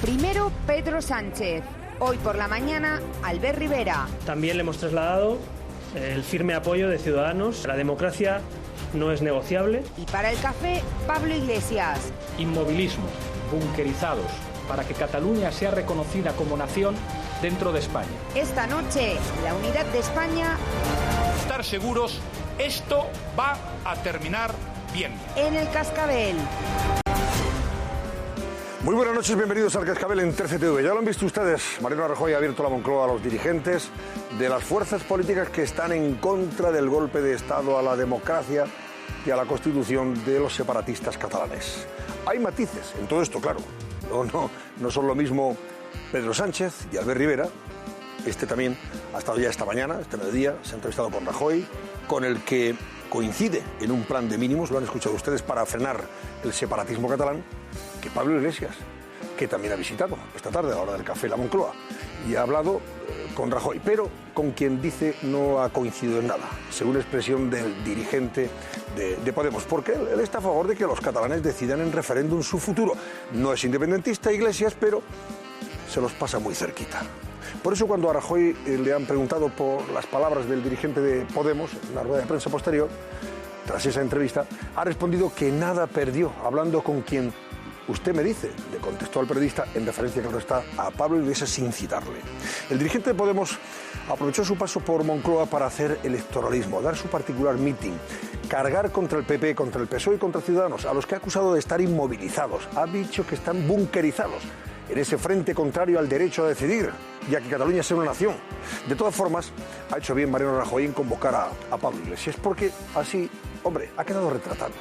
Primero, Pedro Sánchez. Hoy por la mañana, Albert Rivera. También le hemos trasladado el firme apoyo de Ciudadanos. La democracia no es negociable. Y para el café, Pablo Iglesias. Inmovilismo, bunkerizados, para que Cataluña sea reconocida como nación dentro de España. Esta noche, la unidad de España. Estar seguros, esto va a terminar bien. En el Cascabel. Muy buenas noches, bienvenidos al Cascabel en 13TV. Ya lo han visto ustedes, Mariano Rajoy ha abierto la Moncloa a los dirigentes de las fuerzas políticas que están en contra del golpe de Estado a la democracia y a la Constitución de los separatistas catalanes. Hay matices en todo esto, claro. No son lo mismo Pedro Sánchez y Albert Rivera. Este también ha estado ya esta mañana, este mediodía, se ha entrevistado con Rajoy, con el que coincide en un plan de mínimos, lo han escuchado ustedes, para frenar el separatismo catalán, que Pablo Iglesias, que también ha visitado esta tarde a la hora del café la Moncloa y ha hablado con Rajoy, pero con quien dice no ha coincidido en nada, según expresión del dirigente de Podemos, porque él está a favor de que los catalanes decidan en referéndum su futuro. No es independentista Iglesias, pero se los pasa muy cerquita. Por eso cuando a Rajoy le han preguntado por las palabras del dirigente de Podemos en la rueda de prensa posterior, tras esa entrevista, ha respondido que nada perdió, hablando con quien usted me dice, le contestó al periodista en referencia, claro está, a Pablo Iglesias sin citarle. El dirigente de Podemos aprovechó su paso por Moncloa para hacer electoralismo, dar su particular meeting, cargar contra el PP, contra el PSOE y contra Ciudadanos, a los que ha acusado de estar inmovilizados. Ha dicho que están bunkerizados en ese frente contrario al derecho a decidir, ya que Cataluña sea una nación. De todas formas, ha hecho bien Mariano Rajoy en convocar a Pablo Iglesias, porque así, hombre, ha quedado retratado.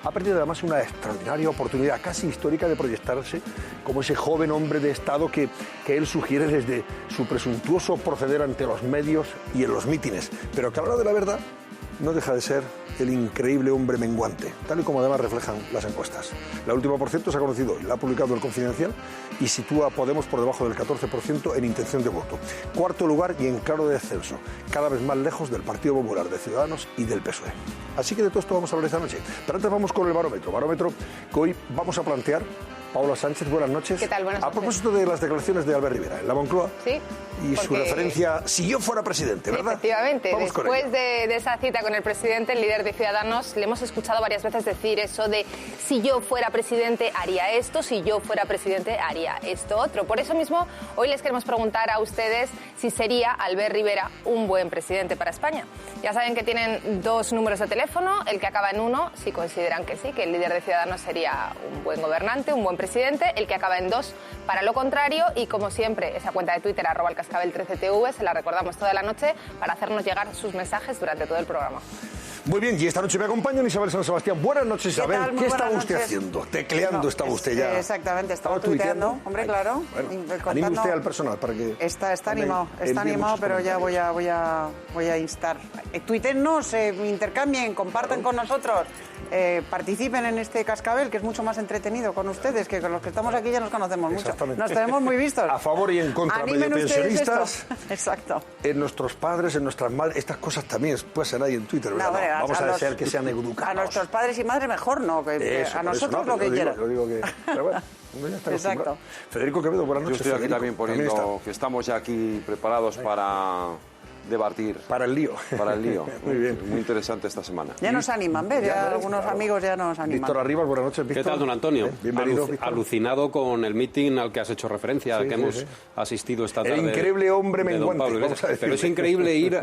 Ha perdido además una extraordinaria oportunidad, casi histórica, de proyectarse como ese joven hombre de Estado que él sugiere desde su presuntuoso proceder ante los medios y en los mítines, pero que a la hora de la verdad no deja de ser el increíble hombre menguante, tal y como además reflejan las encuestas. La última, por cierto, se ha conocido y la ha publicado el Confidencial y sitúa a Podemos por debajo del 14% en intención de voto. Cuarto lugar y en claro descenso, cada vez más lejos del Partido Popular, de Ciudadanos y del PSOE. Así que de todo esto vamos a hablar esta noche. Pero antes vamos con el barómetro que hoy vamos a plantear. Paula Sánchez, buenas noches. ¿Qué tal? Buenas noches. A propósito de las declaraciones de Albert Rivera en la Moncloa, sí, y su referencia, si yo fuera presidente, ¿verdad? Efectivamente, después de esa cita con el presidente, el líder de Ciudadanos, le hemos escuchado varias veces decir eso de si yo fuera presidente haría esto, si yo fuera presidente haría esto otro. Por eso mismo, hoy les queremos preguntar a ustedes si sería Albert Rivera un buen presidente para España. Ya saben que tienen dos números de teléfono, el que acaba en 1, si consideran que sí, que el líder de Ciudadanos sería un buen gobernante, un buen presidente, el que acaba en 2 para lo contrario, y como siempre, esa cuenta de Twitter, @elcascabel13tv, se la recordamos toda la noche para hacernos llegar sus mensajes durante todo el programa. Muy bien, y esta noche me acompañan Isabel San Sebastián. Buenas noches, Isabel. ¿Qué estaba usted haciendo? Tecleando estaba usted ya. Exactamente, estaba tuiteando. Hombre, claro. Bueno, anime usted al personal para que... Está animado, pero ya voy a instar. Tuítennos, se intercambien, compartan con nosotros, participen en este cascabel, que es mucho más entretenido con ustedes, que con los que estamos aquí ya nos conocemos mucho. Nos tenemos muy vistos. A favor y en contra, medio pensionistas. Exacto. En nuestros padres, en nuestras madres, estas cosas también pasan ahí en Twitter, ¿verdad? No, vamos a desear que sean educados. A nuestros padres y madres mejor no, que eso, a nosotros no, lo que quieran. Yo digo que... Pero bueno, ya está. Exacto. Federico Quevedo, buenas noches. Yo estoy aquí Federico, también poniendo que estamos ya aquí preparados para debatir. Para el lío. Para el lío. Muy bien. Muy interesante esta semana. Ya nos animan, ¿ves? Ya algunos amigos ya nos animan. Víctor Arribas, buenas noches, Víctor. ¿Qué tal, don Antonio? Bienvenido, Víctor. Alucinado con el meeting al que has hecho referencia, al que hemos asistido esta tarde. El increíble hombre menguante, pero es increíble ir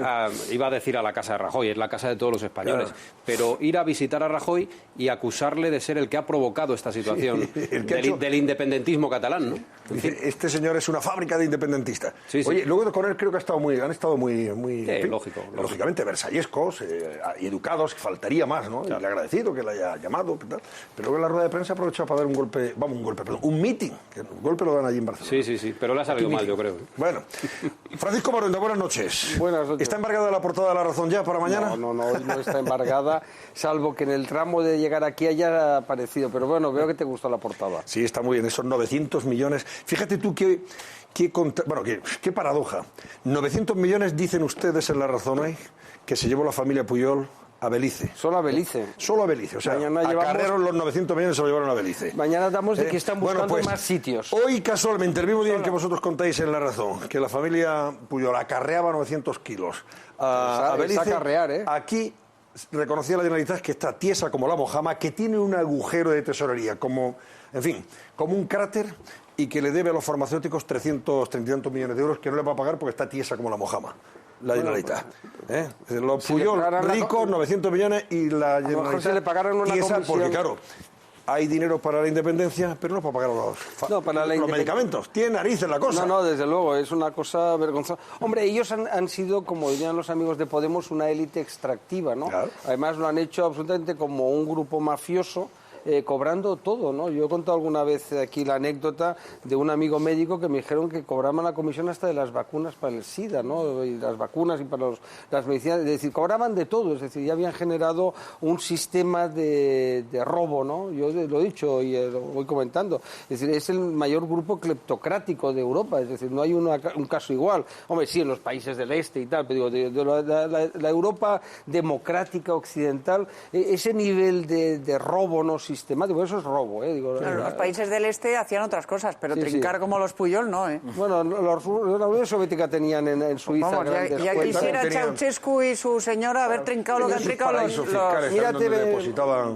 iba a decir a la casa de Rajoy, es la casa de todos los españoles, pero ir a visitar a Rajoy y acusarle de ser el que ha provocado esta situación del independentismo catalán, ¿no? Dice, este señor es una fábrica de independentistas. Sí. Oye, luego con él creo que han estado muy lógicamente versallescos y educados, que faltaría más, ¿no? Claro. Y le agradecido que le haya llamado, tal. Pero luego en la rueda de prensa aprovechó para dar un meeting, que un golpe lo dan allí en Barcelona. Sí, pero le ha salido mal, yo creo. Bueno, Francisco Maruenda, buenas noches. Buenas noches. ¿Está embargada la portada de La Razón ya para mañana? No está embargada, salvo que en el tramo de llegar aquí haya aparecido, pero bueno, veo que te gustó la portada. Sí, está muy bien, esos 900 millones. Fíjate tú qué paradoja. 900 millones dicen ustedes en La Razón hoy que se llevó la familia Pujol a Belice. Solo a Belice. Solo a Belice. O sea, mañana acarrearon los 900 millones y se lo llevaron a Belice. Mañana damos de que están buscando pues, más sitios. Hoy, casualmente, el mismo día en que vosotros contáis en La Razón, que la familia Pujol acarreaba 900 kilos a Belice, acarrear, ¿eh? Aquí reconocía la Generalitat que está tiesa como la mojama, que tiene un agujero de tesorería, como un cráter, y que le debe a los farmacéuticos 300 millones de euros que no le va a pagar porque está tiesa como la mojama. La Generalitat. Los Pujol ricos, 900 millones, y la Generalitat. A lo mejor se le pagaron una comisión. Porque, claro, hay dinero para la independencia, pero no para pagar los medicamentos. Tiene narices la cosa. No, desde luego, es una cosa vergonzosa. Hombre, ellos han sido, como dirían los amigos de Podemos, una élite extractiva, ¿no? Claro. Además lo han hecho absolutamente como un grupo mafioso, cobrando todo, ¿no? Yo he contado alguna vez aquí la anécdota de un amigo médico que me dijeron que cobraban la comisión hasta de las vacunas para el SIDA, ¿no? Y las vacunas y para las medicinas, es decir, cobraban de todo, es decir, ya habían generado un sistema de robo, ¿no? Yo lo he dicho y lo voy comentando, es decir, es el mayor grupo cleptocrático de Europa, es decir, no hay un caso igual. Hombre, sí, en los países del este y tal, pero digo, la Europa democrática occidental, ese nivel de robo, ¿no? Sistemático, eso es robo, digo. Claro, los países del este hacían otras cosas, pero sí, trincar como los Pujol no, Bueno, la Unión Soviética tenían en Suiza. Vamos, ya quisiera Ceausescu y su señora haber trincado lo que han trincado los... Mírate,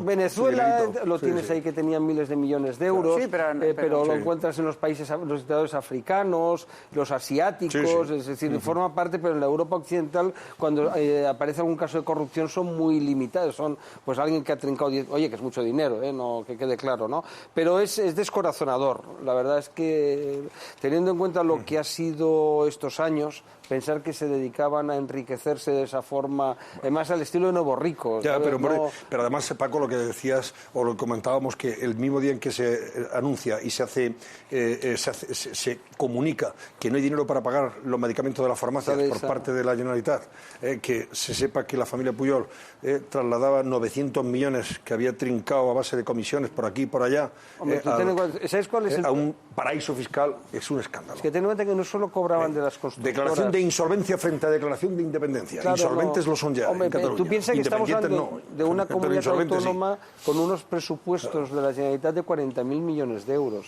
Venezuela lo tienes ahí, que tenían miles de millones de euros, sí, pero lo encuentras en los países, los dictadores africanos, los asiáticos, es decir, forma parte, pero en la Europa occidental, cuando aparece algún caso de corrupción, son muy limitados, son pues alguien que ha trincado, oye, que es mucho dinero, no, que quede claro, ¿no? Pero es descorazonador. La verdad es que, teniendo en cuenta lo que ha sido estos años, pensar que se dedicaban a enriquecerse de esa forma, además al estilo de nuevos ricos. Ya, pero además, Paco, lo que decías, o lo comentábamos, que el mismo día en que se anuncia y se comunica que no hay dinero para pagar los medicamentos de las farmacias por parte de la Generalitat, que se sepa que la familia Pujol trasladaba 900 millones que había trincado a base de comisiones por aquí y por allá. Hombre, ¿sabes cuál es a un paraíso fiscal, es un escándalo. Es que ten en cuenta que no solo cobraban de las constructoras. Declaración de insolvencia frente a declaración de independencia. Claro, insolventes lo son ya. Hombre, en Cataluña. Tú piensas que estamos hablando de una comunidad autónoma con unos presupuestos de la Generalitat de 40.000 millones de euros,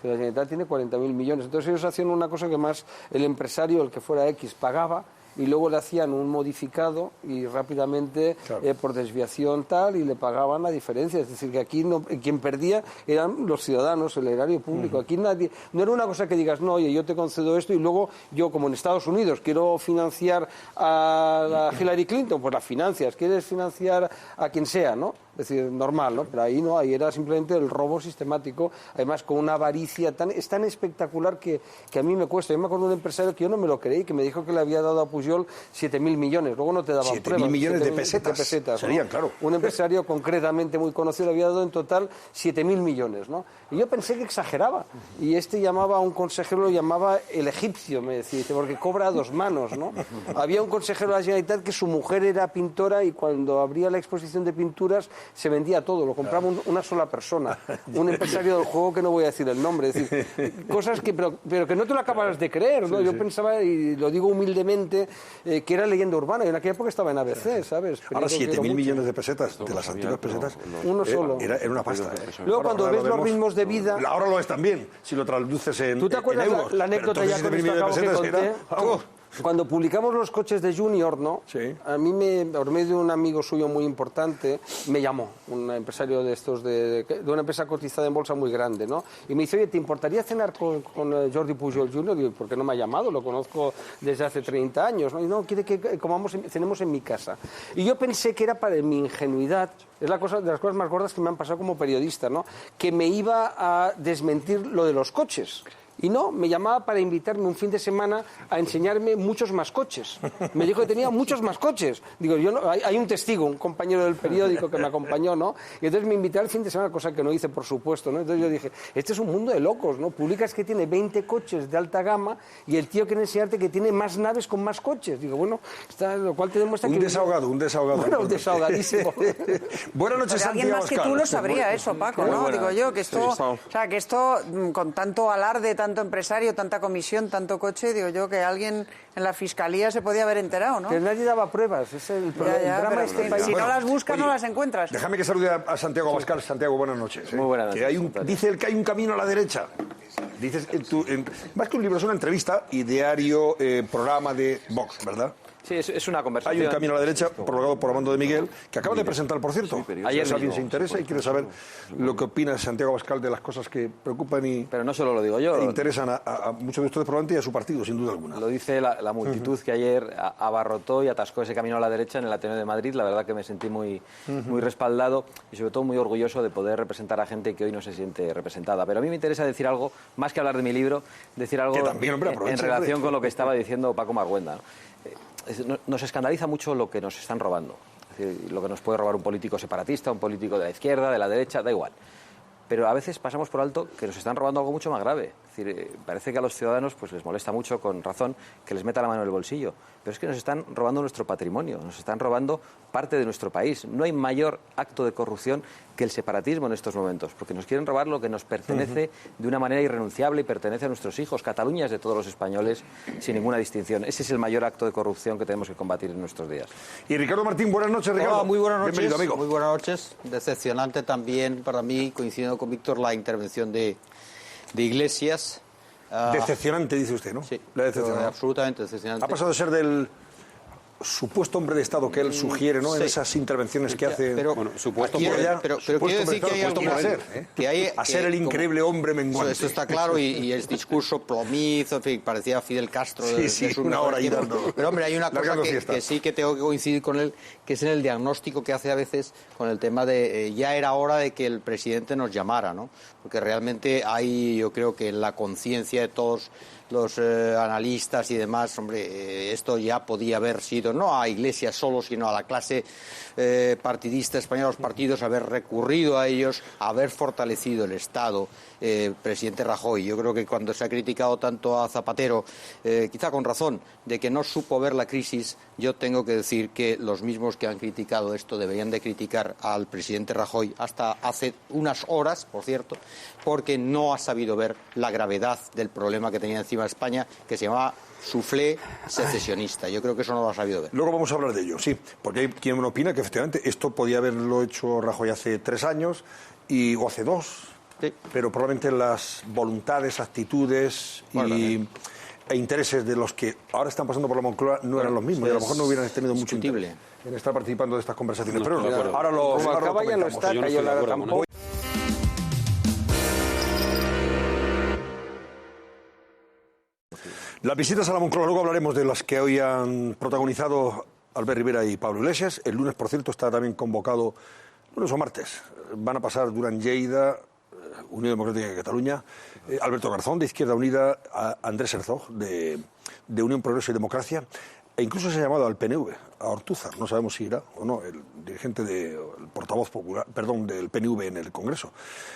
La Generalitat tiene 40.000 millones. Entonces ellos hacían una cosa que más el empresario, el que fuera X, pagaba, y luego le hacían un modificado y rápidamente, por desviación tal, y le pagaban la diferencia. Es decir, que aquí quien perdía eran los ciudadanos, el erario público. Aquí nadie, no era una cosa que digas, no, oye, yo te concedo esto y luego yo, como en Estados Unidos, quiero financiar a Hillary Clinton, pues la financias. Quieres financiar a quien sea, ¿no? Es decir, normal, ¿no? Pero ahí no, ahí era simplemente el robo sistemático, además con una avaricia es tan espectacular que a mí me cuesta. Yo me acuerdo de un empresario que yo no me lo creí, que me dijo que le había dado a Pujol 7.000 millones, luego no te daban pruebas. 7.000 millones de pesetas. Serían, claro. Un empresario concretamente muy conocido le había dado en total 7.000 millones, ¿no? Y yo pensé que exageraba. Y llamaba a un consejero, lo llamaba el egipcio, me decía, porque cobra a dos manos, ¿no? Había un consejero de la Generalitat que su mujer era pintora y cuando abría la exposición de pinturas se vendía todo, lo compraba una sola persona, un empresario del juego que no voy a decir el nombre, es decir, cosas que pero que no te lo acabas de creer, ¿no? Yo pensaba, y lo digo humildemente, que era leyenda urbana, y en aquella época estaba en ABC, ¿sabes? Ahora 7.000 millones de pesetas, de las antiguas pesetas, uno solo. Era una pasta. Luego cuando ves los ritmos de vida... Ahora lo es también, si lo traduces en euros. ¿Tú te acuerdas la anécdota ya con esto acabo que conté? Cuando publicamos los coches de Junior, ¿no? Sí. A mí, por medio de un amigo suyo muy importante, me llamó, un empresario de estos, de una empresa cotizada en bolsa muy grande, ¿no? Y me dice, oye, ¿te importaría cenar con Jordi Pujol Jr.? Digo, ¿por qué no me ha llamado? Lo conozco desde hace 30 años, ¿no? Y no, quiere que cenemos en mi casa. Y yo pensé que era para mi ingenuidad, es la cosa de las cosas más gordas que me han pasado como periodista, ¿no? Que me iba a desmentir lo de los coches. Y no, me llamaba para invitarme un fin de semana a enseñarme muchos más coches. Me dijo que tenía muchos más coches. Digo, hay un testigo, un compañero del periódico que me acompañó, ¿no? Y entonces me invité al fin de semana, cosa que no hice, por supuesto, ¿no? Entonces yo dije, este es un mundo de locos, ¿no? Publicas que tiene 20 coches de alta gama y el tío quiere enseñarte que tiene más naves con más coches. Digo, bueno, lo cual te demuestra que... Un desahogado. Bueno, un desahogadísimo. Buenas noches, Santiago. Alguien más que tú lo sabría eso, Paco, ¿no? Digo yo, que esto, o sea, que esto, con tanto alarde, tanto empresario, tanta comisión, tanto coche, digo yo que alguien en la Fiscalía se podía haber enterado, ¿no? Que nadie daba pruebas, ese es el problema. Ya, drama pero este país. si no las buscas, no las encuentras. Déjame que salude a Santiago Abascal. Santiago, buenas noches. Muy buenas noches. Dice él que hay un camino a la derecha. Dices, más que un libro, es una entrevista y diario, programa de Vox, ¿verdad? Sí, es una conversación. Hay un camino a la derecha, prologado por Armando de Miguel, que acaba de presentar, por cierto. Ayer si alguien se interesa y quiere saber lo que opina Santiago Abascal de las cosas que preocupan y pero no solo lo digo yo, interesan a muchos de ustedes probablemente y a su partido, sin duda alguna. Lo dice la multitud que ayer abarrotó y atascó ese camino a la derecha en el Ateneo de Madrid. La verdad que me sentí muy respaldado y sobre todo muy orgulloso de poder representar a gente que hoy no se siente representada. Pero a mí me interesa decir algo, más que hablar de mi libro, decir algo también, hombre, en relación con lo que estaba diciendo Paco Marguenda, ¿no? Nos escandaliza mucho lo que nos están robando. Es decir, lo que nos puede robar un político separatista, un político de la izquierda, de la derecha, da igual. Pero a veces pasamos por alto que nos están robando algo mucho más grave. Es decir, parece que a los ciudadanos pues les molesta mucho, con razón, que les meta la mano en el bolsillo. Pero es que nos están robando nuestro patrimonio, nos están robando parte de nuestro país. No hay mayor acto de corrupción que el separatismo en estos momentos, porque nos quieren robar lo que nos pertenece de una manera irrenunciable y pertenece a nuestros hijos. Cataluña es de todos los españoles, sin ninguna distinción. Ese es el mayor acto de corrupción que tenemos que combatir en nuestros días. Y Ricardo Martín, buenas noches, Ricardo. Hola, muy buenas noches. Bienvenido, amigo. Muy buenas noches. Decepcionante también para mí, coincidiendo con Víctor, la intervención de Iglesias. Decepcionante, dice usted, ¿no? Sí, decepcionante. Absolutamente decepcionante. Ha pasado de ser del supuesto hombre de Estado que él sugiere, ¿no? Sí. En esas intervenciones que hace. Pero, supuesto quiero, por allá, pero supuesto quiero decir que hay algo más, a ser el increíble hombre menguante. Eso está claro y el discurso plomizo, en fin, parecía Fidel Castro. Sí, una hora ahí dando. Pero hombre, hay una cosa que sí que tengo que coincidir con él, que es en el diagnóstico que hace a veces con el tema de ya era hora de que el presidente nos llamara, ¿no? Porque realmente hay, yo creo que en la conciencia de todos los analistas y demás, hombre, esto ya podía haber sido, no a Iglesias solo, sino a la clase partidista española, los partidos, haber recurrido a ellos, haber fortalecido el Estado. Presidente Rajoy, yo creo que cuando se ha criticado tanto a Zapatero, quizá con razón, de que no supo ver la crisis, yo tengo que decir que los mismos que han criticado esto deberían de criticar al presidente Rajoy hasta hace unas horas, por cierto, porque no ha sabido ver la gravedad del problema que tenía encima España, que se llamaba suflé secesionista. Yo creo que eso no lo ha sabido ver. Luego vamos a hablar de ello, sí, porque hay quien opina que efectivamente esto podía haberlo hecho Rajoy hace 3 años o hace 2. Sí. Pero probablemente las voluntades, actitudes e intereses de los que ahora están pasando por la Moncloa no eran los mismos y a lo mejor no hubieran tenido mucho interés en estar participando de estas conversaciones. Pero ahora lo comentamos. Las visitas a la Moncloa, luego hablaremos de las que hoy han protagonizado Albert Rivera y Pablo Iglesias. El lunes, por cierto, está también convocado, lunes o martes, van a pasar Durán Lleida, Unión Democrática de Cataluña, Alberto Garzón, de Izquierda Unida, Andrés Herzog, de Unión Progreso y Democracia, e incluso se ha llamado al PNV, a Ortúzar, no sabemos si irá o no, el dirigente el portavoz popular, del PNV en el Congreso.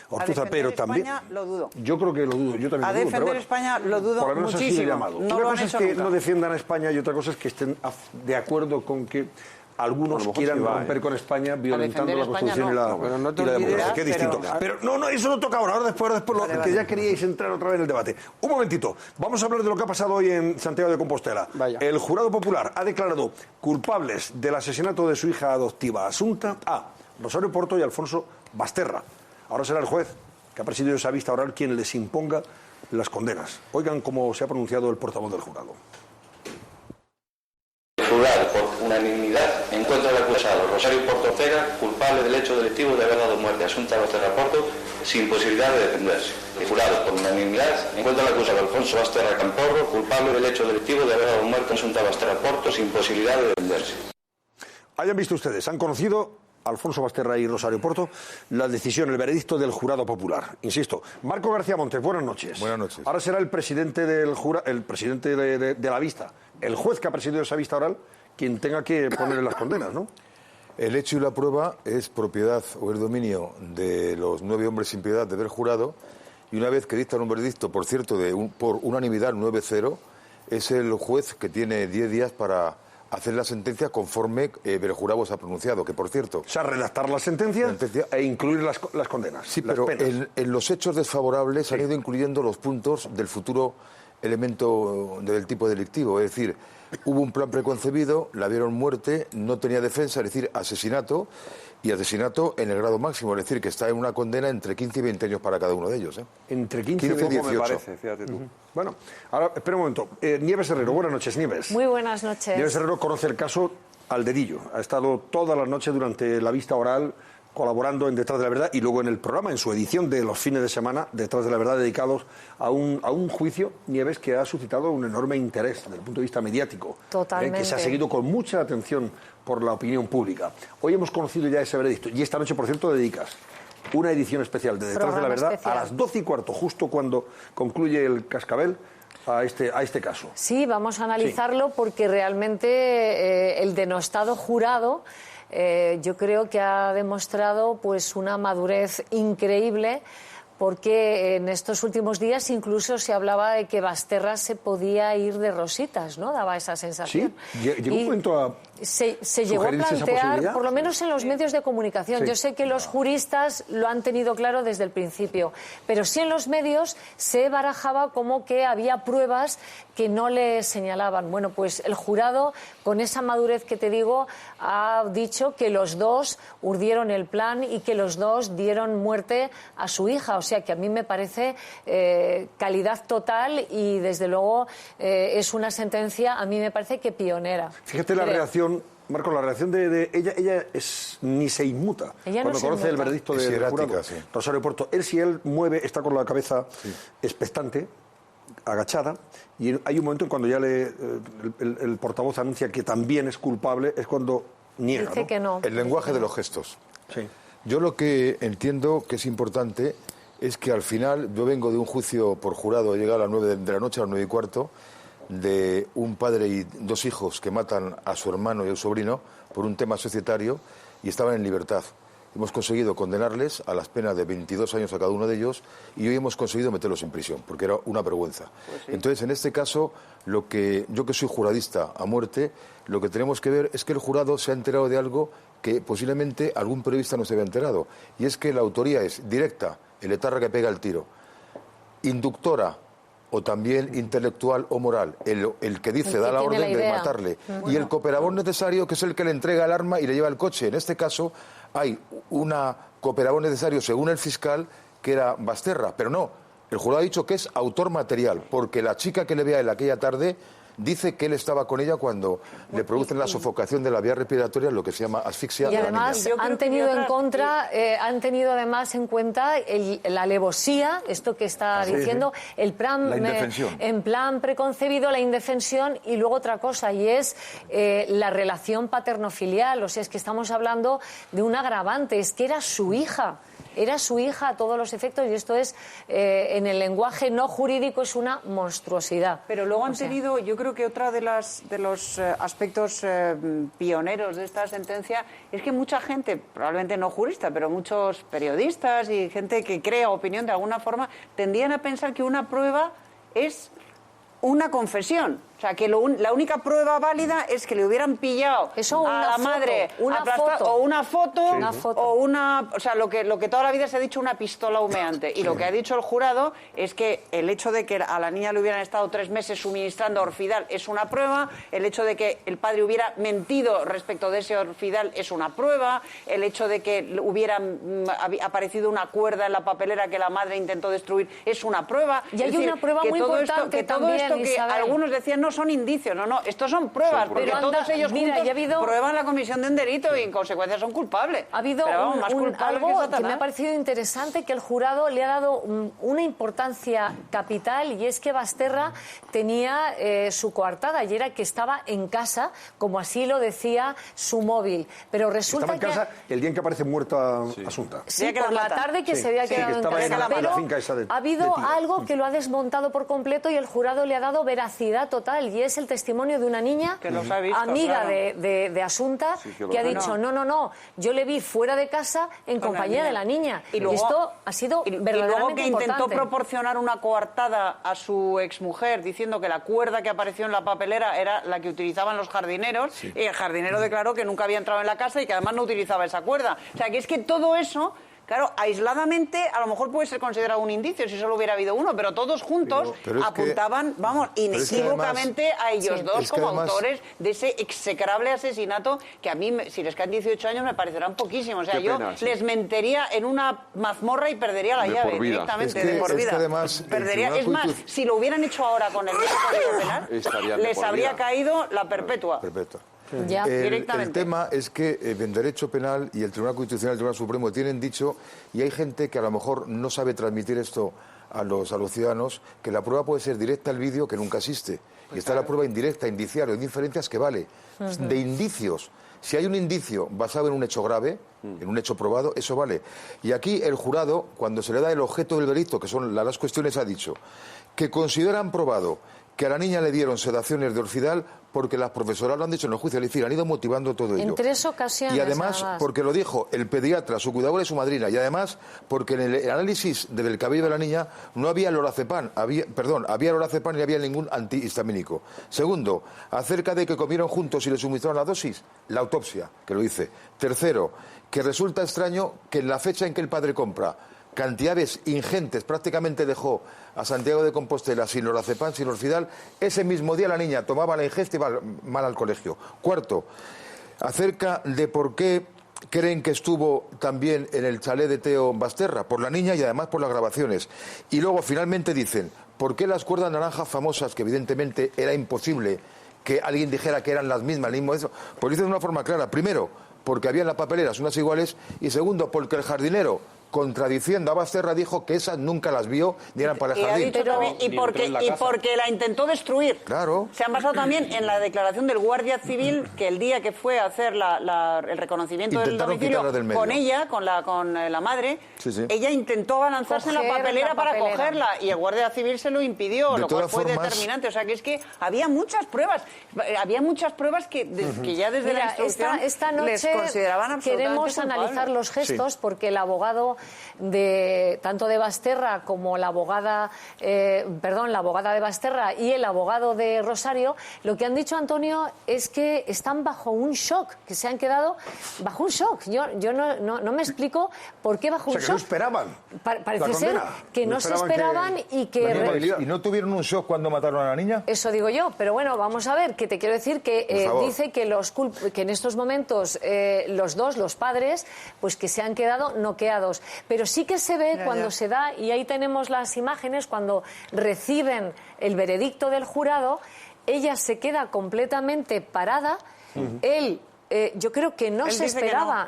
Ortúzar, pero también. España, lo dudo. Yo creo que lo dudo, yo también a lo dudo. defender España lo dudo por lo menos muchísimo. Llamado. No una lo han cosa hecho es que nunca. no defiendan a España y otra cosa es que estén de acuerdo con que algunos quieran romper con España violentando la Constitución y la democracia, que es distinto. Pero no, eso no toca ahora después que ya queríais entrar otra vez en el debate. Un momentito, vamos a hablar de lo que ha pasado hoy en Santiago de Compostela. Vaya. El jurado popular ha declarado culpables del asesinato de su hija adoptiva Asunta a Rosario Porto y Alfonso Basterra. Ahora será el juez que ha presidido esa vista oral quien les imponga las condenas. Oigan cómo se ha pronunciado el portavoz del jurado. Jurado por unanimidad encuentra al acusado Rosario Porto Cega culpable del hecho delictivo de haber dado muerte a Asunta Basterra Porto sin posibilidad de defenderse. El jurado por unanimidad encuentra al acusado Alfonso Basterra Camporro culpable del hecho delictivo de haber dado muerte a Asunta Basterra Porto sin posibilidad de defenderse. Hayan visto ustedes, han conocido Alfonso Basterra y Rosario Porto la decisión, el veredicto del jurado popular. Insisto, Marco García Montes, buenas noches. Buenas noches. Ahora será el presidente del el presidente de la vista, el juez que ha presidido esa vista oral, quien tenga que ponerle las condenas, ¿no? El hecho y la prueba es propiedad o es dominio de los 9 hombres sin piedad del jurado, y una vez que dictan un veredicto, por cierto, por unanimidad 9-0, es el juez que tiene 10 días para hacer la sentencia conforme el jurado se ha pronunciado, que por cierto... O sea, redactar la sentencia e incluir las condenas, sí, las pero penas. En los hechos desfavorables han ido incluyendo los puntos del futuro elemento del tipo delictivo. Es decir, hubo un plan preconcebido, la dieron muerte, no tenía defensa, es decir, asesinato, y asesinato en el grado máximo, es decir, que está en una condena entre 15 y 20 años para cada uno de ellos. Entre 15 y 18. Me parece, fíjate tú. Bueno, ahora, espera un momento. Nieves Herrero, buenas noches, Nieves. Muy buenas noches. Nieves Herrero conoce el caso al dedillo. Ha estado toda la noche durante la vista oral colaborando en Detrás de la Verdad y luego en el programa, en su edición de los fines de semana, Detrás de la Verdad, dedicados a un juicio, Nieves, que ha suscitado un enorme interés desde el punto de vista mediático. Totalmente. Que se ha seguido con mucha atención por la opinión pública. Hoy hemos conocido ya ese veredicto y esta noche, por cierto, dedicas una edición especial de Detrás de la Verdad especial. A las 12:15, justo cuando concluye el cascabel, a este caso. Sí, vamos a analizarlo porque realmente el denostado jurado yo creo que ha demostrado pues una madurez increíble, porque en estos últimos días incluso se hablaba de que Basterra se podía ir de rositas, ¿no? Daba esa sensación. Sí, llegó un momento a... Se llegó a plantear, por lo menos en los medios de comunicación. Yo sé que los juristas lo han tenido claro desde el principio, pero sí en los medios se barajaba como que había pruebas que no le señalaban. Bueno, pues el jurado, con esa madurez que te digo, ha dicho que los dos urdieron el plan y que los dos dieron muerte a su hija. O sea que a mí me parece calidad total y desde luego es una sentencia, a mí me parece que pionera. Fíjate la reacción, Marco, la reacción de ella ni se inmuta ella cuando conoce el veredicto del jurado. Sí. Rosario Porto, si él mueve, está con la cabeza expectante, agachada, y hay un momento en cuando ya el portavoz anuncia que también es culpable, es cuando niega. Dice que no. El lenguaje de los gestos. Sí. Yo lo que entiendo que es importante es que al final, yo vengo de un juicio por jurado, llega a las 9 de la noche, a las 9:15, de un padre y dos hijos que matan a su hermano y a su sobrino por un tema societario y estaban en libertad. Hemos conseguido condenarles a las penas de 22 años a cada uno de ellos y hoy hemos conseguido meterlos en prisión, porque era una vergüenza. Pues sí. Entonces, en este caso, yo que soy juradista a muerte, lo que tenemos que ver es que el jurado se ha enterado de algo que posiblemente algún periodista no se había enterado, y es que la autoría es directa, el etarra que pega el tiro, inductora o también intelectual o moral, el que dice, da la orden de matarle, y el cooperador necesario, que es el que le entrega el arma y le lleva el coche. En este caso hay una cooperador necesario, según el fiscal, que era Basterra, pero no, el jurado ha dicho que es autor material, porque la chica que le ve a él aquella tarde dice que él estaba con ella cuando le producen la sofocación de la vía respiratoria, lo que se llama asfixia. Y además han tenido además en cuenta la alevosía, esto que está diciendo, el plan, en plan preconcebido, la indefensión, y luego otra cosa, y es la relación paterno-filial. O sea, es que estamos hablando de un agravante, es que era su hija. Era su hija a todos los efectos, y esto es, en el lenguaje no jurídico, es una monstruosidad. Pero luego han tenido, yo creo que otra de los aspectos pioneros de esta sentencia es que mucha gente, probablemente no jurista, pero muchos periodistas y gente que crea opinión de alguna forma, tendían a pensar que una prueba es una confesión. O sea, que la única prueba válida es que le hubieran pillado a la madre una foto, o sea, lo que toda la vida se ha dicho, una pistola humeante. Y lo que ha dicho el jurado es que el hecho de que a la niña le hubieran estado 3 meses suministrando Orfidal es una prueba, el hecho de que el padre hubiera mentido respecto de ese Orfidal es una prueba, el hecho de que hubiera aparecido una cuerda en la papelera que la madre intentó destruir es una prueba. Y hay una prueba muy importante también, todo esto que algunos decían no son indicios, no, estos son pruebas, porque todos ellos juntos prueban la comisión de un delito y en consecuencia son culpables. Ha habido algo que me ha parecido interesante, que el jurado le ha dado una importancia capital, y es que Basterra tenía su coartada, y era que estaba en casa, como así lo decía su móvil. Pero resulta estaba en casa el día en que aparece muerta Asunta. Sí, por la tarde que se había quedado en casa. Pero ha habido algo que lo ha desmontado por completo y el jurado le ha dado veracidad total. real y es el testimonio de una niña que los ha visto, amiga claro. de Asunta, que ha dicho, no, yo le vi fuera de casa en compañía de la niña. Y esto ha sido verdaderamente y luego que importante. intentó proporcionar una coartada a su exmujer diciendo que la cuerda que apareció en la papelera era la que utilizaban los jardineros, y el jardinero declaró que nunca había entrado en la casa y que además no utilizaba esa cuerda. O sea, que es que todo eso... Claro, aisladamente a lo mejor puede ser considerado un indicio si solo hubiera habido uno, pero todos juntos pero apuntaban, inequívocamente a ellos dos como autores de ese execrable asesinato que a mí, si les caen 18 años, me parecerán poquísimos. O sea, yo les mentiría en una mazmorra y perdería la llave directamente, de por vida. Perdería. Es más, si lo hubieran hecho ahora con el nuevo Código Penal, les habría caído la perpetua. El tema es que en Derecho Penal y el Tribunal Constitucional y el Tribunal Supremo tienen dicho, y hay gente que a lo mejor no sabe transmitir esto a los ciudadanos, que la prueba puede ser directa al vídeo, que nunca existe. Y está la prueba indirecta, indiciaria, de inferencias que vale. De indicios. Si hay un indicio basado en un hecho grave, en un hecho probado, eso vale. Y aquí el jurado, cuando se le da el objeto del veredicto, que son las cuestiones, ha dicho que consideran probado que a la niña le dieron sedaciones de Orfidal porque las profesoras lo han dicho en el juicio, es decir, han ido motivando todo ello. En 3 ocasiones. Y además, porque lo dijo el pediatra, su cuidadora y su madrina, y además porque en el análisis del cabello de la niña no había lorazepam, había lorazepam y no había ningún antihistamínico. Segundo, acerca de que comieron juntos y le suministraron la dosis, la autopsia, que lo dice. Tercero, que resulta extraño que en la fecha en que el padre compra cantidades ingentes, prácticamente dejó a Santiago de Compostela sin lorazepam, sin Orfidal, ese mismo día la niña tomaba la ingesta y iba mal al colegio. Cuarto, acerca de por qué creen que estuvo también en el chalet de Teo Basterra, por la niña y además por las grabaciones. Y luego finalmente dicen, ¿por qué las cuerdas naranjas famosas, que evidentemente era imposible que alguien dijera que eran las mismas, el mismo eso? Pues dicen de una forma clara. Primero, porque había en las papeleras unas iguales, y segundo, porque el jardinero, contradiciendo a Basterra, dijo que esas nunca las vio ni eran para el jardín. Y porque la intentó destruir. Claro. Se han basado también en la declaración del guardia civil, que el día que fue a hacer el reconocimiento del domicilio con ella, con la madre, ella intentó abalanzarse en la papelera para cogerla y el guardia civil se lo impidió, lo cual fue determinante. O sea, que es que había muchas pruebas que ya desde la instrucción esta noche les consideraban absolutamente queremos analizar los gestos, porque el abogado tanto de Basterra como la abogada de Basterra y el abogado de Rosario, lo que han dicho, Antonio, es que están bajo un shock, que se han quedado bajo un shock. Yo no me explico por qué bajo un shock. Que no esperaban. Parece ser que no se esperaban y que... ¿Y no tuvieron un shock cuando mataron a la niña? Eso digo yo, pero bueno, vamos a ver, que te quiero decir que dice que en estos momentos los padres, pues que se han quedado noqueados. Pero sí que se ve cuando se da, y ahí tenemos las imágenes, cuando reciben el veredicto del jurado, ella se queda completamente parada, él... yo creo que no se esperaba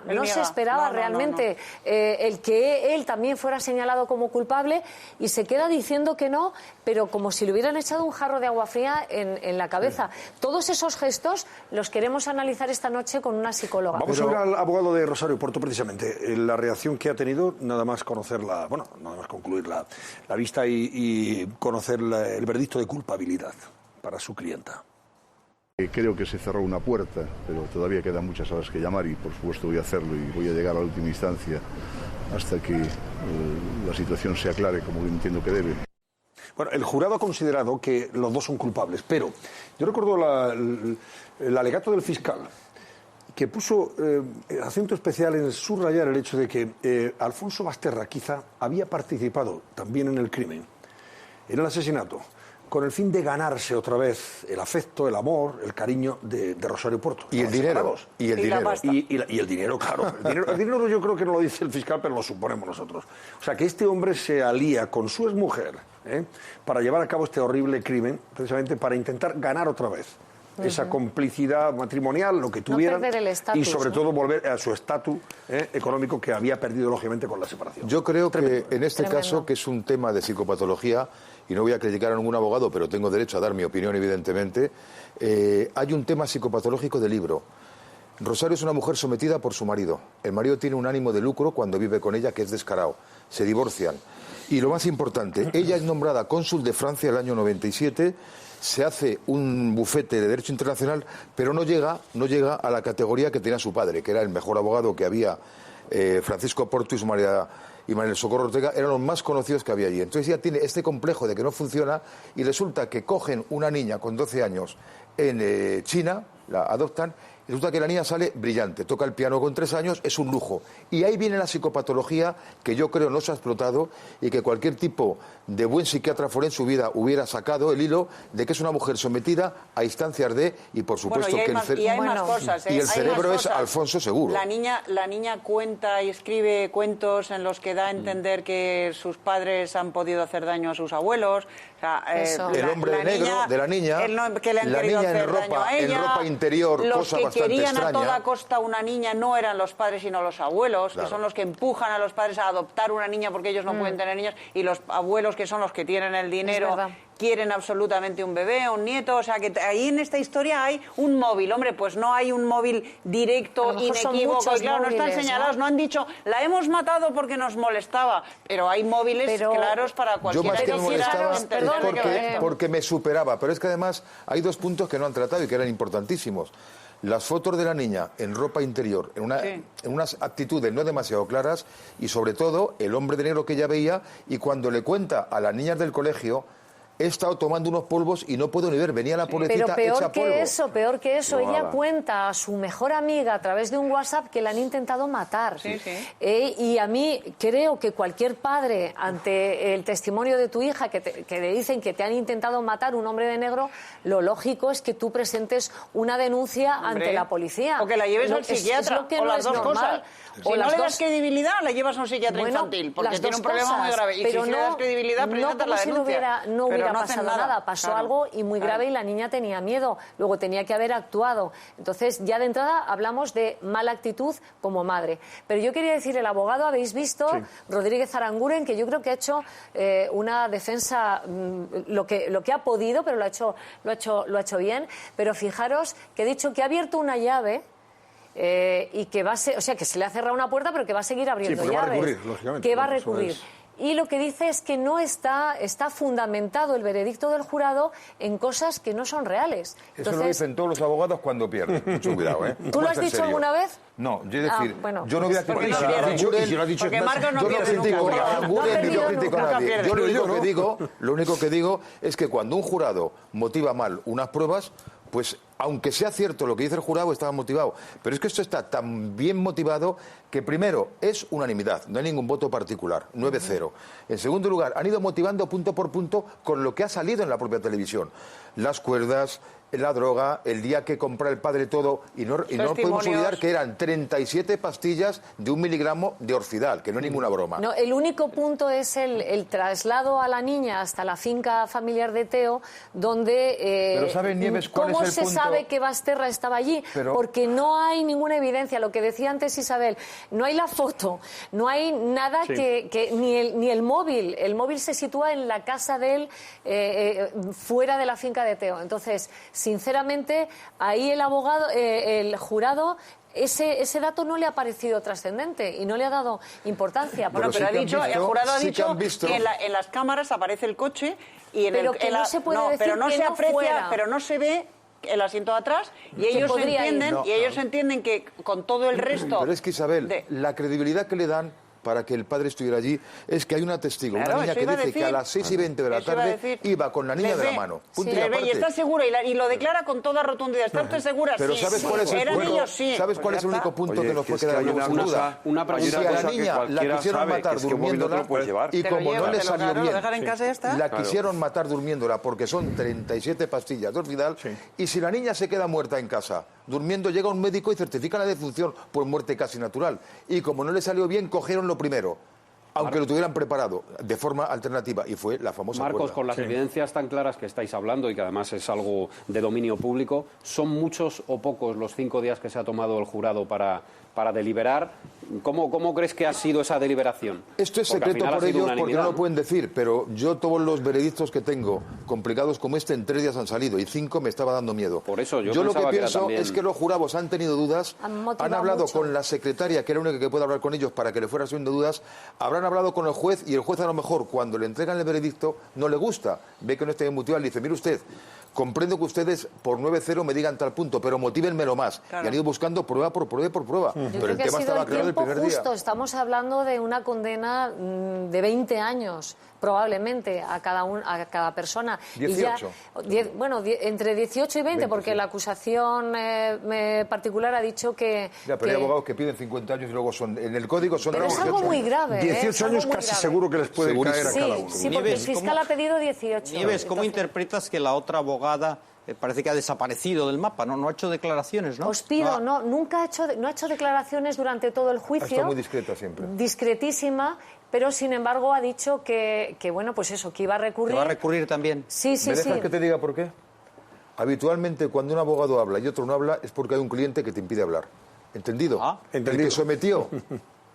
realmente el que él también fuera señalado como culpable, y se queda diciendo que no, pero como si le hubieran echado un jarro de agua fría en la cabeza. Todos esos gestos los queremos analizar esta noche con una psicóloga. Vamos a ver al abogado de Rosario Porto, precisamente. La reacción que ha tenido, nada más conocerla, nada más concluir la vista y conocer el veredicto de culpabilidad para su clienta. Creo que se cerró una puerta, pero todavía quedan muchas horas que llamar y por supuesto voy a hacerlo y voy a llegar a la última instancia hasta que la situación se aclare como entiendo que debe. Bueno, el jurado ha considerado que los dos son culpables, pero yo recuerdo el alegato del fiscal, que puso acento especial en subrayar el hecho de que Alfonso Basterra quizá había participado también en el crimen, en el asesinato, con el fin de ganarse otra vez el afecto, el amor, el cariño de Rosario Porto. Y el dinero. Y el dinero, claro. El dinero yo creo que no lo dice el fiscal, pero lo suponemos nosotros. O sea, que este hombre se alía con su exmujer para llevar a cabo este horrible crimen, precisamente para intentar ganar otra vez esa complicidad matrimonial, lo que tuvieran, y sobre todo volver a su estatus económico que había perdido lógicamente con la separación. Yo creo que en este caso, que es un tema de psicopatología, y no voy a criticar a ningún abogado, pero tengo derecho a dar mi opinión, evidentemente, hay un tema psicopatológico de libro. Rosario es una mujer sometida por su marido. El marido tiene un ánimo de lucro cuando vive con ella, que es descarado. Se divorcian. Y lo más importante, ella es nombrada cónsul de Francia el año 97, se hace un bufete de derecho internacional, pero no llega a la categoría que tenía su padre, que era el mejor abogado que había, Francisco Porto y María Socorro Ortega, eran los más conocidos que había allí. Entonces ella tiene este complejo de que no funciona y resulta que cogen una niña con 12 años en China, la adoptan. Resulta que la niña sale brillante, toca el piano con 3 años, es un lujo. Y ahí viene la psicopatología que yo creo no se ha explotado y que cualquier tipo de buen psiquiatra forense en su vida hubiera sacado el hilo de que es una mujer sometida a instancias de, y por supuesto que el cerebro es Alfonso Seguro. La niña cuenta y escribe cuentos en los que da a entender que sus padres han podido hacer daño a sus abuelos. O sea, el hombre de negro de la niña, que le han querido hacer daño a ella, en ropa interior, cosa bastante extraña. Querían a toda costa una niña, no eran los padres sino los abuelos, que son los que empujan a los padres a adoptar una niña porque ellos no pueden tener niñas, y los abuelos, que son los que tienen el dinero, quieren absolutamente un bebé o un nieto. O sea que ahí en esta historia hay un móvil. Hombre, pues no hay un móvil directo, inequívoco, y claro, móviles, no están señalados, ¿no? Han dicho, la hemos matado porque nos molestaba, pero hay móviles claros para cualquiera. Yo más que me molestaba porque me superaba, pero es que además hay 2 puntos que no han tratado y que eran importantísimos. Las fotos de la niña en ropa interior, en unas actitudes no demasiado claras, y sobre todo el hombre de negro que ella veía, y cuando le cuenta a las niñas del colegio, he estado tomando unos polvos y no puedo ni ver, venía la pobrecita hecha polvo. Peor que eso, ella cuenta a su mejor amiga a través de un WhatsApp que la han intentado matar. Y a mí creo que cualquier padre, ante el testimonio de tu hija que le dicen que te han intentado matar un hombre de negro, lo lógico es que tú presentes una denuncia ante la policía. O que la lleves al psiquiatra, o las dos cosas. Si no le das credibilidad, la llevas a un psiquiatra infantil, porque tiene un problema muy grave. Y si le das credibilidad, presenta la denuncia. No hubiera pasado nada, pasó algo y muy grave, y la niña tenía miedo, luego tenía que haber actuado. Entonces, ya de entrada hablamos de mala actitud como madre. Pero yo quería decir, el abogado, habéis visto, Rodríguez Aranguren, que yo creo que ha hecho una defensa lo que ha podido, pero lo ha hecho bien. Pero fijaros que ha dicho que ha abierto una llave. Y que va a ser, o sea, que se le ha cerrado una puerta, pero que va a seguir abriendo llaves. Va a recurrir, lógicamente. Que va a recurrir. Y lo que dice es que no está fundamentado el veredicto del jurado en cosas que no son reales. Eso lo dicen todos los abogados cuando pierden. Mucho cuidado, ¿eh? ¿Tú lo has dicho alguna vez? No, yo decir, yo no voy a criticar a Aranguren, porque Marcos no pierde nunca. Yo no critico a nadie. Yo lo único que digo es que cuando un jurado motiva mal unas pruebas, pues aunque sea cierto lo que dice el jurado, estaba motivado. Pero es que esto está tan bien motivado que, primero, es unanimidad, no hay ningún voto particular, 9-0. En segundo lugar, han ido motivando punto por punto con lo que ha salido en la propia televisión. Las cuerdas, la droga, el día que compra el padre todo, y no podemos olvidar que eran 37 pastillas de 1 miligramo de Orfidal, que no es ninguna broma. No, el único punto es el traslado a la niña hasta la finca familiar de Teo, donde... Pero ¿saben, Nieves, cuál es el punto? ¿Cómo se sabe que Basterra estaba allí? Porque no hay ninguna evidencia. Lo que decía antes Isabel, no hay la foto, no hay nada ni el móvil. El móvil se sitúa en la casa de él, fuera de la finca de Teo. Entonces, sinceramente, ahí el jurado, ese dato no le ha parecido trascendente y no le ha dado importancia. Bueno, pero el jurado ha dicho que en las cámaras aparece el coche y no se puede decir pero no que se no aprecia, fuera. Pero no se ve el asiento de atrás, y ellos entienden que con todo el resto... Pero es que, Isabel, la credibilidad que le dan para que el padre estuviera allí es que hay una testigo, una niña que dice que a las 6:20 de la tarde iba con la niña de la mano. Punto y está segura y lo declara con toda rotundidad. ¿Está usted segura? Pero ¿sabes cuál es el punto? ¿Sabes cuál es el único punto que nos puede quedar sin duda? Si a la niña la quisieron matar durmiéndola y como no le salió bien, la quisieron matar durmiéndola porque son 37 pastillas de Orfidal, y si la niña se queda muerta en casa durmiendo, llega un médico y certifica la defunción por muerte casi natural, y como no le salió bien, cogieron lo primero, aunque lo tuvieran preparado de forma alternativa, y fue la famosa Marcos, cuerda. con las evidencias tan claras que estáis hablando, y que además es algo de dominio público, ¿son muchos o pocos los 5 días que se ha tomado el jurado para deliberar? ¿Cómo crees que ha sido esa deliberación? Esto es secreto por ellos porque no lo pueden decir, pero yo todos los veredictos que tengo complicados como este en 3 días han salido y 5 me estaba dando miedo. Por eso yo lo que pienso es que los jurados han tenido dudas, han hablado con la secretaria, que era la única que puede hablar con ellos para que le fuera haciendo dudas, habrán hablado con el juez y el juez a lo mejor cuando le entregan el veredicto no le gusta, ve que no está bien motivado y le dice, mire usted, comprendo que ustedes por 9-0 me digan tal punto, pero motívenmelo más. Claro. Y han ido buscando prueba por prueba por prueba. Pero el tema estaba claro el primer día. Estamos hablando de una condena de 20 años, probablemente, a cada persona. 18. Entre 18 y 20, porque la acusación particular ha dicho que... Ya, pero hay abogados que piden 50 años y luego son... En el código son... Pero es algo muy grave. 18 años casi seguro que les puede caer a cada uno. Sí, porque el fiscal ha pedido 18. Nieves, ¿cómo interpretas que la otra abogada parece que ha desaparecido del mapa? No ha hecho declaraciones, ¿no? Os pido, nunca no ha hecho declaraciones durante todo el juicio. Ha estado muy discreta siempre. Discretísima, pero sin embargo ha dicho que bueno, pues eso, que iba a recurrir. ¿Que va a recurrir también? Sí. ¿Me dejas que te diga por qué? Habitualmente cuando un abogado habla y otro no habla es porque hay un cliente que te impide hablar. ¿Entendido? El que sometió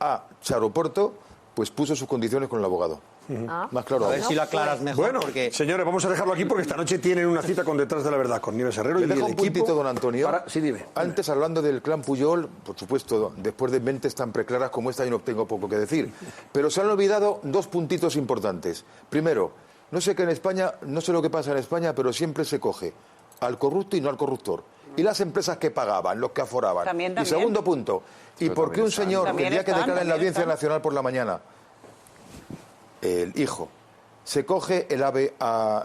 a Charo Porto, pues puso sus condiciones con el abogado. Más claro. A ver si lo aclaras mejor. Bueno, porque... señores, vamos a dejarlo aquí porque esta noche tienen una cita con Detrás de la Verdad con Nieves Herrero. Me deja un puntito, don Antonio. Sí, dime. Antes, hablando del clan Pujol, por supuesto, después de mentes tan preclaras como esta, yo no tengo poco que decir. Pero se han olvidado 2 puntitos importantes. Primero, no sé qué en España, no sé lo que pasa en España, pero siempre se coge al corrupto y no al corruptor. Y las empresas que pagaban, los que aforaban. También. Y segundo punto, ¿y por qué un señor, el día que declara en la Audiencia Nacional por la mañana, el hijo, se coge el AVE a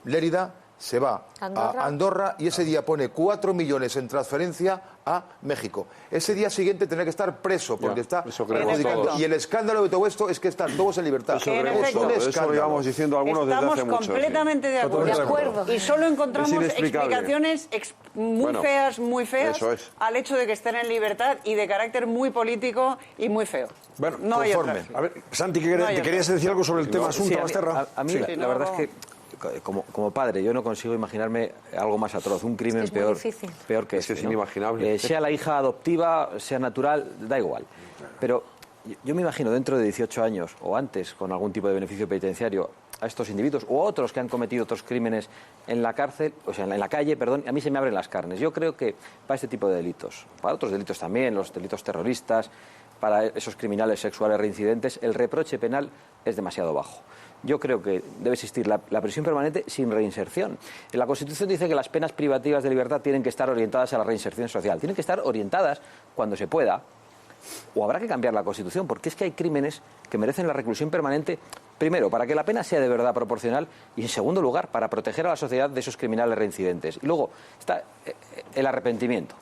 Lérida, se va a Andorra y ese día pone 4 millones en transferencia a México? Ese día siguiente tendrá que estar preso porque está perjudicando. Y el escándalo de todo esto es que están todos en libertad. Eso lo llevamos diciendo algunos desde hace mucho. Estamos completamente de acuerdo. Y solo encontramos explicaciones muy feas al hecho de que estén en libertad y de carácter muy político y muy feo. Bueno, no hay otra. A ver, Santi, ¿te querías decir algo sobre el tema Asunta Basterra? A mí la verdad es que como padre yo no consigo imaginarme algo más atroz, un crimen peor que este. Es inimaginable. Sea la hija adoptiva, sea natural, da igual. Pero yo me imagino dentro de 18 años o antes, con algún tipo de beneficio penitenciario, a estos individuos o a otros que han cometido otros crímenes en la cárcel, o sea, en la calle, perdón, a mí se me abren las carnes. Yo creo que para este tipo de delitos, para otros delitos también, los delitos terroristas, para esos criminales sexuales reincidentes, el reproche penal es demasiado bajo. Yo creo que debe existir la prisión permanente sin reinserción. En la Constitución dice que las penas privativas de libertad tienen que estar orientadas a la reinserción social. Tienen que estar orientadas cuando se pueda. O habrá que cambiar la Constitución, porque es que hay crímenes que merecen la reclusión permanente, primero, para que la pena sea de verdad proporcional y, en segundo lugar, para proteger a la sociedad de esos criminales reincidentes. Y luego está el arrepentimiento.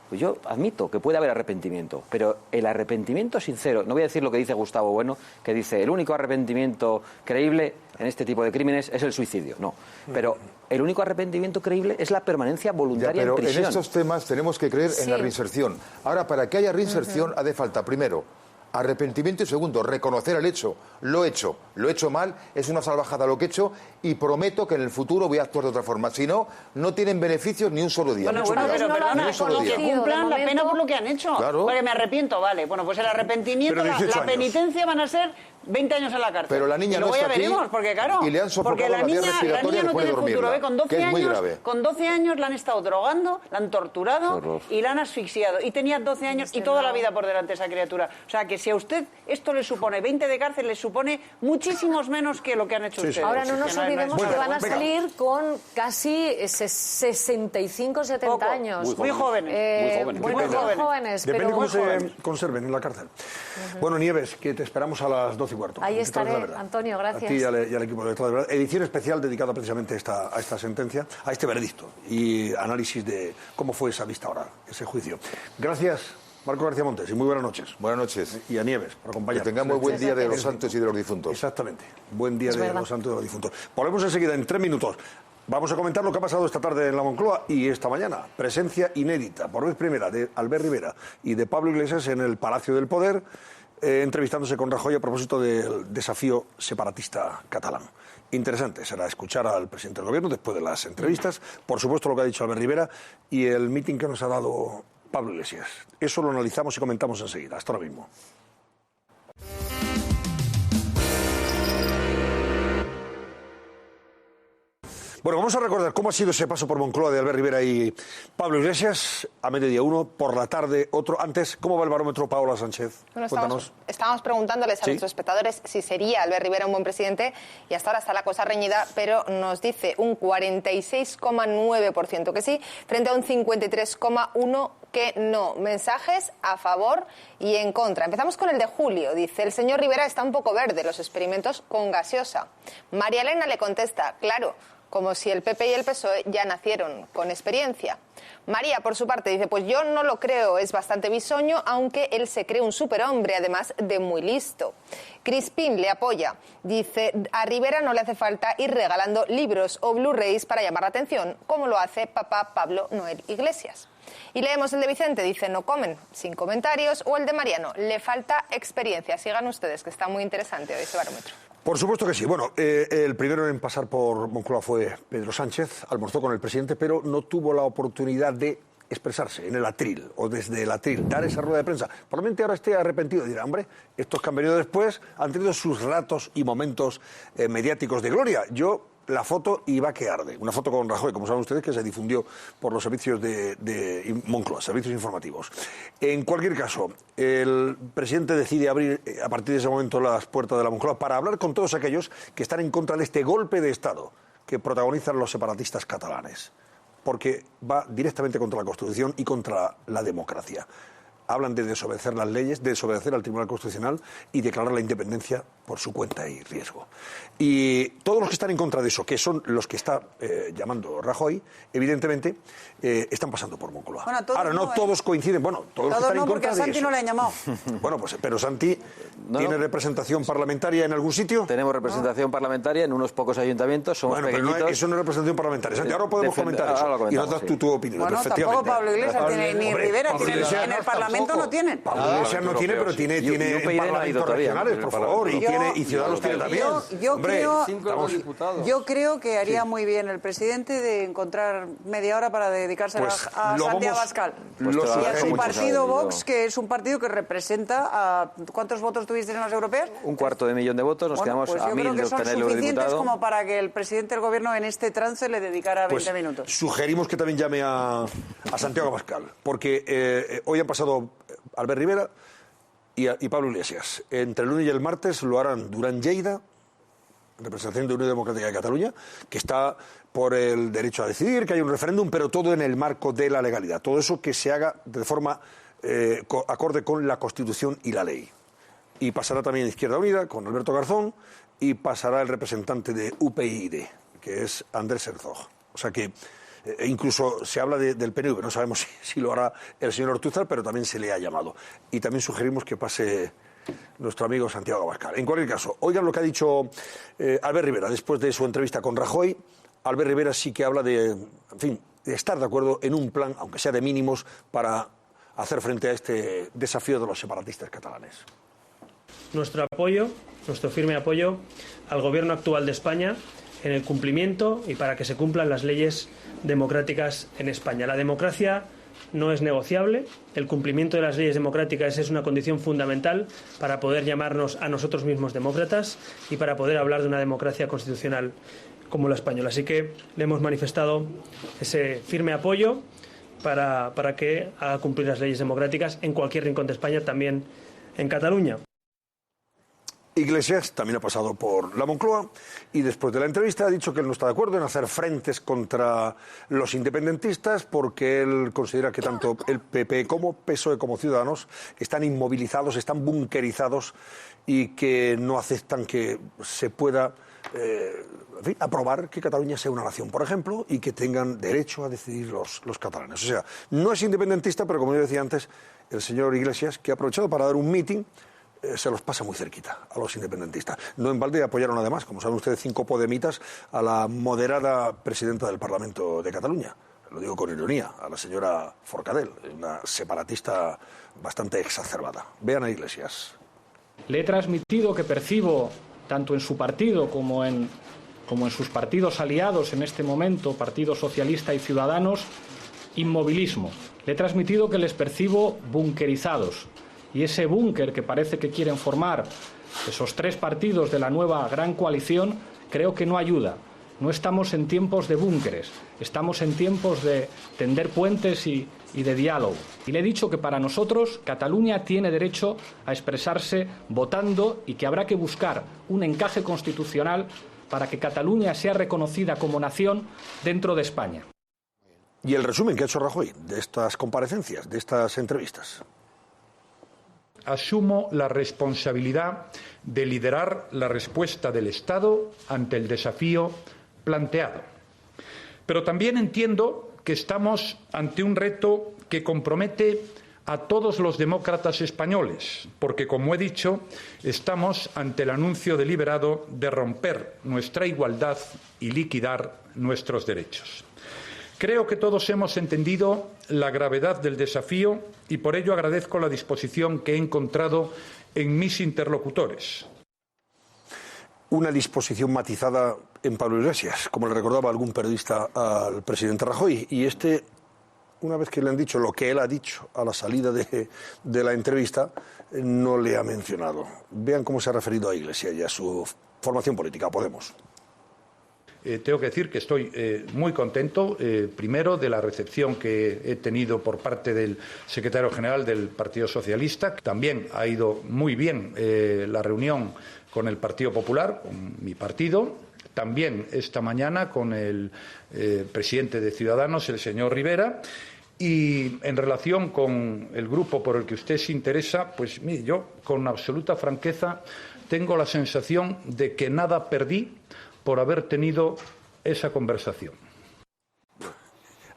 Pues yo admito que puede haber arrepentimiento, pero el arrepentimiento sincero, no voy a decir lo que dice Gustavo Bueno, que dice el único arrepentimiento creíble en este tipo de crímenes es el suicidio. No, pero el único arrepentimiento creíble es la permanencia voluntaria en prisión. En estos temas tenemos que creer en la reinserción. Ahora, para que haya reinserción hace falta, primero, arrepentimiento y segundo, reconocer el hecho. Lo he hecho mal, es una salvajada lo que he hecho y prometo que en el futuro voy a actuar de otra forma. Si no, no tienen beneficios ni un solo día. Bueno, pero perdona, que cumplan la pena por lo que han hecho. Claro. Porque me arrepiento, vale. Bueno, pues el arrepentimiento, la penitencia van a ser 20 años en la cárcel. Pero la niña no está aquí porque, claro, y le han sofocado la vía respiratoria y no puede dormirla, que es muy grave. Con 12 años la han estado drogando, la han torturado y la han asfixiado. Y tenía 12 años y toda la vida por delante esa criatura. O sea, que si a usted esto le supone 20 de cárcel, le supone muchísimos menos que lo que han hecho ustedes. Ahora no nos olvidemos que van a salir con casi 65, 70 años. Muy jóvenes. Muy jóvenes. Depende cómo se conserven en la cárcel. Bueno, Nieves, que te esperamos a las 12:15. Ahí estaré, Antonio, gracias. A ti y al equipo de Detrás de la Verdad. Edición especial dedicada precisamente a esta sentencia, a este veredicto y análisis de cómo fue esa vista oral, ese juicio. Gracias, Marco García Montes, y muy buenas noches. Buenas noches. Y a Nieves, por acompañarnos. Que tengamos buen día de los santos y de los difuntos. Exactamente, buen día de los santos y de los difuntos. Volvemos enseguida, en 3 minutos. Vamos a comentar lo que ha pasado esta tarde en la Moncloa y esta mañana. Presencia inédita, por vez primera, de Albert Rivera y de Pablo Iglesias en el Palacio del Poder, entrevistándose con Rajoy a propósito del desafío separatista catalán. Interesante será escuchar al presidente del Gobierno después de las entrevistas, por supuesto lo que ha dicho Albert Rivera y el mitin que nos ha dado Pablo Iglesias. Eso lo analizamos y comentamos enseguida. Hasta ahora mismo. Bueno, vamos a recordar cómo ha sido ese paso por Moncloa de Albert Rivera y Pablo Iglesias. A mediodía uno, por la tarde otro. Antes, ¿cómo va el barómetro, Paola Sánchez? Bueno, estábamos preguntándoles a nuestros espectadores si sería Albert Rivera un buen presidente, y hasta ahora está la cosa reñida, pero nos dice un 46,9% que sí, frente a un 53,1% que no. Mensajes a favor y en contra. Empezamos con el de Julio. Dice, el señor Rivera está un poco verde, los experimentos con gaseosa. María Elena le contesta, claro, como si el PP y el PSOE ya nacieron con experiencia. María, por su parte, dice, pues yo no lo creo, es bastante bisoño, aunque él se cree un superhombre, además de muy listo. Crispín le apoya. Dice, a Rivera no le hace falta ir regalando libros o Blu-rays para llamar la atención, como lo hace papá Pablo Noel Iglesias. Y leemos el de Vicente, dice, no comen, sin comentarios, o el de Mariano, le falta experiencia. Sigan ustedes, que está muy interesante hoy ese barómetro. Por supuesto que sí. Bueno, el primero en pasar por Moncloa fue Pedro Sánchez, almorzó con el presidente, pero no tuvo la oportunidad de expresarse en el atril o desde el atril, dar esa rueda de prensa. Probablemente ahora esté arrepentido y dirá, hombre, estos que han venido después han tenido sus ratos y momentos mediáticos de gloria. La foto iba que arde. Una foto con Rajoy, como saben ustedes, que se difundió por los servicios de Moncloa, servicios informativos. En cualquier caso, el presidente decide abrir a partir de ese momento las puertas de la Moncloa para hablar con todos aquellos que están en contra de este golpe de Estado que protagonizan los separatistas catalanes, porque va directamente contra la Constitución y contra la democracia. Hablan de desobedecer las leyes, de desobedecer al Tribunal Constitucional y declarar la independencia por su cuenta y riesgo. Y todos los que están en contra de eso, que son los que está llamando Rajoy, evidentemente están pasando por Moncloa. Bueno, ahora, no todos coinciden. Bueno, todos los que están en contra de eso. Porque a Santi no le han llamado. Bueno, pues, pero Santi, ¿tiene representación parlamentaria en algún sitio? Tenemos representación parlamentaria en unos pocos ayuntamientos. Somos pequeñitos. Pero eso no es representación parlamentaria. Santi, ahora podemos comentar eso. Y nos das tú tu opinión. Bueno, tampoco Pablo Iglesias tiene, ni Rivera tiene, en el Parlamento no tienen. Pablo Iglesias no tiene, pero tiene en parlamentos regionales, por favor, y Ciudadanos tiene también. Yo creo que haría muy bien el presidente de encontrar media hora para dedicarse a Santiago Abascal y a su partido Vox, que es un partido que representa a... ¿Cuántos votos tuvisteis en las europeas? 250.000 de votos, nos quedamos a 1.000 de obtener el suficientes como para que el presidente del gobierno en este trance le dedicara 20 minutos. Sugerimos que también llame a Santiago Abascal, porque hoy han pasado Albert Rivera y Pablo Iglesias. Entre el lunes y el martes lo harán Durán Lleida, representación de Unión Democrática de Cataluña, que está por el derecho a decidir, que hay un referéndum, pero todo en el marco de la legalidad. Todo eso que se haga de forma acorde con la Constitución y la ley. Y pasará también Izquierda Unida con Alberto Garzón, y pasará el representante de UPyD, que es Andrés Herzog. O sea que incluso se habla del PNV, no sabemos si lo hará el señor Ortúzar, pero también se le ha llamado. Y también sugerimos que pase nuestro amigo Santiago Abascal. En cualquier caso, oigan lo que ha dicho Albert Rivera después de su entrevista con Rajoy. Albert Rivera sí que habla de estar de acuerdo en un plan, aunque sea de mínimos, para hacer frente a este desafío de los separatistas catalanes. Nuestro apoyo, nuestro firme apoyo al gobierno actual de España en el cumplimiento y para que se cumplan las leyes democráticas en España. La democracia no es negociable. El cumplimiento de las leyes democráticas es una condición fundamental para poder llamarnos a nosotros mismos demócratas y para poder hablar de una democracia constitucional como la española. Así que le hemos manifestado ese firme apoyo para que haga cumplir las leyes democráticas en cualquier rincón de España, también en Cataluña. Iglesias también ha pasado por la Moncloa y después de la entrevista ha dicho que él no está de acuerdo en hacer frentes contra los independentistas porque él considera que tanto el PP como PSOE como Ciudadanos están inmovilizados, están bunkerizados y que no aceptan que se pueda aprobar que Cataluña sea una nación, por ejemplo, y que tengan derecho a decidir los catalanes. O sea, no es independentista, pero como yo decía antes, el señor Iglesias, que ha aprovechado para dar un mitin, se los pasa muy cerquita a los independentistas. No en balde apoyaron además, como saben ustedes, 5 podemitas a la moderada presidenta del Parlamento de Cataluña. Lo digo con ironía, a la señora Forcadell, una separatista bastante exacerbada. Vean a Iglesias. Le he transmitido que percibo, tanto en su partido como en sus partidos aliados en este momento, Partido Socialista y Ciudadanos, inmovilismo. Le he transmitido que les percibo bunkerizados. Y ese búnker que parece que quieren formar esos tres partidos de la nueva gran coalición, creo que no ayuda. No estamos en tiempos de búnkeres, estamos en tiempos de tender puentes y de diálogo. Y le he dicho que para nosotros Cataluña tiene derecho a expresarse votando y que habrá que buscar un encaje constitucional para que Cataluña sea reconocida como nación dentro de España. ¿Y el resumen que ha hecho Rajoy de estas comparecencias, de estas entrevistas? Asumo la responsabilidad de liderar la respuesta del Estado ante el desafío planteado. Pero también entiendo que estamos ante un reto que compromete a todos los demócratas españoles, porque, como he dicho, estamos ante el anuncio deliberado de romper nuestra igualdad y liquidar nuestros derechos. Creo que todos hemos entendido la gravedad del desafío y por ello agradezco la disposición que he encontrado en mis interlocutores. Una disposición matizada en Pablo Iglesias, como le recordaba algún periodista al presidente Rajoy. Y una vez que le han dicho lo que él ha dicho a la salida de la entrevista, no le ha mencionado. Vean cómo se ha referido a Iglesias y a su formación política, Podemos. Tengo que decir que estoy muy contento, primero, de la recepción que he tenido por parte del secretario general del Partido Socialista. También ha ido muy bien la reunión con el Partido Popular, con mi partido. También esta mañana con el presidente de Ciudadanos, el señor Rivera. Y en relación con el grupo por el que usted se interesa, pues mire, yo con absoluta franqueza tengo la sensación de que nada perdí por haber tenido esa conversación.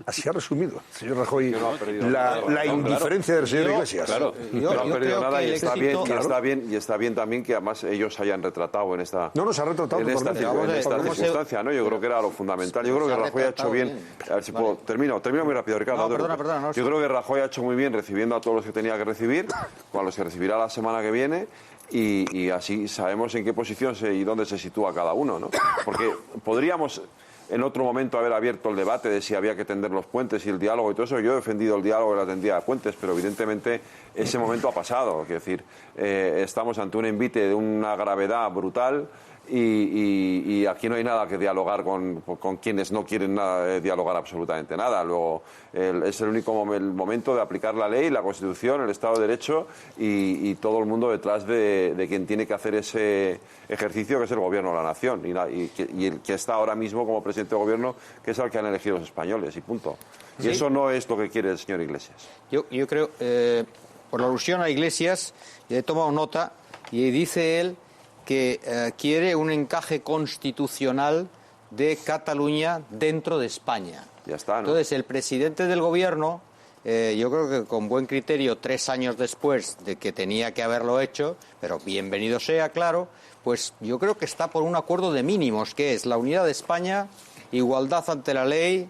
Así ha resumido, señor Rajoy, la indiferencia del señor Iglesias. Claro, no ha perdido nada y está bien también que además ellos se hayan retratado en esta, se ha retratado en esta circunstancia, ¿no? Yo creo que era lo fundamental. Yo creo que Rajoy ha hecho bien. A ver si puedo, termino muy rápido, Ricardo. Perdona, yo creo que Rajoy ha hecho muy bien recibiendo a todos los que tenía que recibir, con los que recibirá la semana que viene. Y así sabemos en qué posición y dónde se sitúa cada uno, ¿no? Porque podríamos en otro momento haber abierto el debate de si había que tender los puentes y el diálogo y todo eso. Yo he defendido el diálogo y la tendida de puentes, pero evidentemente ese momento ha pasado. Quiero decir, estamos ante un envite de una gravedad brutal y aquí no hay nada que dialogar con quienes no quieren dialogar absolutamente nada. Luego es el único momento de aplicar la ley, la Constitución, el Estado de Derecho y todo el mundo detrás de quien tiene que hacer ese ejercicio, que es el Gobierno de la Nación y el que está ahora mismo como presidente de Gobierno, que es el que han elegido los españoles y punto. Y eso no es lo que quiere el señor Iglesias. Yo creo, por la alusión a Iglesias, he tomado nota y dice él que quiere un encaje constitucional de Cataluña dentro de España. Ya está, ¿no? Entonces, el presidente del Gobierno, yo creo que con buen criterio, 3 años después de que tenía que haberlo hecho, pero bienvenido sea, claro, pues yo creo que está por un acuerdo de mínimos, que es la unidad de España, igualdad ante la ley,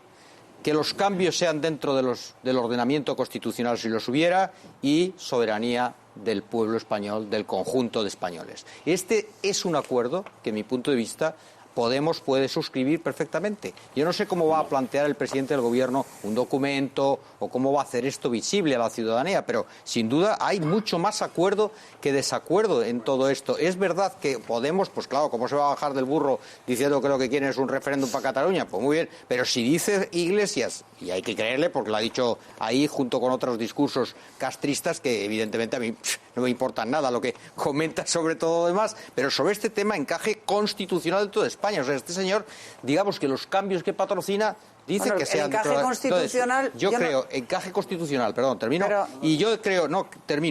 que los cambios sean dentro del ordenamiento constitucional si los hubiera y soberanía del pueblo español, del conjunto de españoles. Este es un acuerdo que, en mi punto de vista, Podemos puede suscribir perfectamente. Yo no sé cómo va a plantear el presidente del Gobierno un documento o cómo va a hacer esto visible a la ciudadanía, pero sin duda hay mucho más acuerdo que desacuerdo en todo esto. Es verdad que Podemos, pues claro, ¿cómo se va a bajar del burro diciendo que lo que quieren es un referéndum para Cataluña? Pues muy bien, pero si dice Iglesias, y hay que creerle porque lo ha dicho ahí junto con otros discursos castristas que evidentemente a mí no me importan nada lo que comenta sobre todo lo demás, pero sobre este tema encaje constitucional de toda España. O sea, este señor, digamos que los cambios que patrocina dice que sean... encaje constitucional... Entonces, yo creo, encaje constitucional, perdón, termino. Y yo creo,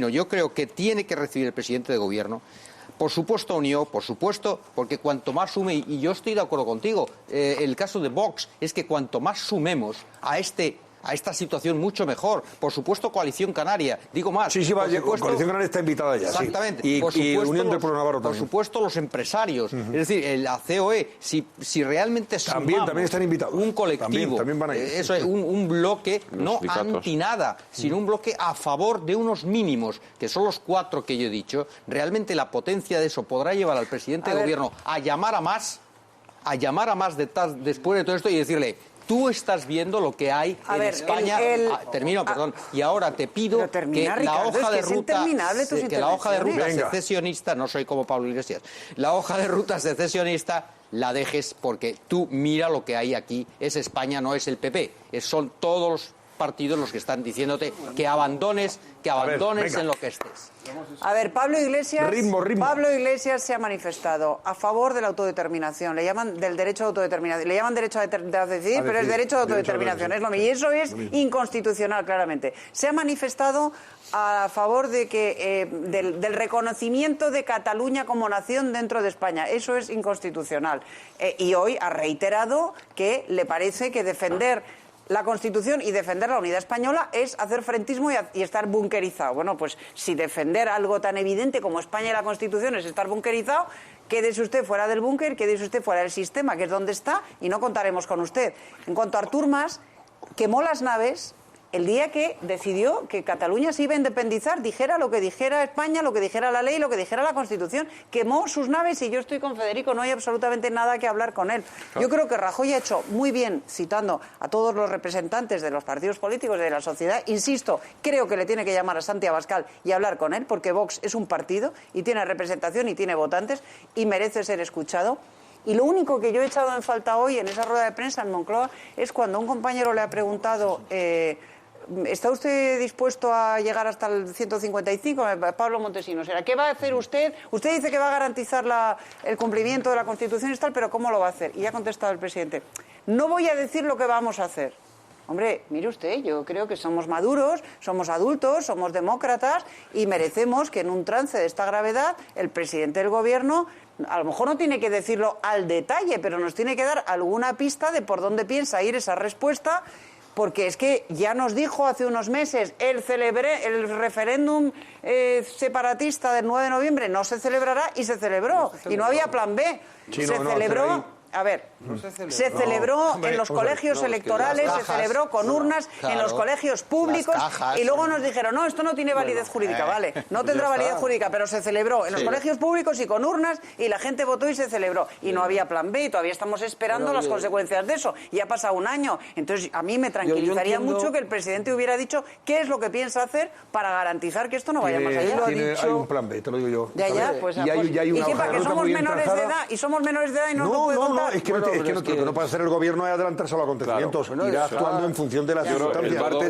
yo creo que tiene que recibir el presidente de Gobierno, por supuesto unió, por supuesto, porque cuanto más sume, y yo estoy de acuerdo contigo, el caso de Vox es que cuanto más sumemos a esta situación mucho mejor. Por supuesto, Coalición Canaria. Digo más. Sí, Coalición Canaria está invitada ya. Exactamente. Sí. Y Unión del Pueblo Navarro también. Por supuesto, los empresarios. Es decir, la COE, si realmente sumamos también están invitados. Un colectivo, también van a ir. Eso es un bloque no anti nada, sino un bloque a favor de unos mínimos, que son los 4 que yo he dicho, realmente la potencia de eso podrá llevar al presidente de Gobierno a llamar a más después de todo esto y decirle: Tú estás viendo lo que hay en España. Termino, perdón. Y ahora te pido que la hoja de ruta, secesionista, no soy como Pablo Iglesias, la hoja de ruta secesionista la dejes, porque tú mira lo que hay aquí. Es España, no es el PP. Son todos los partidos los que están diciéndote que abandones en lo que estés. A ver, Pablo Iglesias se ha manifestado a favor de la autodeterminación, le llaman del derecho a autodeterminación, le llaman derecho a decidir, pero es derecho a autodeterminación, es lo mismo, y eso es inconstitucional, claramente. Se ha manifestado a favor de que del reconocimiento de Cataluña como nación dentro de España, eso es inconstitucional. Y hoy ha reiterado que le parece que defender la Constitución y defender la unidad española es hacer frentismo y estar bunkerizado. Bueno, pues si defender algo tan evidente como España y la Constitución es estar bunkerizado, quédese usted fuera del búnker, quédese usted fuera del sistema, que es donde está, y no contaremos con usted. En cuanto a Artur Mas, quemó las naves el día que decidió que Cataluña se iba a independizar, dijera lo que dijera España, lo que dijera la ley, lo que dijera la Constitución. Quemó sus naves y yo estoy con Federico, no hay absolutamente nada que hablar con él. Yo creo que Rajoy ha hecho muy bien, citando a todos los representantes de los partidos políticos de la sociedad. Insisto, creo que le tiene que llamar a Santi Abascal y hablar con él, porque Vox es un partido y tiene representación y tiene votantes y merece ser escuchado. Y lo único que yo he echado en falta hoy en esa rueda de prensa en Moncloa es cuando un compañero le ha preguntado... ¿está usted dispuesto a llegar hasta el 155? Pablo Montesinos era. ¿Qué va a hacer usted? Usted dice que va a garantizar el cumplimiento de la Constitución y tal, pero ¿cómo lo va a hacer? Y ha contestado el presidente. No voy a decir lo que vamos a hacer. Hombre, mire usted, yo creo que somos maduros, somos adultos, somos demócratas y merecemos que en un trance de esta gravedad el presidente del gobierno... A lo mejor no tiene que decirlo al detalle, pero nos tiene que dar alguna pista de por dónde piensa ir esa respuesta, porque es que ya nos dijo hace unos meses el referéndum separatista del 9 de noviembre no se celebrará y se celebró. Y no había plan B. Se celebró... A ver, se celebró en los colegios electorales, se celebró con urnas en los colegios públicos y luego nos dijeron, no, esto no tiene validez jurídica, vale, no tendrá validez jurídica, pero se celebró en los colegios públicos y con urnas y la gente votó y se celebró. Y no había plan B y todavía estamos esperando las consecuencias de eso. Y ha pasado un año. Entonces, a mí me tranquilizaría mucho que el presidente hubiera dicho qué es lo que piensa hacer para garantizar que esto no vaya más allá. Hay un plan B, te lo digo yo. ¿Y qué para que somos menores de edad y somos menores de edad y no lo puede contar? Es que lo que no puede hacer el gobierno es adelantarse a los acontecimientos. Irá actuando en función de las circunstancias. Espero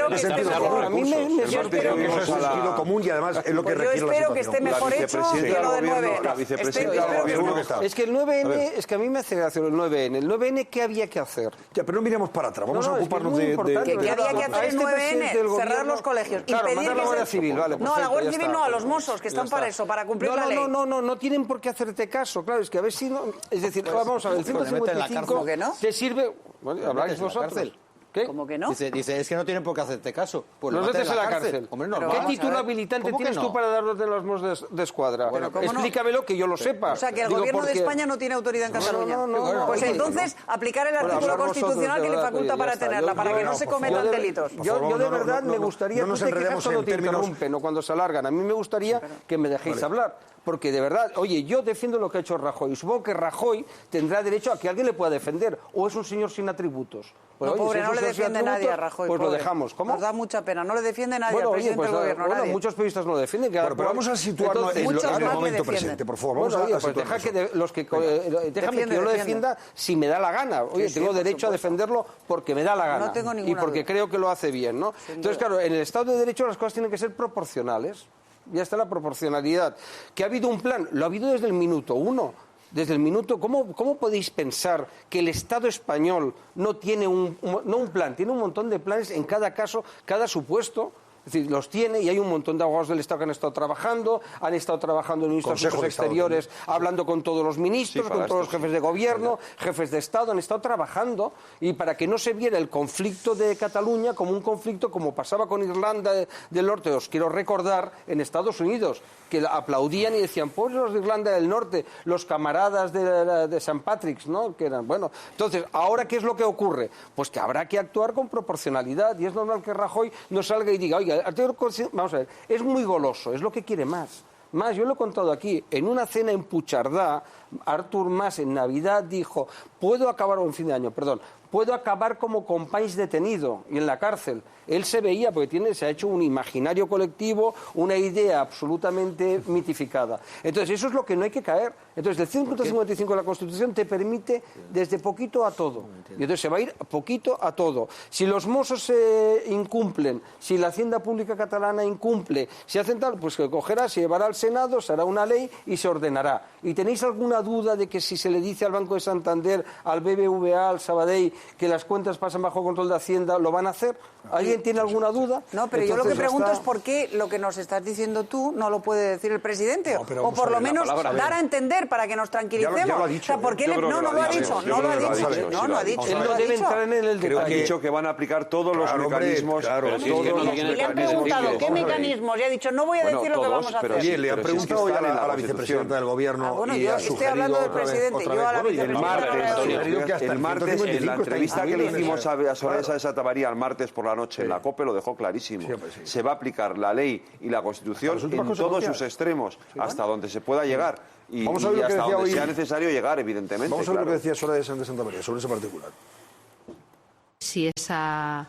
que esté mejor. A mí me sorprende que eso es sentido común y además es lo que requiere la situación. Yo espero que esté mejor hecho que lo del 9N. Es que el 9N, es que a mí me hace gracia el 9N. El 9N, ¿qué había que hacer? Ya, pero no miremos para atrás. Vamos a ocuparnos de... ¿Qué había que hacer el 9N? Cerrar los colegios. Impedir la Guardia Civil, vale. No, a la Guardia Civil no, a los Mossos, que están para eso, para cumplir la ley. No tienen por qué hacerte caso. Claro, es que a ver si no... Es decir, vamos a ver, el 155 te sirve... Bueno, habláis vosotros. ¿Qué? ¿Cómo que no? Dice, es que no tienen por qué hacerte caso. Pues los metes en la cárcel. Hombre, ¿Qué título habilitante tienes tú para dar los de los Mossos de Escuadra? Bueno, explícamelo que yo lo sepa. O sea, que el gobierno de España no tiene autoridad en Cataluña. Pues entonces, aplicar el artículo constitucional que le faculta para tenerla, para que no se cometan delitos. Yo de verdad me gustaría... No nos enredemos en términos... interrumpen o cuando se alargan. A mí me gustaría que me dejéis hablar. Porque de verdad, oye, yo defiendo lo que ha hecho Rajoy. Supongo que Rajoy tendrá derecho a que alguien le pueda defender. ¿O es un señor sin atributos? Pues, no, pobre, no le defiende nadie a Rajoy. Pues lo dejamos. ¿Cómo? Nos da mucha pena. No le defiende nadie al presidente del gobierno. Bueno, nadie. Muchos periodistas no lo defienden. Pero vamos a situarnos en el momento presente, por favor. Deja que yo lo defienda si me da la gana. Oye, tengo derecho a defenderlo porque me da la gana. No tengo ninguna y porque creo que lo hace bien, ¿no? Entonces, claro, en el Estado de Derecho las cosas tienen que ser proporcionales. Ya está la proporcionalidad. ¿Que ha habido un plan? Lo ha habido desde el minuto 1. Desde el minuto... ¿Cómo podéis pensar que el Estado español no tiene un plan? Tiene un montón de planes en cada caso, cada supuesto. Es decir, los tiene y hay un montón de abogados del Estado que han estado trabajando en ministros exteriores, hablando con todos los ministros, con todos los jefes de gobierno, jefes de Estado, han estado trabajando y para que no se viera el conflicto de Cataluña como un conflicto como pasaba con Irlanda del Norte, os quiero recordar, en Estados Unidos, que aplaudían y decían, pues los de Irlanda del Norte, los camaradas de St. Patrick's, ¿no? Que eran, bueno, entonces, ¿ahora qué es lo que ocurre? Pues que habrá que actuar con proporcionalidad y es normal que Rajoy no salga y diga, oiga, vamos a ver, es muy goloso, es lo que quiere más. Más, yo lo he contado aquí, en una cena en Puigcerdá, Artur Mas en Navidad dijo, puedo acabar como compáis detenido y en la cárcel. Él se veía, porque se ha hecho un imaginario colectivo, una idea absolutamente mitificada. Entonces, eso es lo que no hay que caer. Entonces, el 155 de la Constitución te permite desde poquito a todo. Y entonces se va a ir poquito a todo. Si los Mossos se incumplen, si la Hacienda Pública Catalana incumple, si hacen tal, pues que cogerá, se llevará al Senado, se hará una ley y se ordenará. ¿Y tenéis alguna duda de que si se le dice al Banco de Santander, al BBVA, al Sabadell, que las cuentas pasan bajo control de Hacienda, lo van a hacer? ¿Alguien tiene alguna duda? No, pero entonces, yo lo que pregunto es por qué lo que nos estás diciendo tú no lo puede decir el presidente, o por lo menos dar a entender para que nos tranquilicemos. Ya lo ha dicho. O sea, ¿por qué no lo ha dicho? No lo ha dicho. No ha dicho. Él no debe entrar en el detalle. Ha dicho que van a aplicar todos los mecanismos. Le han preguntado qué mecanismos y ha dicho no voy a decir lo que vamos a hacer. Oye, le han preguntado hoy a la vicepresidenta del Gobierno y yo ha estoy hablando del presidente, yo a la vicepresidenta. El martes, en la entrevista que le hicimos a Soraya de Santamaría el martes por la noche en la COPE, lo dejó clarísimo. Se va a aplicar la ley y la Constitución en todos sus extremos, hasta donde se pueda llegar. Y hasta donde sea necesario llegar, evidentemente. Vamos a ver lo que decía Soraya de Santamaría sobre ese particular. Si esa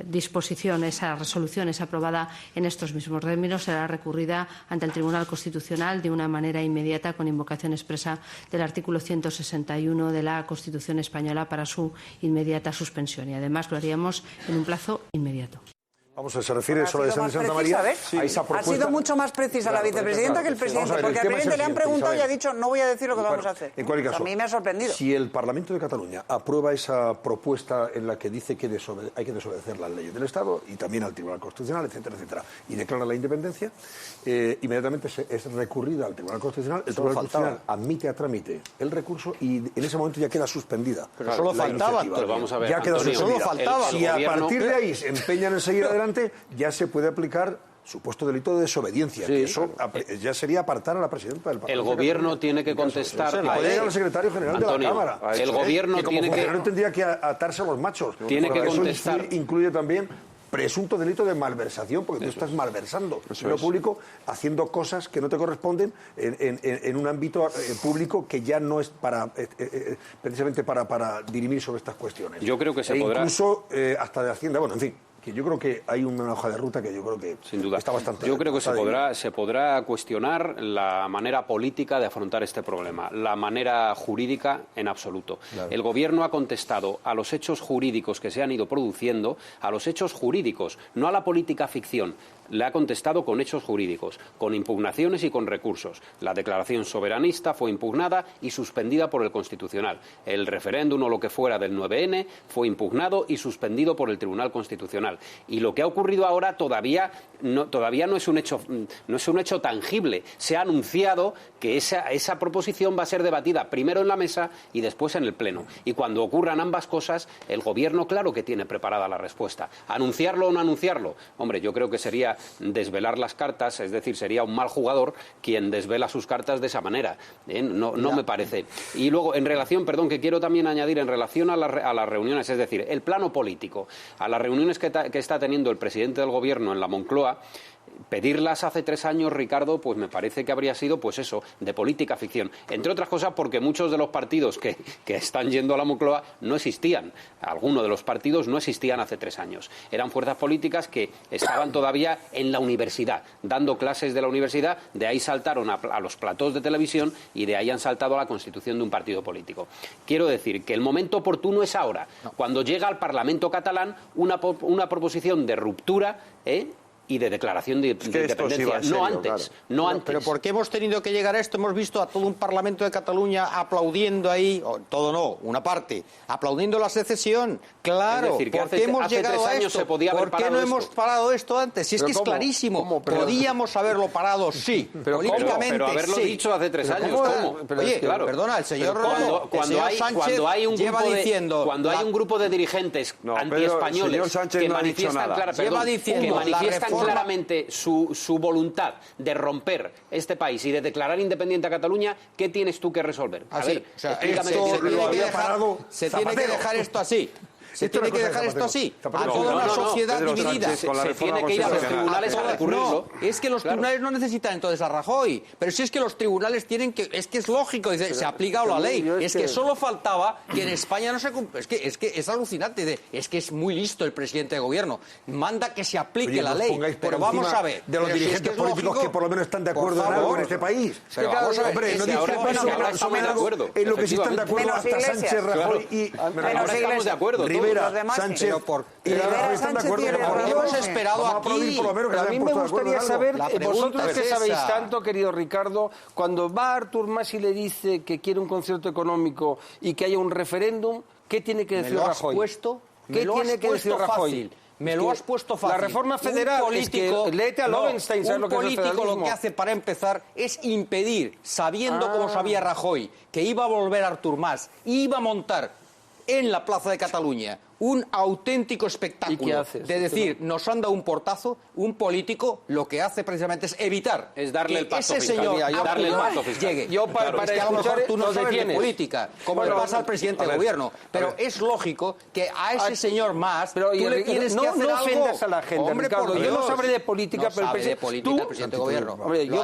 disposición, esa resolución es aprobada en estos mismos términos, será recurrida ante el Tribunal Constitucional de una manera inmediata con invocación expresa del artículo 161 de la Constitución española para su inmediata suspensión. Y además lo haríamos en un plazo inmediato. Vamos a ver, se refiere Soraya de Santamaría a esa propuesta. Ha sido mucho más precisa la vicepresidenta que el presidente, porque al presidente le han preguntado y ha dicho no voy a decir lo que vamos a hacer. En cualquier caso, a mí me ha sorprendido. Si el Parlamento de Cataluña aprueba esa propuesta en la que dice que hay que desobedecer las leyes del Estado y también al Tribunal Constitucional, etcétera, etcétera, y declara la independencia, inmediatamente es recurrida al Tribunal Constitucional, el Tribunal Constitucional admite a trámite el recurso y en ese momento ya queda suspendida. Pero solo faltaba, pero vamos a ver, ya queda suspendida. Solo faltaba. Si a partir de ahí se empeñan en seguir adelante, ya se puede aplicar supuesto delito de desobediencia, que eso ya sería apartar a la presidenta del Parlamento. El Gobierno tiene que contestar y puede ir al secretario general de la Cámara. El Gobierno tiene que... no tendría que atarse a los machos. Tiene que contestar. Eso incluye también presunto delito de malversación, porque tú estás malversando dinero público haciendo cosas que no te corresponden en un ámbito público que ya no es precisamente para dirimir sobre estas cuestiones. Yo creo que se podrá... Incluso hasta de Hacienda, bueno, en fin. Que yo creo que hay una hoja de ruta que yo creo que sin duda está bastante. Yo creo que se podrá cuestionar la manera política de afrontar este problema, la manera jurídica en absoluto. Claro. El Gobierno ha contestado a los hechos jurídicos que se han ido produciendo, a los hechos jurídicos, no a la política ficción. Le ha contestado con hechos jurídicos, con impugnaciones y con recursos. La declaración soberanista fue impugnada y suspendida por el Constitucional. El referéndum o lo que fuera del 9N fue impugnado y suspendido por el Tribunal Constitucional. Y lo que ha ocurrido ahora todavía no es un hecho tangible. Se ha anunciado que esa proposición va a ser debatida primero en la mesa y después en el Pleno. Y cuando ocurran ambas cosas, el Gobierno claro que tiene preparada la respuesta. ¿Anunciarlo o no anunciarlo? Hombre, yo creo que sería desvelar las cartas, es decir, sería un mal jugador quien desvela sus cartas de esa manera. No me parece. Y luego, en relación, que quiero también añadir, en relación a las reuniones, es decir, el plano político, a las reuniones que está teniendo el presidente del Gobierno en la Moncloa, pedirlas hace 3 años, Ricardo, pues me parece que habría sido, pues eso, de política ficción. Entre otras cosas porque muchos de los partidos que están yendo a la Moncloa no existían. Algunos de los partidos no existían hace 3 años. Eran fuerzas políticas que estaban todavía en la universidad, dando clases de la universidad, de ahí saltaron a los platós de televisión y de ahí han saltado a la constitución de un partido político. Quiero decir que el momento oportuno es ahora, cuando llega al Parlamento catalán una proposición de ruptura, y de declaración de independencia, no antes. Pero ¿por qué hemos tenido que llegar a esto? Hemos visto a todo un Parlamento de Cataluña aplaudiendo ahí, todo no, una parte, aplaudiendo la secesión. Claro, es decir, que ¿por qué hemos llegado a esto? ¿Por qué no hemos parado esto antes? Si es que es clarísimo. Podíamos haberlo parado, sí. Políticamente, pero haberlo dicho hace 3 años, ¿cómo? Oye, claro. Perdona, el señor Sánchez lleva diciendo... Cuando hay un grupo de dirigentes antiespañoles que manifiestan claramente su voluntad de romper este país y de declarar independiente a Cataluña, ¿qué tienes tú que resolver? A ver, explícame. Se tiene que dejar esto así. Se tiene que dejar esto así. A toda una sociedad dividida. Se tiene que ir a los tribunales a recurrirlo. No, es que los tribunales no necesitan entonces a Rajoy. Pero si es que los tribunales tienen que... Es que es lógico, dice, se ha aplicado la ley. Es que solo faltaba que en España no se cumple. Es que es alucinante. Es que es muy listo el presidente de gobierno. Manda que se aplique la ley. Pero vamos a ver. De los dirigentes políticos que por lo menos están de acuerdo en algo en este país. Hombre, no discrepan en lo que sí están de acuerdo hasta Sánchez, Rajoy y... Ahora estamos de acuerdo. Rivera, Sánchez y Rajoy están de acuerdo. Hemos esperado aquí. A mí me gustaría saber, vosotros que sabéis tanto, querido Ricardo, cuando va Artur Mas y le dice que quiere un concierto económico y que haya un referéndum, ¿qué tiene que decir Rajoy? ¿Qué tiene que decir Rajoy? Me lo has puesto fácil. La reforma federal, léete a Lovenstein, ¿sabes lo que es el federalismo? Un político lo que hace para empezar es impedir, sabiendo como sabía Rajoy, que iba a volver Artur Mas, iba a montar en la Plaza de Cataluña un auténtico espectáculo de decir, nos han dado un portazo, un político lo que hace precisamente es evitar es darle el paso ese señor darle el paso fiscal. llegue. Yo para escuchar tú no sabes de política, como le pasa al presidente de gobierno, pero es lógico que a ese señor Mas tú le tienes que hacer algo. No ofendas a la gente, hombre, Ricardo, yo no sabré de política, pero el presidente de gobierno. Hombre, yo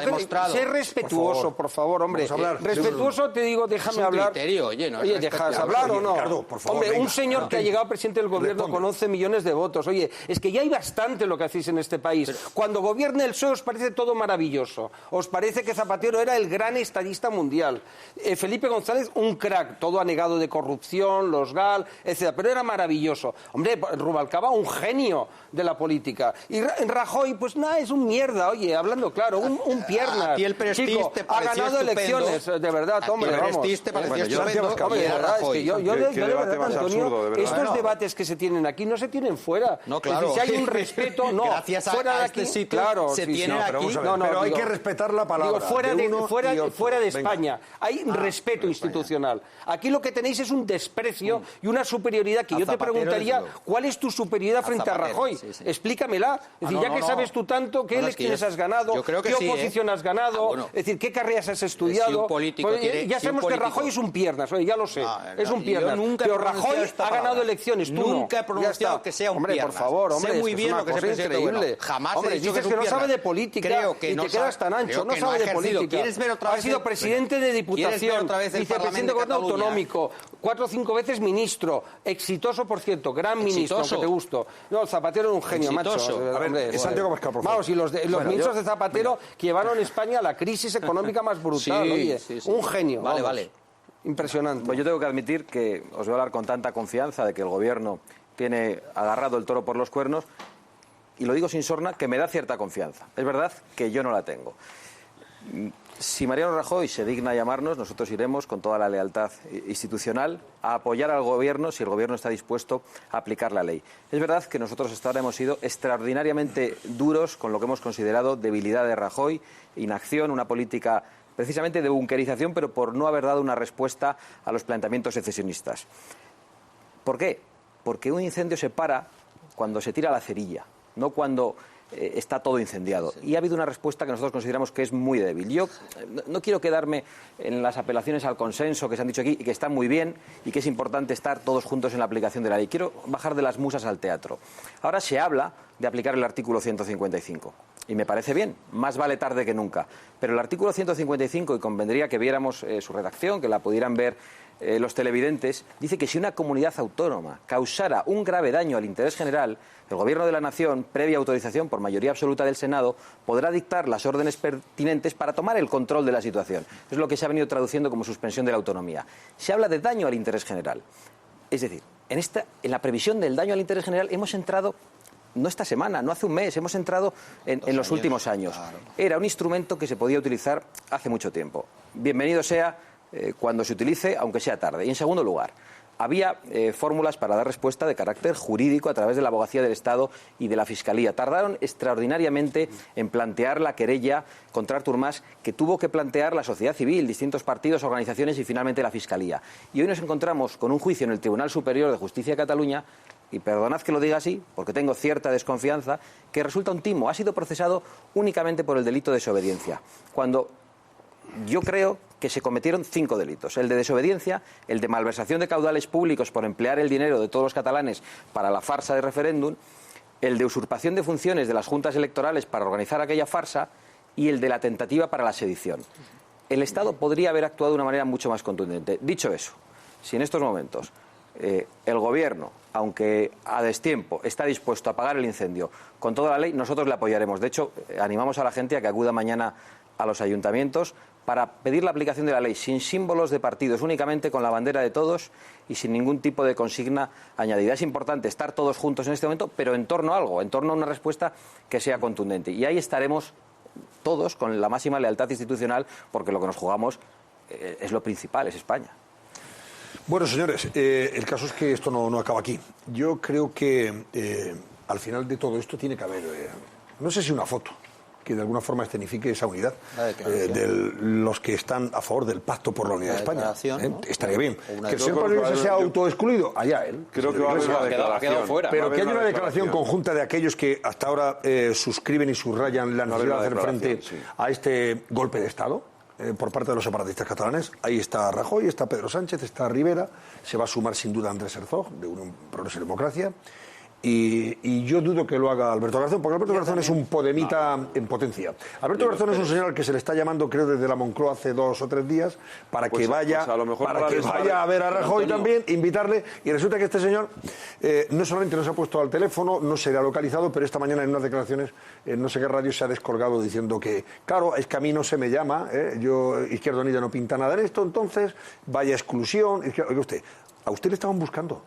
sé respetuoso, por favor, hombre. Respetuoso te digo, déjame hablar. Oye, ¿dejas hablar o no? Hombre, un señor que ha llegado presidente del gobierno con 11 millones de votos. Oye, es que ya hay bastante lo que hacéis en este país. Cuando gobierna el PSOE os parece todo maravilloso. Os parece que Zapatero era el gran estadista mundial. Felipe González, un crack, todo anegado de corrupción, los GAL, etc. Pero era maravilloso. Hombre, Rubalcaba, un genio de la política. Y Rajoy, pues nada, es un mierda, oye, hablando claro, un piernas. Y el Prestige Chico, ha ganado elecciones, de verdad, hombre, vamos. El Prestige te parecía estupendo. Hombre, de verdad, es que yo de verdad, Antonio, estos debates que se tienen aquí no se tienen fuera. No, claro. Es decir, si hay un respeto, no. Gracias fuera de este aquí, sitio claro, se tiene aquí. Pero hay que respetar la palabra. Digo, fuera de España hay respeto institucional. Aquí lo que tenéis es un desprecio y una superioridad que yo te preguntaría, ¿cuál es tu superioridad frente a Rajoy? Explícamela. Es decir, ya que sabes tú tanto, ¿qué elecciones has ganado? ¿Qué oposición has ganado? Es decir, ¿qué carreras has estudiado? Ya sabemos que Rajoy es un piernas, oye, ya lo sé. Es un piernas. Pero Rajoy ha ganado elecciones, tú no. Nunca he pronunciado que sea un hombre, piernas. Por favor, hombre, sé muy bien lo que es increíble. Jamás hombre, dices que no sabe de política y te quedas tan ancho. No sabe de política. ¿Quieres ver otra vez? Ha sido presidente de Diputación, vicepresidente de Gobierno autonómico, 4 o 5 veces ministro, exitoso, por cierto, gran ministro, aunque te gustó. No, Zapatero era un genio, macho. A ver, es Santiago Pascal, por favor. Vamos, y los ministros de Zapatero que llevaron España a la crisis económica más brutal, oye. Un genio. Vale. Impresionante. Pues yo tengo que admitir que os voy a hablar con tanta confianza de que el gobierno tiene agarrado el toro por los cuernos, y lo digo sin sorna, que me da cierta confianza. Es verdad que yo no la tengo. Si Mariano Rajoy se digna llamarnos, nosotros iremos con toda la lealtad institucional a apoyar al gobierno si el gobierno está dispuesto a aplicar la ley. Es verdad que nosotros hasta ahora hemos sido extraordinariamente duros con lo que hemos considerado debilidad de Rajoy, inacción, una política precisamente de bunkerización, pero por no haber dado una respuesta a los planteamientos secesionistas. ¿Por qué? Porque un incendio se para cuando se tira la cerilla, no cuando está todo incendiado. Y ha habido una respuesta que nosotros consideramos que es muy débil. Yo no quiero quedarme en las apelaciones al consenso que se han dicho aquí y que están muy bien y que es importante estar todos juntos en la aplicación de la ley. Quiero bajar de las musas al teatro. Ahora se habla de aplicar el artículo 155. Y me parece bien, más vale tarde que nunca. Pero el artículo 155, y convendría que viéramos su redacción, que la pudieran ver los televidentes, dice que si una comunidad autónoma causara un grave daño al interés general, el Gobierno de la Nación, previa autorización por mayoría absoluta del Senado, podrá dictar las órdenes pertinentes para tomar el control de la situación. Es lo que se ha venido traduciendo como suspensión de la autonomía. Se habla de daño al interés general. Es decir, en la previsión del daño al interés general hemos entrado... No esta semana, no hace un mes, hemos entrado en los últimos años. Claro. Era un instrumento que se podía utilizar hace mucho tiempo. Bienvenido sea cuando se utilice, aunque sea tarde. Y en segundo lugar, había fórmulas para dar respuesta de carácter jurídico a través de la Abogacía del Estado y de la Fiscalía. Tardaron extraordinariamente en plantear la querella contra Artur Mas, que tuvo que plantear la sociedad civil, distintos partidos, organizaciones y finalmente la Fiscalía. Y hoy nos encontramos con un juicio en el Tribunal Superior de Justicia de Cataluña, y perdonad que lo diga así, porque tengo cierta desconfianza, que resulta un timo. Ha sido procesado únicamente por el delito de desobediencia. Cuando yo creo que se cometieron 5 delitos. El de desobediencia, el de malversación de caudales públicos por emplear el dinero de todos los catalanes para la farsa de referéndum, el de usurpación de funciones de las juntas electorales para organizar aquella farsa y el de la tentativa para la sedición. El Estado podría haber actuado de una manera mucho más contundente. Dicho eso, si en estos momentos el Gobierno, aunque a destiempo, está dispuesto a apagar el incendio con toda la ley, nosotros le apoyaremos. De hecho, animamos a la gente a que acuda mañana a los ayuntamientos para pedir la aplicación de la ley sin símbolos de partidos, únicamente con la bandera de todos y sin ningún tipo de consigna añadida. Es importante estar todos juntos en este momento, pero en torno a algo, en torno a una respuesta que sea contundente. Y ahí estaremos todos con la máxima lealtad institucional, porque lo que nos jugamos es lo principal, es España. Bueno, señores, el caso es que esto no acaba aquí. Yo creo que al final de todo esto tiene que haber, no sé si una foto, que de alguna forma escenifique esa unidad de los que están a favor del pacto por la unidad de España. ¿No? Estaría bien. Que el señor Pablo Iglesias sea autoexcluido, allá él. Creo que va a haber una declaración. Pero que haya una declaración conjunta de aquellos que hasta ahora suscriben y subrayan la necesidad de hacer frente a este golpe de Estado por parte de los separatistas catalanes. Ahí está Rajoy, está Pedro Sánchez, está Rivera, se va a sumar sin duda Andrés Herzog, de Unión Progreso y Democracia. Y yo dudo que lo haga Alberto Garzón, porque Alberto Garzón es un podemita en potencia. Alberto Garzón es un señor al que se le está llamando, creo, desde la Moncloa hace 2 o 3 días, para que vaya a ver a Rajoy también, invitarle, y resulta que este señor no solamente no se ha puesto al teléfono, no se le ha localizado, pero esta mañana en unas declaraciones en no sé qué radio se ha descolgado diciendo que, claro, es que a mí no se me llama, yo, Izquierda Unida no pinta nada en esto, entonces, vaya exclusión. Oiga usted, a usted le estaban buscando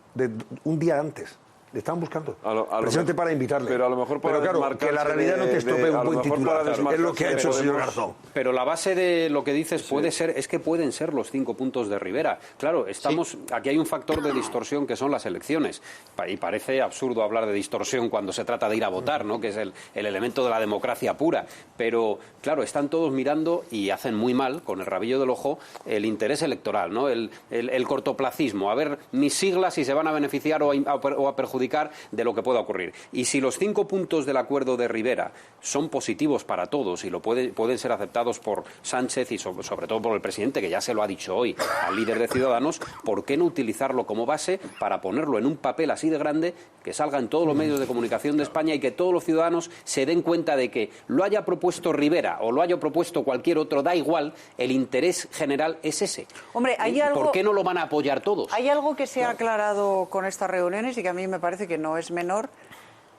un día antes. Le estaban buscando, precisamente para invitarle. Pero a lo mejor para claro, que la realidad no te estropee un buen titular. Es lo que ha hecho el señor Garzón. Pero la base de lo que dices es que pueden ser los 5 puntos de Rivera. Claro, aquí hay un factor de distorsión que son las elecciones. Y parece absurdo hablar de distorsión cuando se trata de ir a votar, ¿no? Que es el elemento de la democracia pura. Pero, claro, están todos mirando y hacen muy mal, con el rabillo del ojo, el interés electoral, ¿no? El cortoplacismo. A ver mis siglas si se van a beneficiar o a perjudicar de lo que pueda ocurrir. Y si los 5 puntos del acuerdo de Rivera son positivos para todos y pueden ser aceptados por Sánchez y sobre todo por el presidente, que ya se lo ha dicho hoy al líder de Ciudadanos, ¿por qué no utilizarlo como base para ponerlo en un papel así de grande, que salga en todos los medios de comunicación de España y que todos los ciudadanos se den cuenta de que lo haya propuesto Rivera o lo haya propuesto cualquier otro, da igual, el interés general es ese? Hombre, hay algo... ¿Por qué no lo van a apoyar todos? Hay algo que se ha aclarado con estas reuniones y que a mí me parece que no es menor,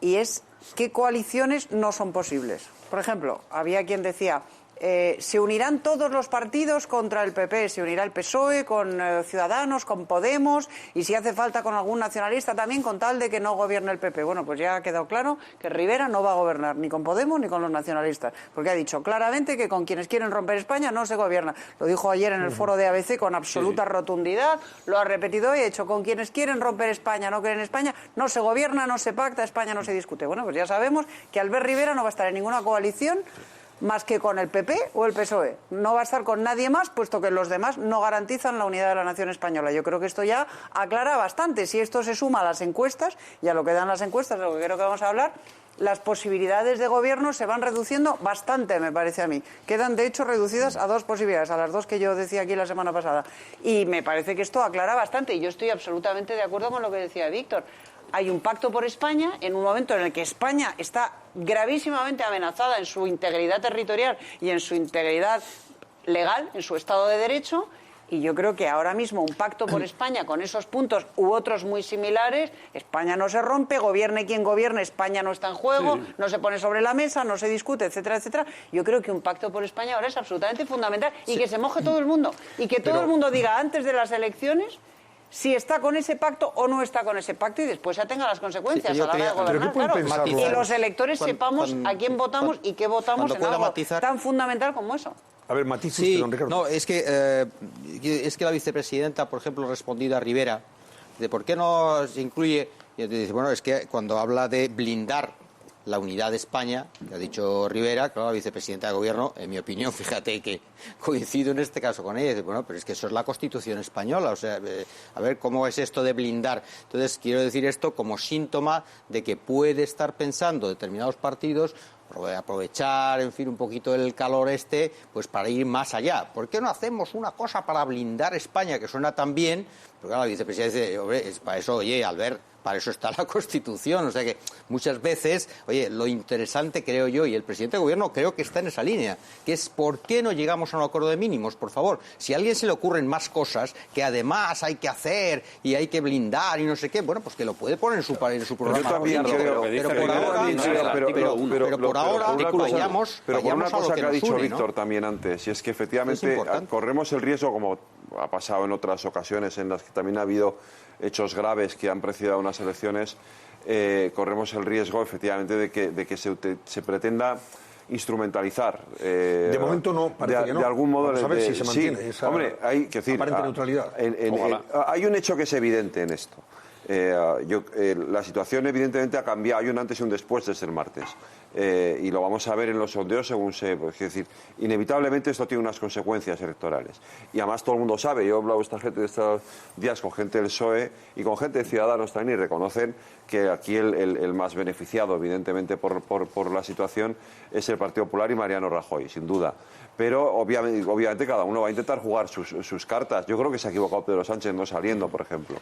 y es qué coaliciones no son posibles. Por ejemplo, había quien decía, se unirán todos los partidos contra el PP, se unirá el PSOE con Ciudadanos, con Podemos, y si hace falta con algún nacionalista también, con tal de que no gobierne el PP. Bueno, pues ya ha quedado claro que Rivera no va a gobernar ni con Podemos ni con los nacionalistas, porque ha dicho claramente que con quienes quieren romper España no se gobierna. Lo dijo ayer en el foro de ABC con absoluta rotundidad, lo ha repetido hoy, ha dicho, con quienes quieren romper España, no quieren España, no se gobierna, no se pacta, España no se discute. Bueno, pues ya sabemos que Albert Rivera no va a estar en ninguna coalición más que con el PP o el PSOE. No va a estar con nadie más, puesto que los demás no garantizan la unidad de la nación española. Yo creo que esto ya aclara bastante. Si esto se suma a las encuestas, y a lo que dan las encuestas, de lo que creo que vamos a hablar, las posibilidades de gobierno se van reduciendo bastante, me parece a mí. Quedan, de hecho, reducidas a 2 posibilidades, a las 2 que yo decía aquí la semana pasada. Y me parece que esto aclara bastante, y yo estoy absolutamente de acuerdo con lo que decía Víctor. Hay un pacto por España en un momento en el que España está gravísimamente amenazada en su integridad territorial y en su integridad legal, en su Estado de Derecho, y yo creo que ahora mismo un pacto por España con esos puntos u otros muy similares, España no se rompe, gobierne quien gobierne, España no está en juego, no se pone sobre la mesa, no se discute, etcétera, etcétera. Yo creo que un pacto por España ahora es absolutamente fundamental y que se moje todo el mundo y que todo el mundo diga antes de las elecciones si está con ese pacto o no está con ese pacto y después ya tenga las consecuencias a la hora de gobernar. Claro. Y los electores sepamos a quién votamos y qué votamos en algo tan fundamental como eso. A ver, matices, don Ricardo. No, es que la vicepresidenta, por ejemplo, ha respondido a Rivera de por qué no se incluye, y dice, bueno, es que cuando habla de blindar la unidad de España, que ha dicho Rivera, claro, la vicepresidenta de Gobierno, en mi opinión, fíjate que coincido en este caso con ella, dice, bueno, pero es que eso es la Constitución española, o sea, a ver cómo es esto de blindar. Entonces, quiero decir esto como síntoma de que puede estar pensando determinados partidos aprovechar, en fin, un poquito el calor pues para ir más allá. ¿Por qué no hacemos una cosa para blindar España, que suena tan bien? Porque claro, la vicepresidenta dice, hombre, es para eso, oye, Albert, para eso está la Constitución. O sea que muchas veces, oye, lo interesante, creo yo, y el presidente del Gobierno creo que está en esa línea, que es ¿por qué no llegamos a un acuerdo de mínimos? Por favor, si a alguien se le ocurren más cosas que además hay que hacer y hay que blindar y no sé qué, bueno, pues que lo puede poner en su programa. Yo también creo, pero por ahora vayamos por una cosa que ha dicho une, Víctor ¿no? también antes, y es que efectivamente corremos el riesgo, como ha pasado en otras ocasiones en las que también ha habido hechos graves que han precedido a unas elecciones, corremos el riesgo efectivamente de que se pretenda instrumentalizar. De momento no, parece que no. De algún modo. Vamos a ver si se mantiene esa hay que decir, aparente neutralidad. Hay un hecho que es evidente en esto. La situación evidentemente ha cambiado, hay un antes y un después desde el martes. Y lo vamos a ver en los sondeos según se... Pues, es decir, inevitablemente esto tiene unas consecuencias electorales. Y además todo el mundo sabe, yo he hablado estos días con gente del PSOE y con gente de Ciudadanos también, y reconocen que aquí el más beneficiado, evidentemente, por la situación es el Partido Popular y Mariano Rajoy, sin duda. Pero obviamente cada uno va a intentar jugar sus cartas. Yo creo que se ha equivocado Pedro Sánchez no saliendo, por ejemplo.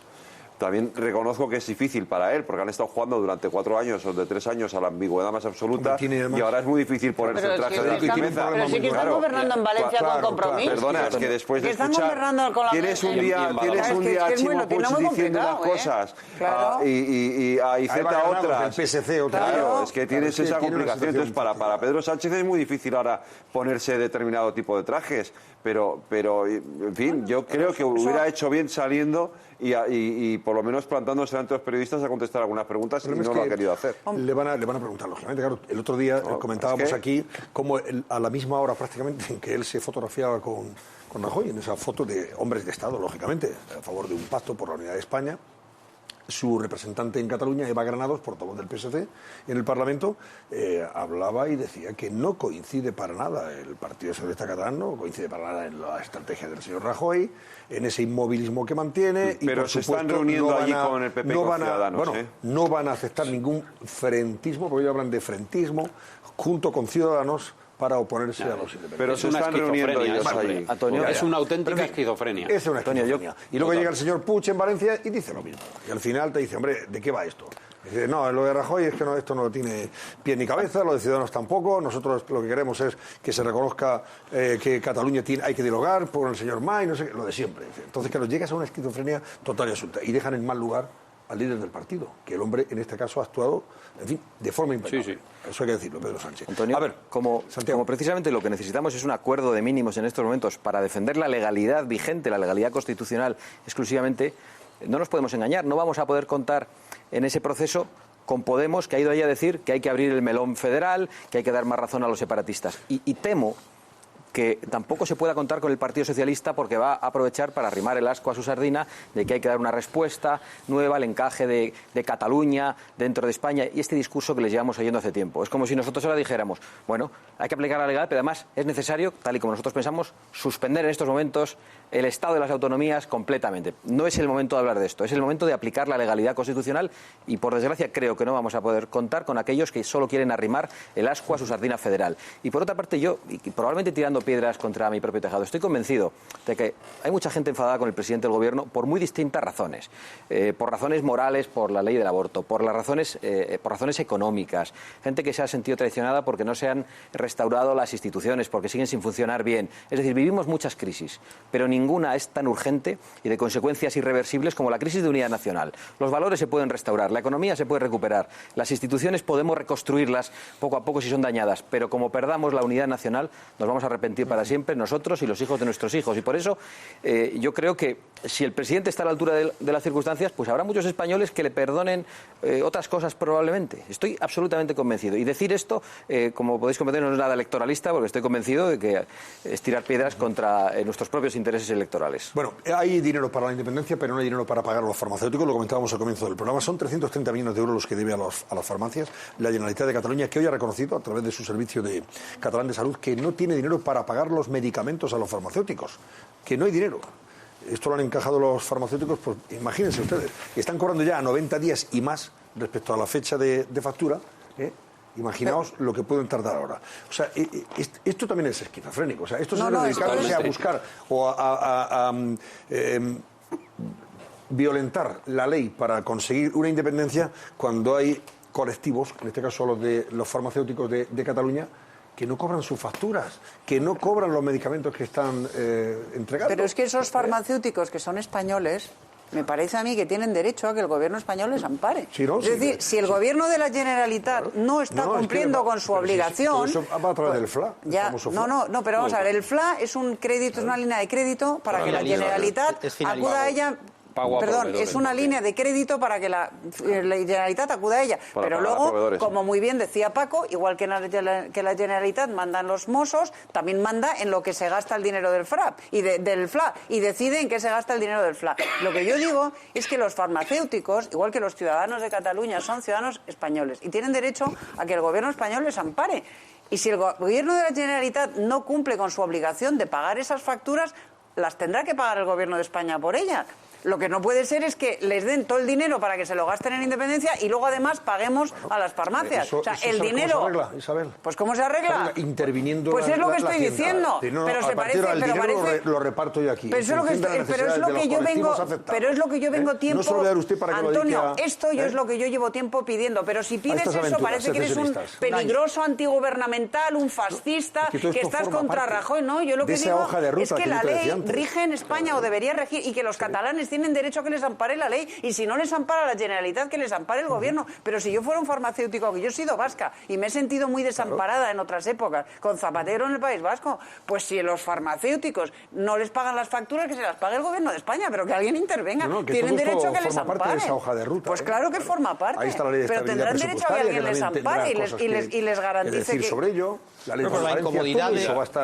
También reconozco que es difícil para él, porque han estado jugando durante 4 años o de 3 años a la ambigüedad más absoluta, y ahora es muy difícil ponerse el traje de la firmeza. Pero sí que están gobernando en Valencia con Compromiso. Perdona, es que después de escuchar... Tienes un día a Chimo Puig diciendo unas cosas y a Iceta otras. El PSC otra. Claro, es que tienes esa complicación. Entonces, para Pedro Sánchez es muy difícil ahora ponerse determinado tipo de trajes, pero en fin, yo creo que hubiera hecho bien saliendo y por lo menos plantándose ante los periodistas a contestar algunas preguntas, y no lo ha querido hacer. Le van a preguntar, lógicamente. Claro, el otro día comentábamos aquí cómo a la misma hora prácticamente en que él se fotografiaba con Rajoy, en esa foto de hombres de Estado, lógicamente, a favor de un pacto por la unidad de España, su representante en Cataluña, Eva Granados, portavoz del PSC en el Parlamento, hablaba y decía que no coincide para nada el Partido Socialista Catalán, no coincide para nada en la estrategia del señor Rajoy, en ese inmovilismo que mantiene. Pero y por se supuesto, están reuniendo allí con el PP y con Ciudadanos. No van a aceptar ningún frentismo, porque ellos hablan de frentismo, junto con Ciudadanos, para oponerse a los independientes. Pero se están reuniendo ellos ahí. Antonio, es una auténtica esquizofrenia. Es una esquizofrenia. Y luego llega el señor Puig en Valencia y dice lo mismo. Y al final te dice, hombre, ¿de qué va esto? Dice, no, lo de Rajoy es que esto no tiene pie ni cabeza, lo de Ciudadanos tampoco. Nosotros lo que queremos es que se reconozca que Cataluña hay que dialogar por el señor May, no sé qué, lo de siempre. Entonces, claro, llegas a una esquizofrenia total y absoluta. Y dejan en mal lugar al líder del partido, que el hombre en este caso ha actuado, en fin, de forma impecable. Sí. Eso hay que decirlo, Pedro Sánchez. Antonio, a ver, como precisamente lo que necesitamos es un acuerdo de mínimos en estos momentos para defender la legalidad vigente, la legalidad constitucional exclusivamente, no nos podemos engañar, no vamos a poder contar en ese proceso con Podemos, que ha ido ahí a decir que hay que abrir el melón federal, que hay que dar más razón a los separatistas. Y temo que tampoco se pueda contar con el Partido Socialista, porque va a aprovechar para arrimar el asco a su sardina de que hay que dar una respuesta nueva al encaje de Cataluña dentro de España, y este discurso que les llevamos oyendo hace tiempo. Es como si nosotros ahora dijéramos, bueno, hay que aplicar la legalidad, pero además es necesario, tal y como nosotros pensamos, suspender en estos momentos el Estado de las autonomías completamente. No es el momento de hablar de esto, es el momento de aplicar la legalidad constitucional, y por desgracia creo que no vamos a poder contar con aquellos que solo quieren arrimar el asco a su sardina federal. Y por otra parte, yo, y probablemente tirando piedras contra mi propio tejado, estoy convencido de que hay mucha gente enfadada con el presidente del Gobierno por muy distintas razones, por razones morales, por la ley del aborto, por razones económicas, gente que se ha sentido traicionada porque no se han restaurado las instituciones, porque siguen sin funcionar bien. Es decir, vivimos muchas crisis, pero ninguna es tan urgente y de consecuencias irreversibles como la crisis de unidad nacional. Los valores se pueden restaurar, la economía se puede recuperar, las instituciones podemos reconstruirlas poco a poco si son dañadas, pero como perdamos la unidad nacional nos vamos a arrepentir para siempre, nosotros y los hijos de nuestros hijos. Y por eso yo creo que si el presidente está a la altura de las circunstancias, pues habrá muchos españoles que le perdonen otras cosas probablemente. Estoy absolutamente convencido. Y decir esto, como podéis comprender, no es nada electoralista, porque estoy convencido de que es tirar piedras contra nuestros propios intereses electorales. Bueno, hay dinero para la independencia, pero no hay dinero para pagar a los farmacéuticos. Lo comentábamos al comienzo del programa. Son 330 millones de euros los que debe a las farmacias la Generalitat de Cataluña, que hoy ha reconocido a través de su servicio catalán de salud que no tiene dinero para pagar los medicamentos a los farmacéuticos, que no hay dinero. Esto lo han encajado los farmacéuticos, pues imagínense ustedes, están cobrando ya a 90 días y más respecto a la fecha de factura, Imaginaos lo que pueden tardar ahora. O sea, esto también es esquizofrénico. O sea, esto es dedicarse a buscar o a violentar la ley para conseguir una independencia cuando hay colectivos, en este caso los farmacéuticos de Cataluña, que no cobran sus facturas, que no cobran los medicamentos que están entregando. Pero es que esos farmacéuticos que son españoles, me parece a mí que tienen derecho a que el gobierno español les ampare. Sí, no, es decir, si el gobierno de la Generalitat no está cumpliendo con su obligación... Eso va a través del FLA. No, pero vamos a ver, el FLA es un crédito, es una línea de crédito para que la Generalitat acuda a ella... es una línea de crédito para que la Generalitat acuda a ella. Pero luego, como muy bien decía Paco, igual que la Generalitat mandan los Mossos, también manda en lo que se gasta el dinero del FLA y decide en qué se gasta el dinero del FLA. Lo que yo digo es que los farmacéuticos, igual que los ciudadanos de Cataluña, son ciudadanos españoles y tienen derecho a que el gobierno español les ampare. Y si el gobierno de la Generalitat no cumple con su obligación de pagar esas facturas, las tendrá que pagar el gobierno de España por ellas. Lo que no puede ser es que les den todo el dinero para que se lo gasten en independencia y luego además paguemos a las farmacias. El dinero... ¿Cómo se arregla, Isabel? Pues ¿cómo se arregla? Interviniendo. Pues es lo que estoy diciendo. Pero se parece... Lo reparto yo aquí. Pero es lo que yo vengo tiempo... No se lo voy a dar usted para que Antonio, lo diga... esto es lo que yo llevo tiempo pidiendo. Pero si pides eso parece que eres un peligroso antigubernamental, un fascista, que estás contra Rajoy. No, yo lo que digo es que la ley rige en España o debería regir y que los catalanes tienen derecho a que les ampare la ley y si no les ampara la Generalitat que les ampare el gobierno. Pero si yo fuera un farmacéutico, que yo he sido vasca y me he sentido muy desamparada en otras épocas con Zapatero en el País Vasco, pues si los farmacéuticos no les pagan las facturas, que se las pague el gobierno de España, pero que alguien intervenga. Tienen derecho a que les ampare. Parte de esa hoja de ruta, pues claro que forma parte. Ahí está la ley de pero tendrán derecho a que alguien les ampare y les garantice que... sobre ello, la ley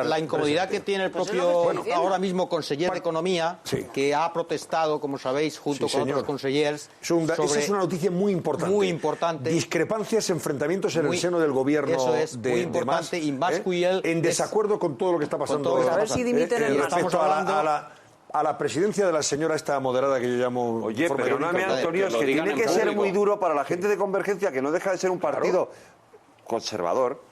la incomodidad que tiene el propio ahora mismo conseller de Economía, que ha protestado, como sabéis, junto con otros consejeros. Esa es una noticia muy importante. Muy importante. Discrepancias, enfrentamientos en el seno del gobierno. Eso es muy importante. Y en desacuerdo con todo lo que está pasando. A ver si dimiten el respecto a la presidencia de la señora esta moderada que yo llamo... Oye, perdóname, Antonio, es que tiene que ser muy duro para la gente de Convergencia, que no deja de ser un partido conservador,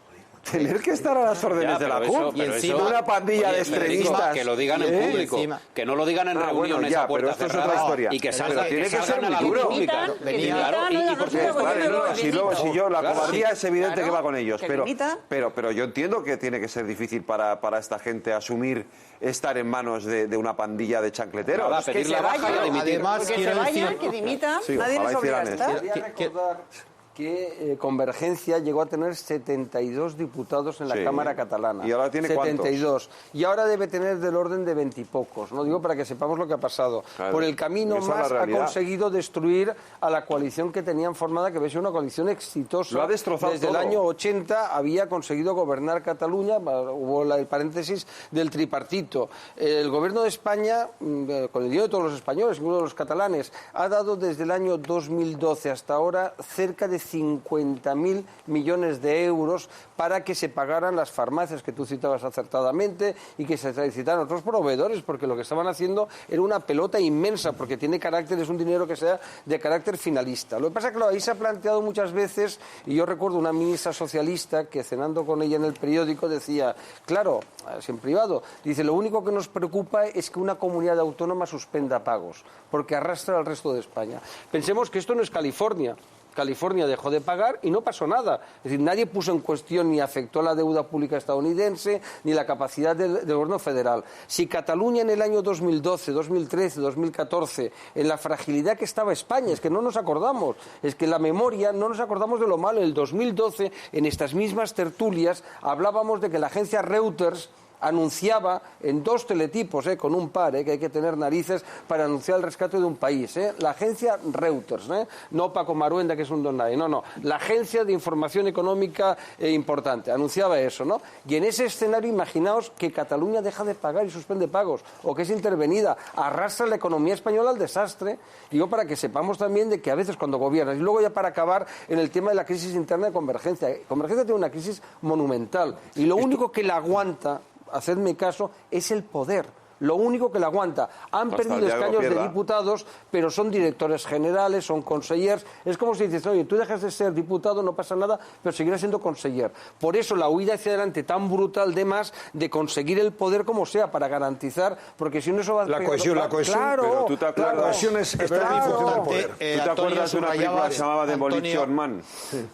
tener que estar a las órdenes de la CUP y encima una pandilla de extremistas que lo digan en público, que no lo digan en reuniones a puerta cerrada y que salgan a la luz pública. Si yo la cobardía es evidente que va con ellos, pero yo entiendo que tiene que ser difícil para esta gente asumir estar en manos de una pandilla de chancleteros. Que se vayan, que dimitan, nadie les obliga a estar. Que Convergencia llegó a tener 72 diputados en la Cámara catalana. ¿Y ahora tiene 72. ¿cuántos? Y ahora debe tener del orden de 20 y pocos. No digo para que sepamos lo que ha pasado. Claro. Por el camino más ha conseguido destruir a la coalición que tenían formada, que había sido una coalición exitosa. Lo ha destrozado Desde todo. el año 80 había conseguido gobernar Cataluña. Hubo el paréntesis del tripartito. El gobierno de España, con el dinero de todos los españoles, incluso de los catalanes, ha dado desde el año 2012 hasta ahora cerca de 50.000 millones de euros para que se pagaran las farmacias que tú citabas acertadamente y que se citaran otros proveedores, porque lo que estaban haciendo era una pelota inmensa, porque tiene carácter, es un dinero que sea de carácter finalista. Lo que pasa es que ahí se ha planteado muchas veces, y yo recuerdo una ministra socialista que cenando con ella en el periódico decía, claro, en privado, dice, lo único que nos preocupa es que una comunidad autónoma suspenda pagos, porque arrastra al resto de España. Pensemos que esto no es California. California dejó de pagar y no pasó nada. Es decir, nadie puso en cuestión ni afectó la deuda pública estadounidense ni la capacidad del gobierno federal. Si Cataluña en el año 2012, 2013, 2014, en la fragilidad que estaba España, es que no nos acordamos, es que la memoria no nos acordamos de lo malo. En el 2012, en estas mismas tertulias, hablábamos de que la agencia Reuters anunciaba en 2 teletipos, con un par, que hay que tener narices para anunciar el rescate de un país. La agencia Reuters, no Paco Maruenda, que es un don nadie, no. La agencia de información económica importante, anunciaba eso, ¿no? Y en ese escenario, imaginaos que Cataluña deja de pagar y suspende pagos, o que es intervenida, arrastra la economía española al desastre. Digo, para que sepamos también de que a veces cuando gobiernas, y luego ya para acabar en el tema de la crisis interna de Convergencia. Convergencia tiene una crisis monumental, y lo único que la aguanta, hacedme caso, es el poder. lo único que le aguanta. Han perdido escaños de diputados, pero son directores generales, son consellers. Es como si dices, oye, tú dejas de ser diputado, no pasa nada, pero seguirás siendo conseller. Por eso la huida hacia adelante tan brutal de conseguir el poder como sea, para garantizar, porque si no eso va a... La cohesión. Claro, pero tú te acuerdas, la cohesión es claro. ¿Tú te acuerdas de una película que se llamaba Demolition Man?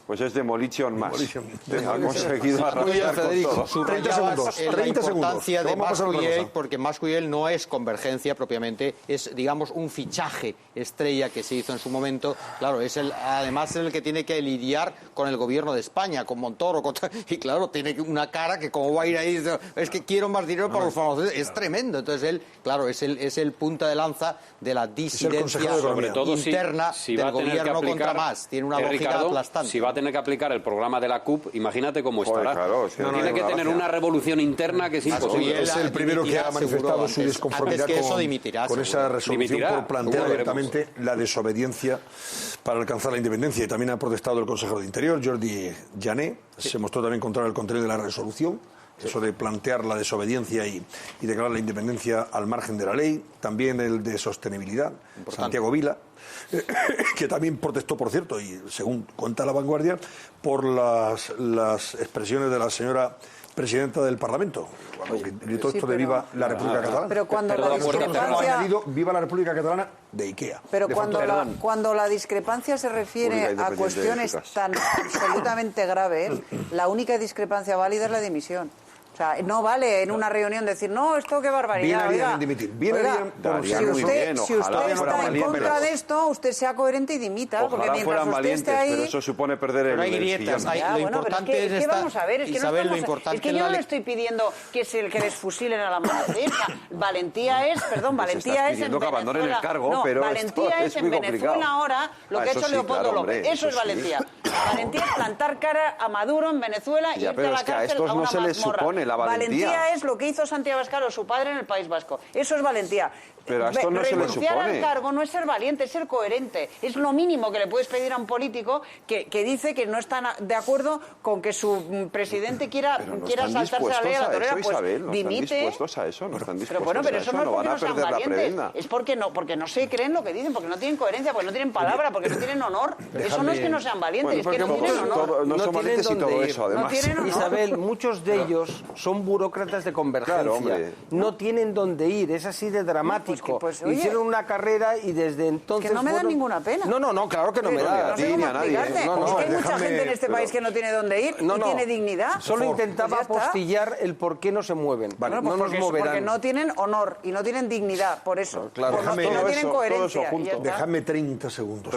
Pues es Demolition Man. Ha conseguido arrasar con todo. 30 segundos. La importancia de Mas-Cuyell, porque Mas-Cuyell no es convergencia propiamente, es, digamos, un fichaje estrella que se hizo en su momento. Claro, además es el que tiene que lidiar con el gobierno de España, con Montoro, y claro, tiene una cara que como va a ir ahí, es que quiero más dinero para los farmacéuticos, es tremendo. Entonces él, claro, es el punta de lanza de la disidencia sobre todo interna si del va a tener gobierno que aplicar, contra Mas. Tiene una lógica Ricardo, aplastante. Si va a tener que aplicar el programa de la CUP, imagínate cómo estará. Claro, tiene que tener una revolución interna que es imposible. Es el primero que ha manifestado su disconformidad con esa resolución por plantear directamente la desobediencia para alcanzar la independencia. Y también ha protestado el consejero de Interior, Jordi Jané. Se mostró también contrario al contenido de la resolución. Eso de plantear la desobediencia y declarar la independencia al margen de la ley. También el de sostenibilidad, Santiago Vila, que también protestó, por cierto, y según cuenta La Vanguardia, por las expresiones de la señora presidenta del Parlamento, cuando gritó esto de viva la República Catalana. Pero cuando la discrepancia... añadido viva la República Catalana de IKEA. Pero cuando la discrepancia se refiere a cuestiones tan absolutamente graves, la única discrepancia válida es la dimisión. O sea, no vale en una reunión decir, no, esto qué barbaridad. Bien harían dimitir. Si usted está en contra de esto, usted sea coherente y dimita. Ojalá porque mientras fueran usted valientes, esté ahí... pero eso supone perder el... No hay grietas. Lo importante es vamos a ver, Isabel, lo importante es que yo no le estoy pidiendo que les fusilen a la amanecer. Valentía es, valentía es en Venezuela. Que abandonen el cargo, no, pero valentía es en Venezuela ahora lo que ha hecho Leopoldo López. Eso es valentía. Valentía es plantar cara a Maduro en Venezuela y irte a la cárcel a una mazmorra. Valentía es lo que hizo Santiago Abascal, su padre, en el País Vasco. Eso es valentía. Pero a esto no se le supone. Renunciar al cargo no es ser valiente, es ser coherente. Es lo mínimo que le puedes pedir a un político que dice que no está de acuerdo con que su presidente quiera saltarse la ley a la torera. Pues Isabel, dimite. No están dispuestos a eso, no están dispuestos pero eso a eso. no es porque van a no sean perder valientes. la Es porque no se creen lo que dicen, porque no tienen coherencia, porque no tienen palabra, porque no tienen honor. Eso no es que no sean valientes, es que no tienen honor. No son valientes y todo eso, además. Isabel, muchos de ellos son burócratas de convergencia. No tienen dónde ir, es así de dramático. Hicieron una carrera y desde entonces... Que no me da ninguna pena. No, claro que no me da. No sé cómo explicarte. Es que hay mucha gente en este país que no tiene dónde ir y tiene dignidad. Solo intentaba apostillar el por qué no se mueven. No nos moverán. Porque no tienen honor y no tienen dignidad, por eso. Claro, no tienen coherencia. Déjame 30 segundos.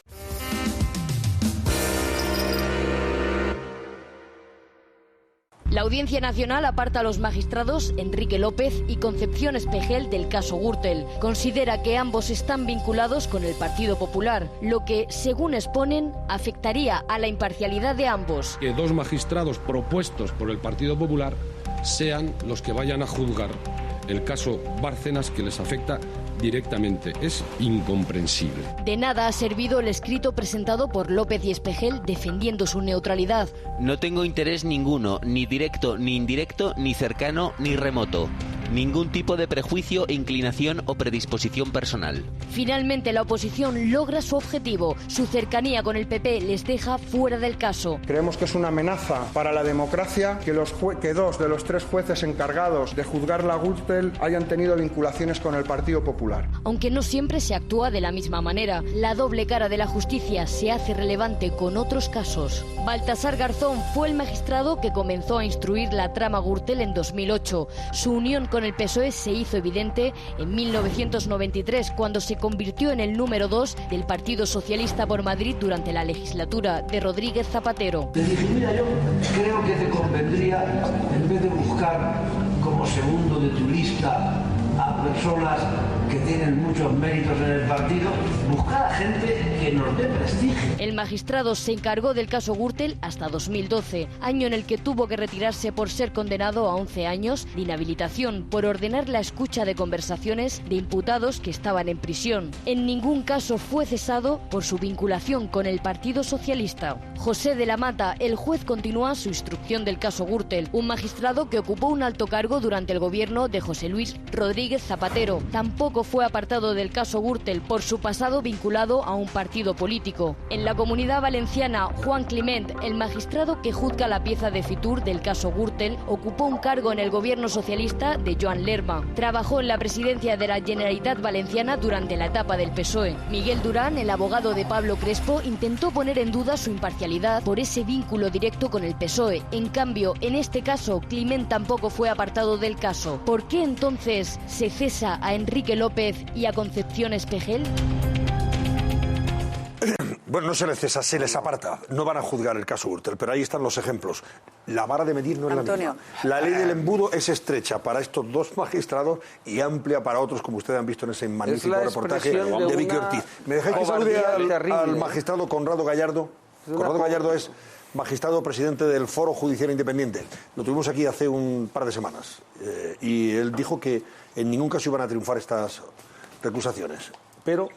La Audiencia Nacional aparta a los magistrados Enrique López y Concepción Espejel del caso Gürtel. Considera que ambos están vinculados con el Partido Popular, lo que, según exponen, afectaría a la imparcialidad de ambos. Que dos magistrados propuestos por el Partido Popular sean los que vayan a juzgar el caso Bárcenas, que les afecta directamente. Es incomprensible. De nada ha servido el escrito presentado por López y Espejel defendiendo su neutralidad. No tengo interés ninguno, ni directo, ni indirecto, ni cercano, ni remoto. Ningún tipo de prejuicio, inclinación o predisposición personal. Finalmente la oposición logra su objetivo. Su cercanía con el PP les deja fuera del caso. Creemos que es una amenaza para la democracia que dos de los tres jueces encargados de juzgar la Gürtel hayan tenido vinculaciones con el Partido Popular. Aunque no siempre se actúa de la misma manera, la doble cara de la justicia se hace relevante con otros casos. Baltasar Garzón fue el magistrado que comenzó a instruir la trama Gürtel en 2008. Su unión con el PSOE se hizo evidente en 1993, cuando se convirtió en el número 2 del Partido Socialista por Madrid durante la legislatura de Rodríguez Zapatero. Te dije, mira, yo creo que te convendría, en vez de buscar como segundo de tu lista a personas que tienen muchos méritos en el partido, buscar a gente que que nos dé prestigio. El magistrado se encargó del caso Gürtel hasta 2012, año en el que tuvo que retirarse por ser condenado a 11 años de inhabilitación por ordenar la escucha de conversaciones de imputados que estaban en prisión. En ningún caso fue cesado por su vinculación con el Partido Socialista. José de la Mata, el juez, continúa su instrucción del caso Gürtel, un magistrado que ocupó un alto cargo durante el gobierno de José Luis Rodríguez Zapatero. Tampoco fue apartado del caso Gürtel por su pasado vinculado a un partido político. En la Comunidad Valenciana, Juan Climent, el magistrado que juzga la pieza de Fitur del caso Gürtel, ocupó un cargo en el gobierno socialista de Joan Lerma. Trabajó en la presidencia de la Generalitat Valenciana durante la etapa del PSOE. Miguel Durán, el abogado de Pablo Crespo, intentó poner en duda su imparcialidad por ese vínculo directo con el PSOE. En cambio, en este caso, Climent tampoco fue apartado del caso. ¿Por qué entonces se cesa a Enrique López y a Concepción Espejel? Bueno, no se les cesa, se les aparta. No van a juzgar el caso Gürtel, pero ahí están los ejemplos. La vara de medir no es la misma. La ley del embudo es estrecha para estos dos magistrados y amplia para otros, como ustedes han visto en ese magnífico reportaje de Vicky Ortiz. ¿Me dejáis que salude al magistrado Conrado Gallardo? Conrado Gallardo es magistrado presidente del Foro Judicial Independiente. Lo tuvimos aquí hace un par de semanas y él dijo que en ningún caso iban a triunfar estas recusaciones. Pero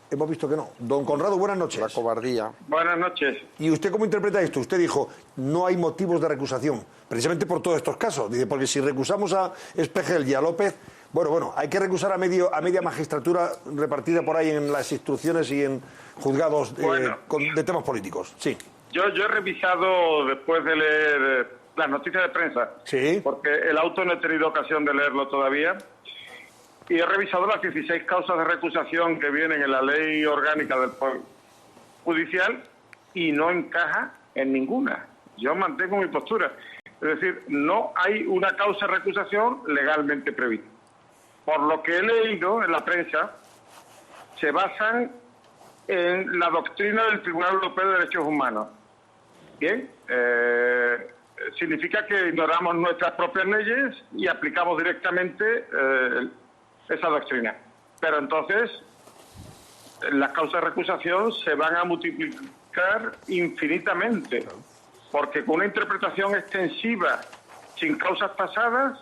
hemos visto que no. Don Conrado, buenas noches. La cobardía. Buenas noches. ¿Y usted cómo interpreta esto? Usted dijo, no hay motivos de recusación, precisamente por todos estos casos. Dice, porque si recusamos a Espejel y a López, bueno, hay que recusar a media magistratura repartida por ahí en las instrucciones y en juzgados de temas políticos. Sí. Yo he revisado, después de leer las noticias de prensa, sí, porque el auto no he tenido ocasión de leerlo todavía, y he revisado las 16 causas de recusación que vienen en la ley orgánica del Poder Judicial y no encaja en ninguna. Yo mantengo mi postura. Es decir, no hay una causa de recusación legalmente prevista. Por lo que he leído en la prensa, se basan en la doctrina del Tribunal Europeo de Derechos Humanos. Bien, significa que ignoramos nuestras propias leyes y aplicamos directamente esa doctrina. Pero entonces las causas de recusación se van a multiplicar infinitamente, porque con una interpretación extensiva sin causas pasadas,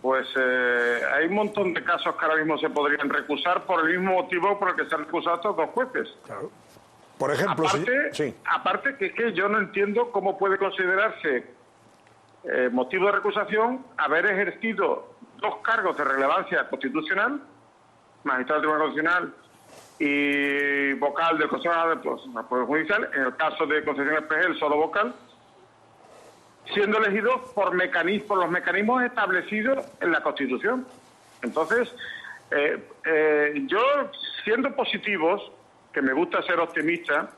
pues hay un montón de casos que ahora mismo se podrían recusar por el mismo motivo por el que se han recusado estos dos jueces. Claro. Por ejemplo, aparte que yo no entiendo cómo puede considerarse motivo de recusación haber ejercido dos cargos de relevancia constitucional, magistrado del Tribunal Constitucional y vocal del Consejo del Poder Judicial, en el caso de Concepción Espejel, solo vocal, siendo elegidos por los mecanismos establecidos en la Constitución. Entonces, yo, siendo positivos, que me gusta ser optimista,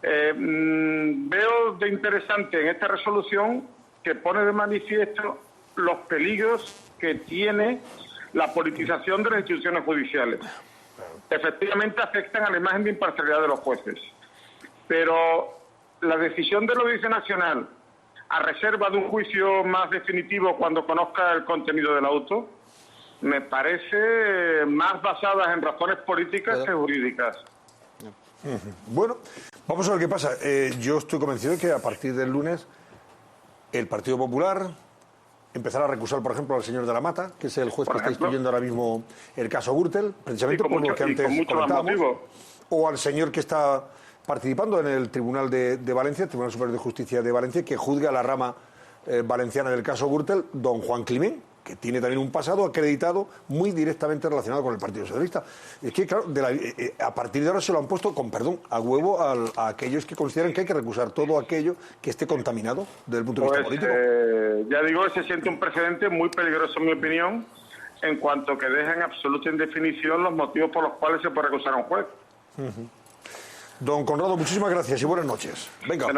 veo de interesante en esta resolución que pone de manifiesto los peligros que tiene la politización de las instituciones judiciales. Efectivamente afectan a la imagen de imparcialidad de los jueces. Pero la decisión de la Audiencia Nacional, a reserva de un juicio más definitivo cuando conozca el contenido del auto, me parece más basadas en razones políticas que jurídicas. Bueno, vamos a ver qué pasa. Yo estoy convencido de que a partir del lunes el Partido Popular empezará a recusar, por ejemplo, al señor de la Mata, que es el juez que está instruyendo ahora mismo el caso Gürtel, precisamente por lo que antes comentábamos, o al señor que está participando en el Tribunal de Valencia, el Tribunal Superior de Justicia de Valencia, que juzga la rama valenciana del caso Gürtel, don Juan Climent, que tiene también un pasado acreditado muy directamente relacionado con el Partido Socialista. Es que, claro, a partir de ahora se lo han puesto, con perdón, a huevo a aquellos que consideran que hay que recusar todo aquello que esté contaminado desde el punto de vista político. Ya digo, se siente un precedente muy peligroso, en mi opinión, en cuanto que deja en absoluta indefinición los motivos por los cuales se puede recusar a un juez. Don Conrado, muchísimas gracias y buenas noches. Venga,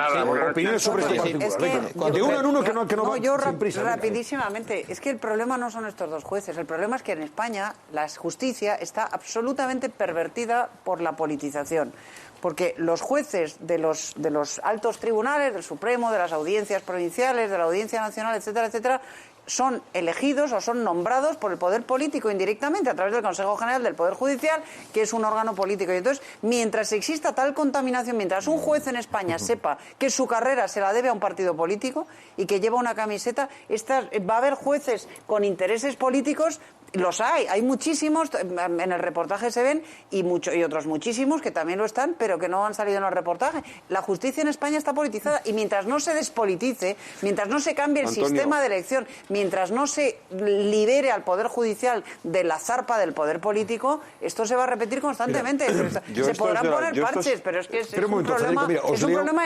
opiniones sobre este particular. De uno en uno que no va yo sin prisa. Rapidísimamente, es que el problema no son estos dos jueces, el problema es que en España la justicia está absolutamente pervertida por la politización. porque los jueces de los altos tribunales, del Supremo, de las audiencias provinciales, de la Audiencia Nacional, etcétera, etcétera, son elegidos o son nombrados por el poder político indirectamente a través del Consejo General del Poder Judicial, que es un órgano político. Y entonces, mientras exista tal contaminación, mientras un juez en España sepa que su carrera se la debe a un partido político y que lleva una camiseta, va a haber jueces con intereses políticos. Los hay muchísimos, en el reportaje se ven, y otros muchísimos que también lo están, pero que no han salido en el reportaje. La justicia en España está politizada, y mientras no se despolitice, mientras no se cambie el sistema de elección, mientras no se libere al Poder Judicial de la zarpa del poder político, esto se va a repetir constantemente. Se podrán poner parches, pero es que es un problema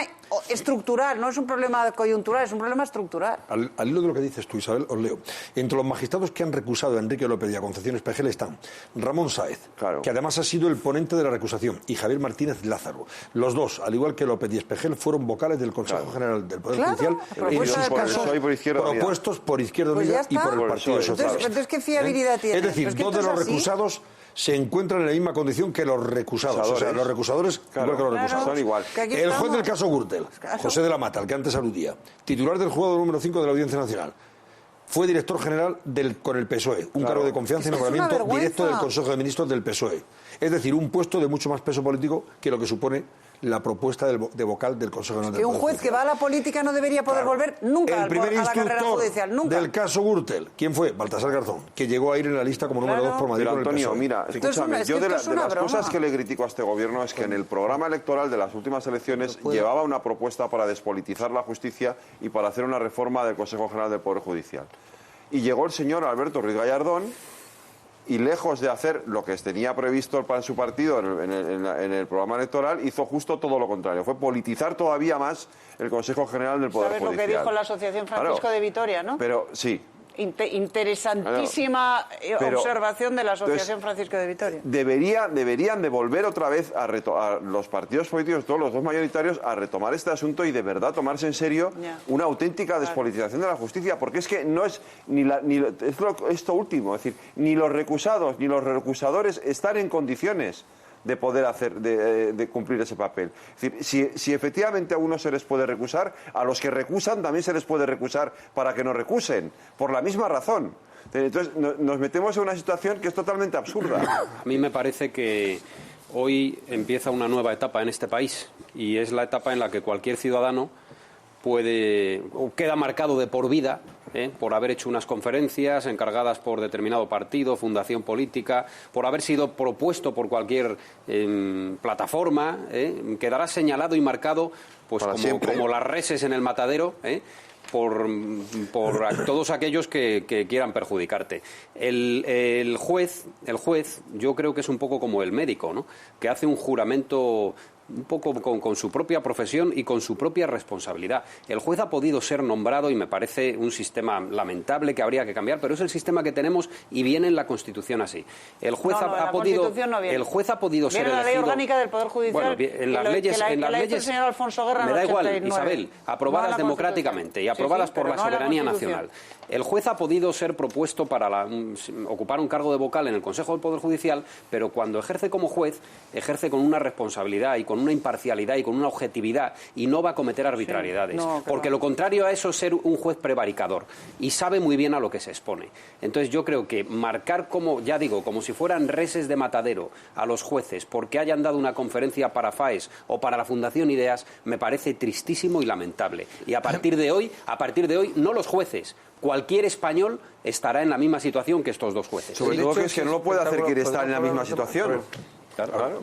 estructural, no es un problema coyuntural, es un problema estructural. Al hilo de lo que dices tú, Isabel, os leo. Entre los magistrados que han recusado a Enrique López y a Concepción Espejel están Ramón Sáez, que además ha sido el ponente de la recusación, y Javier Martínez Lázaro. Los dos, al igual que López y Espejel, fueron vocales del Consejo General del Poder Judicial en sus casos propuestos por Izquierda Unida y por el Partido Socialista. Entonces, ¿qué fiabilidad tiene? Es decir, dos de los recusados se encuentran en la misma condición que los recusados. O sea, los recusadores igual que los recusados. Son igual. El juez del caso Gürtel, José de la Mata, al que antes aludía, titular del juzgado número 5 de la Audiencia Nacional, fue director general con el PSOE, un cargo de confianza y nombramiento directo del Consejo de Ministros del PSOE. Es decir, un puesto de mucho más peso político que lo que supone la propuesta de vocal del Consejo General del Poder Judicial. Un juez que va a la política no debería poder volver nunca a la carrera judicial. Nunca. Del caso Gürtel, ¿quién fue? Baltasar Garzón, que llegó a ir en la lista como número 2 por Madrid. Pero con el Antonio, PSOE. mira, escúchame, yo de las cosas que le critico a este gobierno es que en el programa electoral de las últimas elecciones llevaba una propuesta para despolitizar la justicia y para hacer una reforma del Consejo General del Poder Judicial. Y llegó el señor Alberto Ruiz Gallardón y, lejos de hacer lo que tenía previsto para su partido en el programa electoral, hizo justo todo lo contrario. Fue politizar todavía más el Consejo General del Poder Judicial. ¿Sabes lo que dijo la Asociación Francisco de Vitoria, no? Pero sí. Interesantísima observación de la Asociación Francisco de Vitoria. Deberían de volver otra vez a los partidos políticos, todos los dos mayoritarios, a retomar este asunto y de verdad tomarse en serio una auténtica despolitización de la justicia, porque es que no es esto último, es decir, ni los recusados ni los recusadores están en condiciones de poder de cumplir ese papel. Es decir, si efectivamente a unos se les puede recusar, a los que recusan también se les puede recusar para que no recusen, por la misma razón. Entonces nos metemos en una situación que es totalmente absurda. A mí me parece que hoy empieza una nueva etapa en este país, y es la etapa en la que cualquier ciudadano queda marcado de por vida por haber hecho unas conferencias encargadas por determinado partido, fundación política, por haber sido propuesto por cualquier plataforma, quedará señalado y marcado pues como las reses en el matadero, por todos aquellos que quieran perjudicarte. El juez, yo creo que es un poco como el médico, ¿no? Que hace un juramento un poco con su propia profesión y con su propia responsabilidad. El juez ha podido ser nombrado, y me parece un sistema lamentable que habría que cambiar, pero es el sistema que tenemos y viene en la Constitución así. El juez ha podido ser elegido. La ley orgánica del Poder Judicial. Bueno, en las leyes, el señor Alfonso Guerra, me da igual, Isabel, aprobadas democráticamente y aprobadas por la soberanía nacional. El juez ha podido ser propuesto para ocupar un cargo de vocal en el Consejo del Poder Judicial, pero cuando ejerce como juez, ejerce con una responsabilidad y con una imparcialidad y con una objetividad, y no va a cometer arbitrariedades. Porque lo contrario a eso es ser un juez prevaricador, y sabe muy bien a lo que se expone. Entonces yo creo que marcar como si fueran reses de matadero a los jueces porque hayan dado una conferencia para FAES o para la Fundación Ideas me parece tristísimo y lamentable. Y a partir de hoy, no los jueces, cualquier español estará en la misma situación que estos dos jueces. Sobre todo que es que no puede hacer que estar en la misma situación. Claro.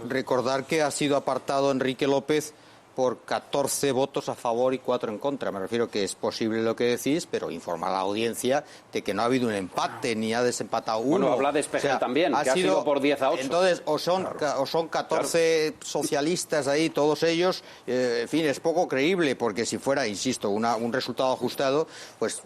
Recordar que ha sido apartado Enrique López por 14 votos a favor y 4 en contra. Me refiero que es posible lo que decís, pero informar a la audiencia de que no ha habido un empate ni ha desempatado uno. Bueno, habla de Espejel también, que ha sido por 10-8. Entonces, o son 14 socialistas ahí, todos ellos, en fin, es poco creíble, porque si fuera, insisto, un resultado ajustado, pues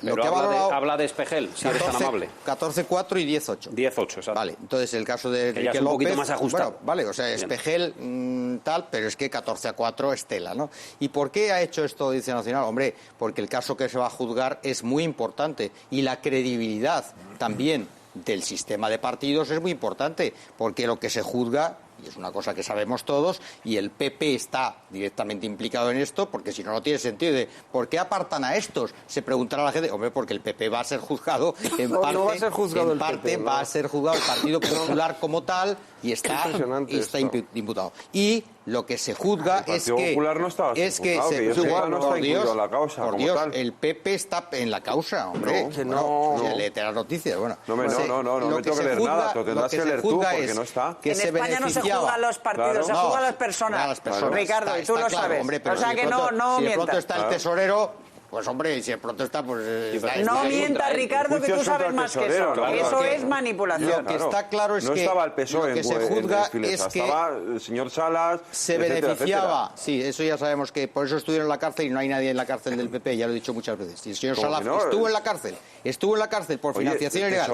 lo que ha valorado... Habla de Espejel, si eres tan amable. 14-4 y 10-8. 10-8, exacto. Vale, entonces el caso de Enrique López... un poquito más ajustado. Bueno, vale, o sea, Espejel tal, pero es que 14-4 Estela, ¿no? ¿Y por qué ha hecho esto Audiencia Nacional? Hombre, porque el caso que se va a juzgar es muy importante y la credibilidad también del sistema de partidos es muy importante, porque lo que se juzga, y es una cosa que sabemos todos, y el PP está directamente implicado en esto, porque si no, no tiene sentido de ¿por qué apartan a estos? Se preguntará a la gente, hombre, porque el PP va a ser juzgado en parte, no va a ser juzgado en parte PP, ¿no? va a ser juzgado el Partido Popular como tal y está imputado. Y lo que se juzga es que Popular no estaba es que juzgado, que yo sepa, no está por incluido Dios, en la causa por como Dios, tal. el PP está en la causa, hombre. Léete las noticias, bueno. No me tengo que leer nada, lo tendrás que leer tú porque no está. En España no se juzgan los partidos, se juzgan las personas. Ricardo, y tú lo sabes. O sea que no mientas. Si de pronto está el tesorero... Pues hombre, si de pronto está... Pues, no mientas, Ricardo, que tú sabes más que eso. Eso es manipulación. Lo que está claro es que... No estaba el PSOE lo que se juzga es que... Estaba el señor Salas, se beneficiaba... Sí, eso ya sabemos que por eso estuvieron en la cárcel y no hay nadie en la cárcel del PP, ya lo he dicho muchas veces. Y el señor Salas estuvo en la cárcel por financiación ilegal.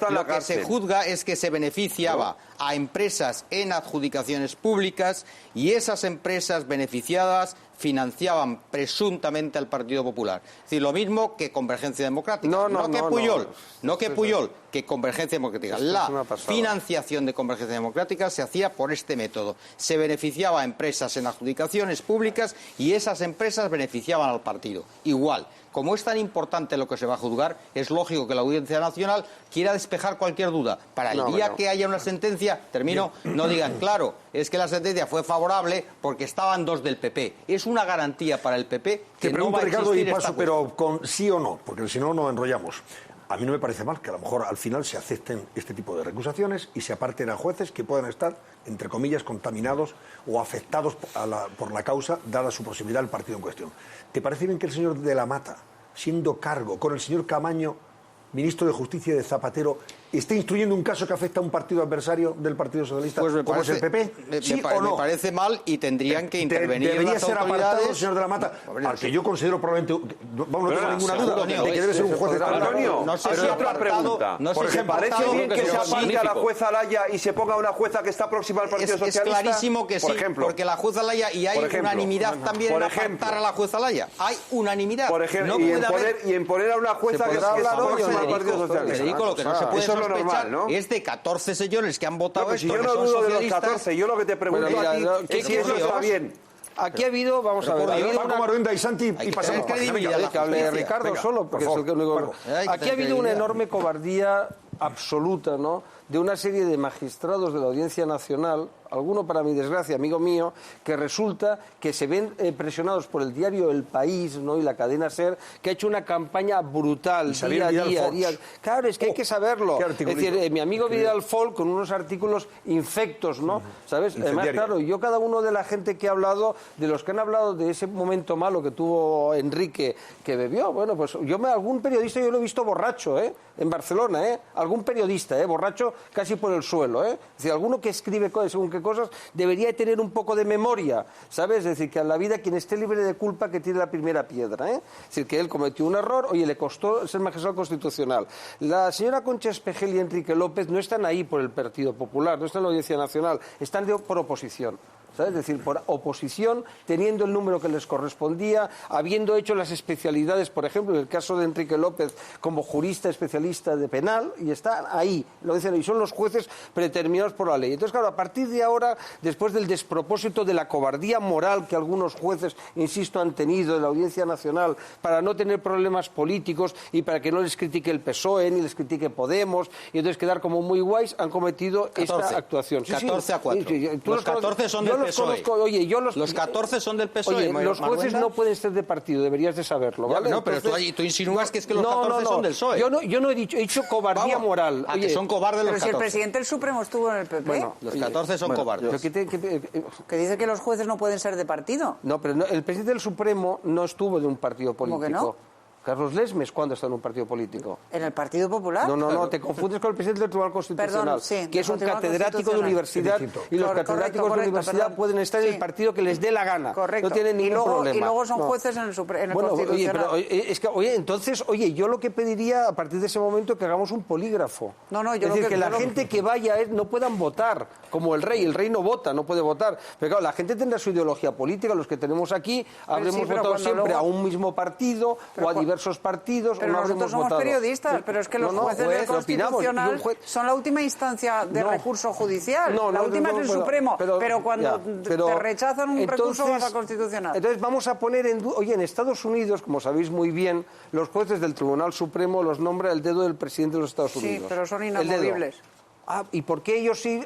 Lo que se juzga es que se beneficiaba a empresas en adjudicaciones públicas y esas empresas beneficiadas financiaban presuntamente al Partido Popular. Es decir, lo mismo que Convergencia Democrática. No que Puyol, que Convergencia Democrática. La financiación de Convergencia Democrática se hacía por este método. Se beneficiaba a empresas en adjudicaciones públicas y esas empresas beneficiaban al partido. Igual. Como es tan importante lo que se va a juzgar, es lógico que la Audiencia Nacional quiera despejar cualquier duda. Para el día que haya una sentencia, no digan, claro, es que la sentencia fue favorable porque estaban dos del PP. Es una garantía para el PP que te pregunto, no va a Ricardo, y paso, esta pero con sí o no, porque si no nos enrollamos. A mí no me parece mal que a lo mejor al final se acepten este tipo de recusaciones y se aparten a jueces que puedan estar, entre comillas, contaminados o afectados por la causa, dada su posibilidad al partido en cuestión. ¿Te parece bien que el señor de la Mata, siendo cargo con el señor Camaño, ministro de Justicia de Zapatero, esté instruyendo un caso que afecta a un partido adversario del Partido Socialista, como es el PP? ¿Sí o no? Me parece mal y tendrían que intervenir debería las ser autoridades. Apartado el señor de la Mata, al que yo considero probablemente, no tengo ninguna duda de que debe ser un juez Antonio, no sé pero si otra pregunta. Por ejemplo, ¿parece bien que se aparte a la jueza Laya y se ponga una jueza que está próxima al Partido Socialista? Es clarísimo que sí, porque la jueza Laya, y hay unanimidad también en apartar a la jueza Laya. Hay unanimidad. Por ejemplo, y en poner a una jueza que está próxima al Partido Socialista. Lo que no se puede sospechar es de 14 señores que han votado esto. Si yo no dudo de los 14, yo lo que te pregunto a ti es si eso está bien. Aquí ha habido, vamos a ver, que hable Ricardo solo, porque es el que único. Aquí ha habido una enorme cobardía absoluta, ¿no?, de una serie de magistrados de la Audiencia Nacional, alguno para mi desgracia, amigo mío, que resulta que se ven presionados por el diario El País, ¿no?, y la cadena SER, que ha hecho una campaña brutal, día a día. Claro, es que hay que saberlo. Es decir, mi amigo Vidal Folk con unos artículos infectos, ¿no? ¿Sabes? Además, claro, yo cada uno de la gente que ha hablado, de los que han hablado de ese momento malo que tuvo Enrique, que bebió, bueno, pues algún periodista yo lo he visto borracho, en Barcelona, algún periodista, borracho casi por el suelo, Es decir, alguno que escribe según qué cosas debería tener un poco de memoria, ¿sabes? Es decir, que a la vida quien esté libre de culpa que tire la primera piedra, Es decir, que él cometió un error, le costó ser magistrado constitucional. La señora Concha Espejel y Enrique López no están ahí por el Partido Popular, no están en la Audiencia Nacional, están por oposición. ¿Sabes? Es decir, por oposición, teniendo el número que les correspondía, habiendo hecho las especialidades, por ejemplo, en el caso de Enrique López, como jurista especialista de penal, y están ahí, lo dicen, y son los jueces predeterminados por la ley. Entonces, claro, a partir de ahora, después del despropósito de la cobardía moral que algunos jueces, insisto, han tenido de la Audiencia Nacional para no tener problemas políticos y para que no les critique el PSOE ni les critique Podemos, y entonces quedar como muy guays, han cometido esta actuación. 14-4. Los 14 son del PSOE. Los 14 son del PSOE. Los jueces no pueden ser de partido, deberías de saberlo, ¿vale? No, pero tú insinúas que es que los 14 son del PSOE. Yo no he dicho cobardía moral. Que son cobardes los 14. Pero si el presidente del Supremo estuvo en el PP. Bueno, los 14 son cobardes. Que dice que los jueces no pueden ser de partido. No, pero el presidente del Supremo no estuvo de un partido político. ¿Cómo que no? Carlos Lesmes, ¿cuándo está en un partido político? ¿En el Partido Popular? No, te confundes con el presidente del Tribunal Constitucional, que es un catedrático de universidad, y los catedráticos de universidad pueden estar en el partido que les dé la gana. Correcto. No tienen ningún problema. Y luego son jueces en el Constitucional. Entonces, yo lo que pediría a partir de ese momento es que hagamos un polígrafo. Es decir, que la gente que vaya no puedan votar, como el rey no vota, no puede votar. Pero claro, la gente tendrá su ideología política, los que tenemos aquí, habremos votado siempre a un mismo partido o a diversos diversos partidos. Pero nosotros somos periodistas, pero es que los jueces del Constitucional son la última instancia de recurso judicial. La última es el Supremo, pero cuando te rechazan un recurso vas al Constitucional. Entonces vamos a poner en Estados Unidos, como sabéis muy bien, los jueces del Tribunal Supremo los nombra el dedo del presidente de los Estados Unidos. Sí, pero son inamovibles. ¿Y por qué ellos sí?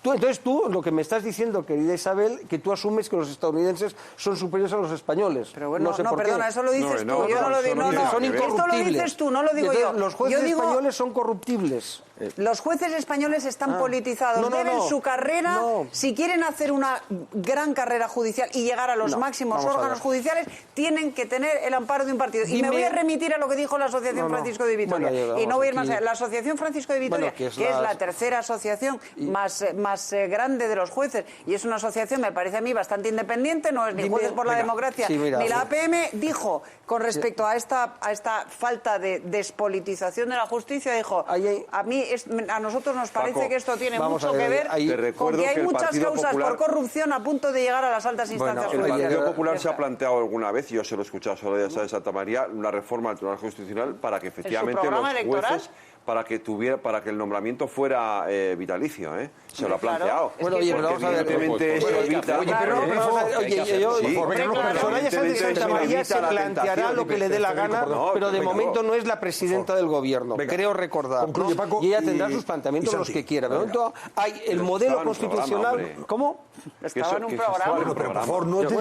Entonces tú lo que me estás diciendo, querida Isabel, que tú asumes que los estadounidenses son superiores a los españoles. Pero bueno, no sé por perdona, qué. eso lo dices tú. Yo no lo digo. Son incorruptibles. Esto lo dices tú, no lo digo yo. Los jueces españoles son corruptibles. Los jueces españoles están politizados. Deben su carrera, si quieren hacer una gran carrera judicial y llegar a los máximos órganos judiciales, tienen que tener el amparo de un partido. Y me voy a remitir a lo que dijo la Asociación Francisco de Vitoria. Y no voy a ir más allá. La Asociación Francisco de Vitoria, que es la tercera asociación más grande de los jueces, y es una asociación, me parece a mí, bastante independiente, no es ni Jueces por la Democracia, ni la APM, dijo, con respecto a esta falta de despolitización de la justicia, dijo, a nosotros nos parece que esto tiene mucho que ver con que hay muchas causas por corrupción a punto de llegar a las altas instancias judiciales. El Partido Popular se ha planteado alguna vez, y yo se lo he escuchado a Soraya Sáenz de Santa María, una reforma del Tribunal Constitucional para que efectivamente los jueces, para que el nombramiento fuera vitalicio, se lo ha planteado. Bueno, oye, pero vamos a ver. Soraya Sáenz de Santa María se planteará lo que le dé la gana, pero de momento no es la presidenta del gobierno, creo recordar. Y ella tendrá sus planteamientos los que quiera. De momento hay el modelo constitucional. ¿Cómo? Estaba en un programa. Bueno, pero por favor, no te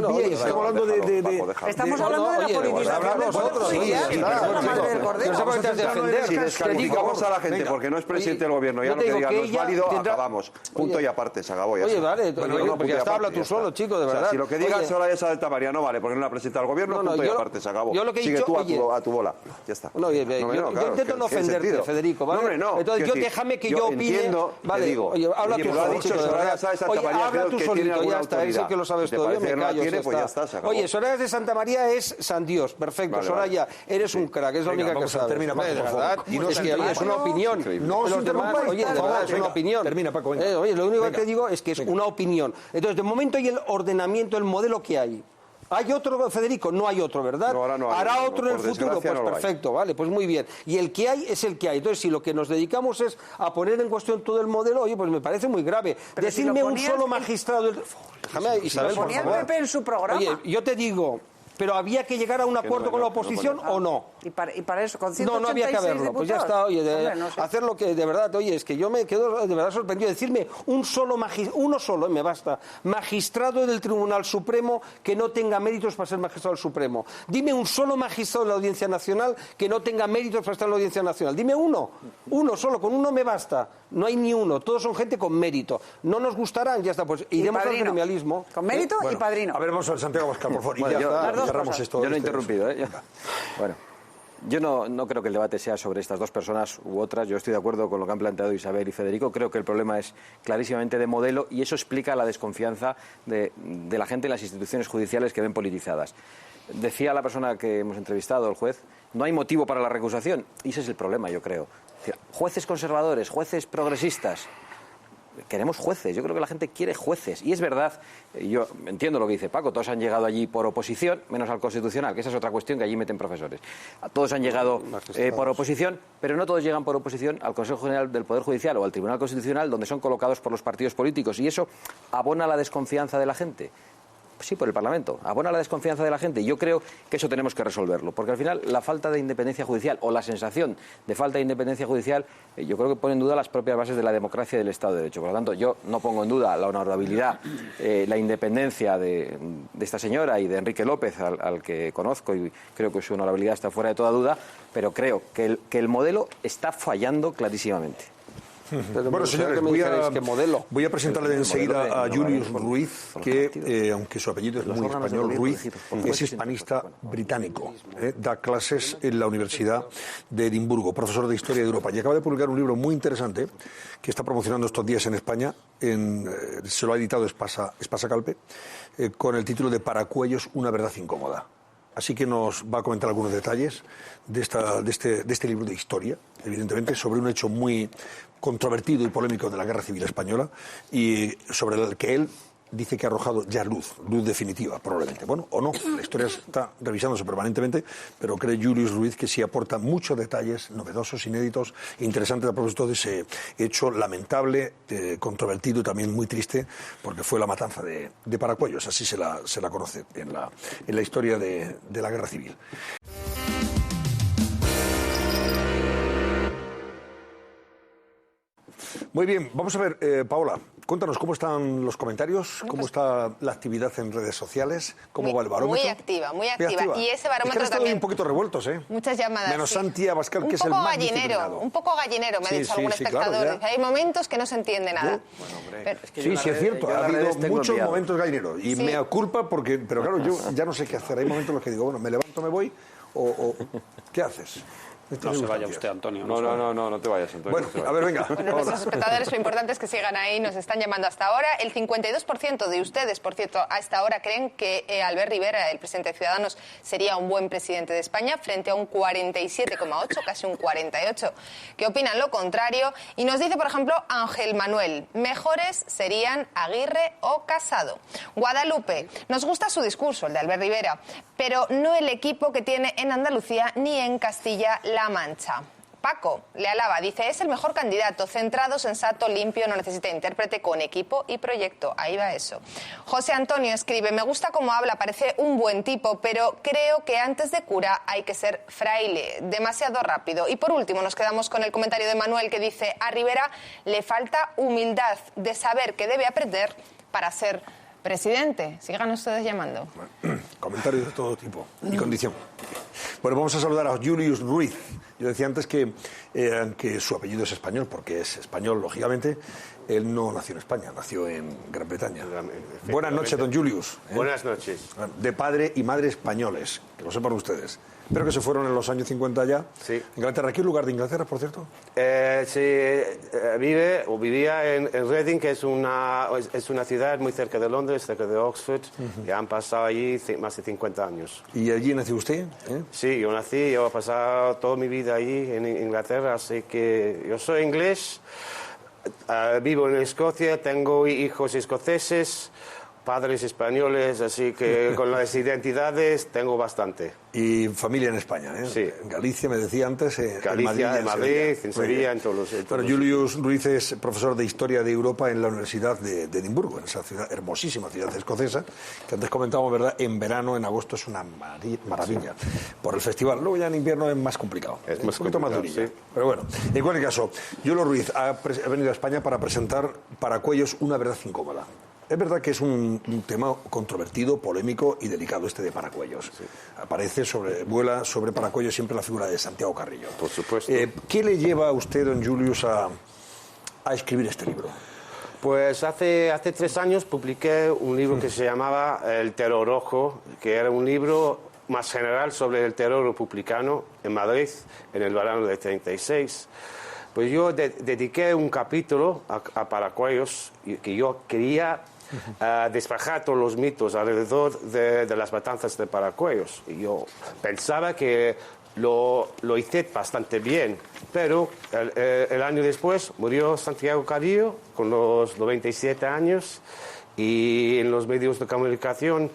desvíes. Estamos hablando de... Estamos hablando de la politización del Vamos a la gente, porque no es presidente del gobierno. Ya lo que diga no es válido, acabamos. Punto y aparte, se acabó. Oye, vale, pues ya está, habla tú solo, chico, de verdad. Si lo que digas Soraya Sáenz de Santa María no vale, porque no la presenta el gobierno, punto y aparte, se acabó. Sigue tú a tu bola. Ya está. Yo intento no ofenderte, Federico, ¿vale? Entonces yo déjame que yo opine. Vale, oye, habla tú solo, chico, de verdad. Oye, habla tú solito, ya está, es el que lo sabes todo. Yo me callo, ya está. Oye, Soraya de Santa María es San Dios, perfecto. Soraya, eres un crack, es la única que sabes. Termina, Paco, por favor. Y no es una opinión. No los demás, oye, de verdad, es una opinión. Termina, Paco, venga. Oye, lo único que te digo es que es una opinión. Entonces, de momento hay el ordenamiento, el modelo que hay. ¿Hay otro, Federico? No hay otro, ¿verdad? No, ahora no hay. ¿Hará otro en el futuro? Pues perfecto, vale, pues muy bien. Y el que hay es el que hay. Entonces, si lo que nos dedicamos es a poner en cuestión todo el modelo, oye, pues me parece muy grave. Pero decirme si un solo magistrado... Déjame, Isabel, por favor. Pepe en su programa. Oye, yo te digo... ¿Pero había que llegar a un acuerdo con la oposición o no? Y para eso, con 186 no había que haberlo. Diputados. Pues ya está, oye, no sé. hacer lo que de verdad, oye, es que yo me quedo de verdad sorprendido. Decirme uno solo, me basta, magistrado del Tribunal Supremo que no tenga méritos para ser magistrado del Supremo. Dime un solo magistrado de la Audiencia Nacional que no tenga méritos para estar en la Audiencia Nacional. Dime uno solo, con uno me basta. No hay ni uno, todos son gente con mérito. No nos gustarán, ya está, pues iremos al gremialismo. Con mérito y padrino. A ver, vamos al Santiago Abascal, por favor. Bueno, y ya cerramos esto. Yo no he interrumpido, Bueno, yo no creo que el debate sea sobre estas dos personas u otras. Yo estoy de acuerdo con lo que han planteado Isabel y Federico. Creo que el problema es clarísimamente de modelo y eso explica la desconfianza de la gente en las instituciones judiciales que ven politizadas. Decía la persona que hemos entrevistado, el juez, no hay motivo para la recusación. Y ese es el problema, yo creo. Jueces conservadores, jueces progresistas. Queremos jueces, yo creo que la gente quiere jueces. Y es verdad, yo entiendo lo que dice Paco, todos han llegado allí por oposición, menos al Constitucional, que esa es otra cuestión que allí meten profesores. Todos han llegado por oposición, pero no todos llegan por oposición al Consejo General del Poder Judicial o al Tribunal Constitucional, donde son colocados por los partidos políticos. Y eso abona la desconfianza de la gente. Sí, por el Parlamento. Abona la desconfianza de la gente y yo creo que eso tenemos que resolverlo, porque al final la falta de independencia judicial o la sensación de falta de independencia judicial yo creo que pone en duda las propias bases de la democracia y del Estado de Derecho. Por lo tanto, yo no pongo en duda la honorabilidad, la independencia de esta señora y de Enrique López, al que conozco y creo que su honorabilidad está fuera de toda duda, pero creo que el modelo está fallando clarísimamente. Bueno, señores, voy a presentarle enseguida a Julius Ruiz, que aunque su apellido es muy español, Ruiz, es hispanista británico. Da clases en la Universidad de Edimburgo, profesor de Historia de Europa. Y acaba de publicar un libro muy interesante que está promocionando estos días en España. Se lo ha editado Espasa Calpe, con el título de Paracuellos, una verdad incómoda. Así que nos va a comentar algunos detalles de este libro de historia, evidentemente, sobre un hecho muy controvertido y polémico de la Guerra Civil Española y sobre el que él dice que ha arrojado ya luz definitiva, probablemente. Bueno, o no, la historia está revisándose permanentemente, pero cree Julius Ruiz que sí aporta muchos detalles novedosos, inéditos, interesantes a propósito de ese hecho lamentable, controvertido y también muy triste, porque fue la matanza de Paracuellos, así se la conoce en la historia de la Guerra Civil. Muy bien, vamos a ver, Paola, cuéntanos cómo están los comentarios, cómo está la actividad en redes sociales, cómo va el barómetro. Muy activa. Y ese barómetro también. Un poquito revueltos, ¿eh? Muchas llamadas. Menos Santi Abascal, que es el más disciplinado. Un poco gallinero, me ha dicho algún espectador. Claro, hay momentos que no se entiende nada. Bueno, hombre, sí, es cierto, ha habido muchos momentos gallineros. Y me culpa porque, pero claro, yo ya no sé qué hacer. Hay momentos en los que digo, bueno, me levanto, me voy, o ¿qué haces? No se vaya usted, Antonio. No te vayas, Antonio. Bueno, a ver, venga. Bueno, nuestros espectadores, lo importante es que sigan ahí, nos están llamando hasta ahora. El 52% de ustedes, por cierto, a esta hora creen que Albert Rivera, el presidente de Ciudadanos, sería un buen presidente de España, frente a un 47,8, casi un 48, que opinan lo contrario. Y nos dice, por ejemplo, Ángel Manuel, mejores serían Aguirre o Casado. Guadalupe, nos gusta su discurso, el de Albert Rivera, pero no el equipo que tiene en Andalucía ni en Castilla-La Mancha. Paco le alaba, dice, es el mejor candidato, centrado, sensato, limpio, no necesita intérprete, con equipo y proyecto. Ahí va eso. José Antonio escribe, me gusta cómo habla, parece un buen tipo, pero creo que antes de cura hay que ser fraile, demasiado rápido. Y por último nos quedamos con el comentario de Manuel que dice, a Rivera le falta humildad de saber que debe aprender para ser presidente. Sigan ustedes llamando. Bueno, comentarios de todo tipo y condición. Bueno, vamos a saludar a Julius Ruiz. Yo decía antes que su apellido es español, porque es español, lógicamente. Él no nació en España, nació en Gran Bretaña. Buenas noches, don Julius. Buenas noches. De padre y madre españoles, que lo sepan ustedes. Pero que se fueron en los años 50 ya. Sí. Inglaterra. ¿Qué lugar de Inglaterra, por cierto? Vivía en Reading, que es una ciudad muy cerca de Londres, cerca de Oxford. Y han pasado allí más de 50 años. ¿Y allí nació usted? Sí, yo he pasado toda mi vida allí en Inglaterra, así que yo soy inglés, vivo en Escocia, tengo hijos escoceses, padres españoles, así que con las identidades tengo bastante. Y familia en España, ¿eh? Sí. En Galicia, me decía antes. Galicia, en Madrid, en Sevilla, en todos los... Bueno, Julius Ruiz es profesor de Historia de Europa en la Universidad de Edimburgo, en esa ciudad, hermosísima ciudad escocesa, que antes comentábamos, ¿verdad? En verano, en agosto, es una maravilla por el festival. Luego ya en invierno es más complicado. Es un poquito más durilla. Sí. Pero bueno, en cualquier caso, Julius Ruiz ha venido a España para presentar Paracuellos, una verdad incómoda. Es verdad que es un tema controvertido, polémico y delicado este de Paracuellos. Sí. Vuela sobre Paracuellos siempre la figura de Santiago Carrillo. Por supuesto. ¿Qué le lleva a usted, don Julius, a escribir este libro? Pues hace 3 años publiqué un libro que se llamaba El Terror Rojo, que era un libro más general sobre el terror republicano en Madrid en el verano de 36. Pues yo dediqué un capítulo a Paracuellos, que yo quería despejar todos los mitos alrededor de las matanzas de Paracuellos. Y yo pensaba que lo hice bastante bien, pero el año después murió Santiago Carrillo con los 97 años y en los medios de comunicación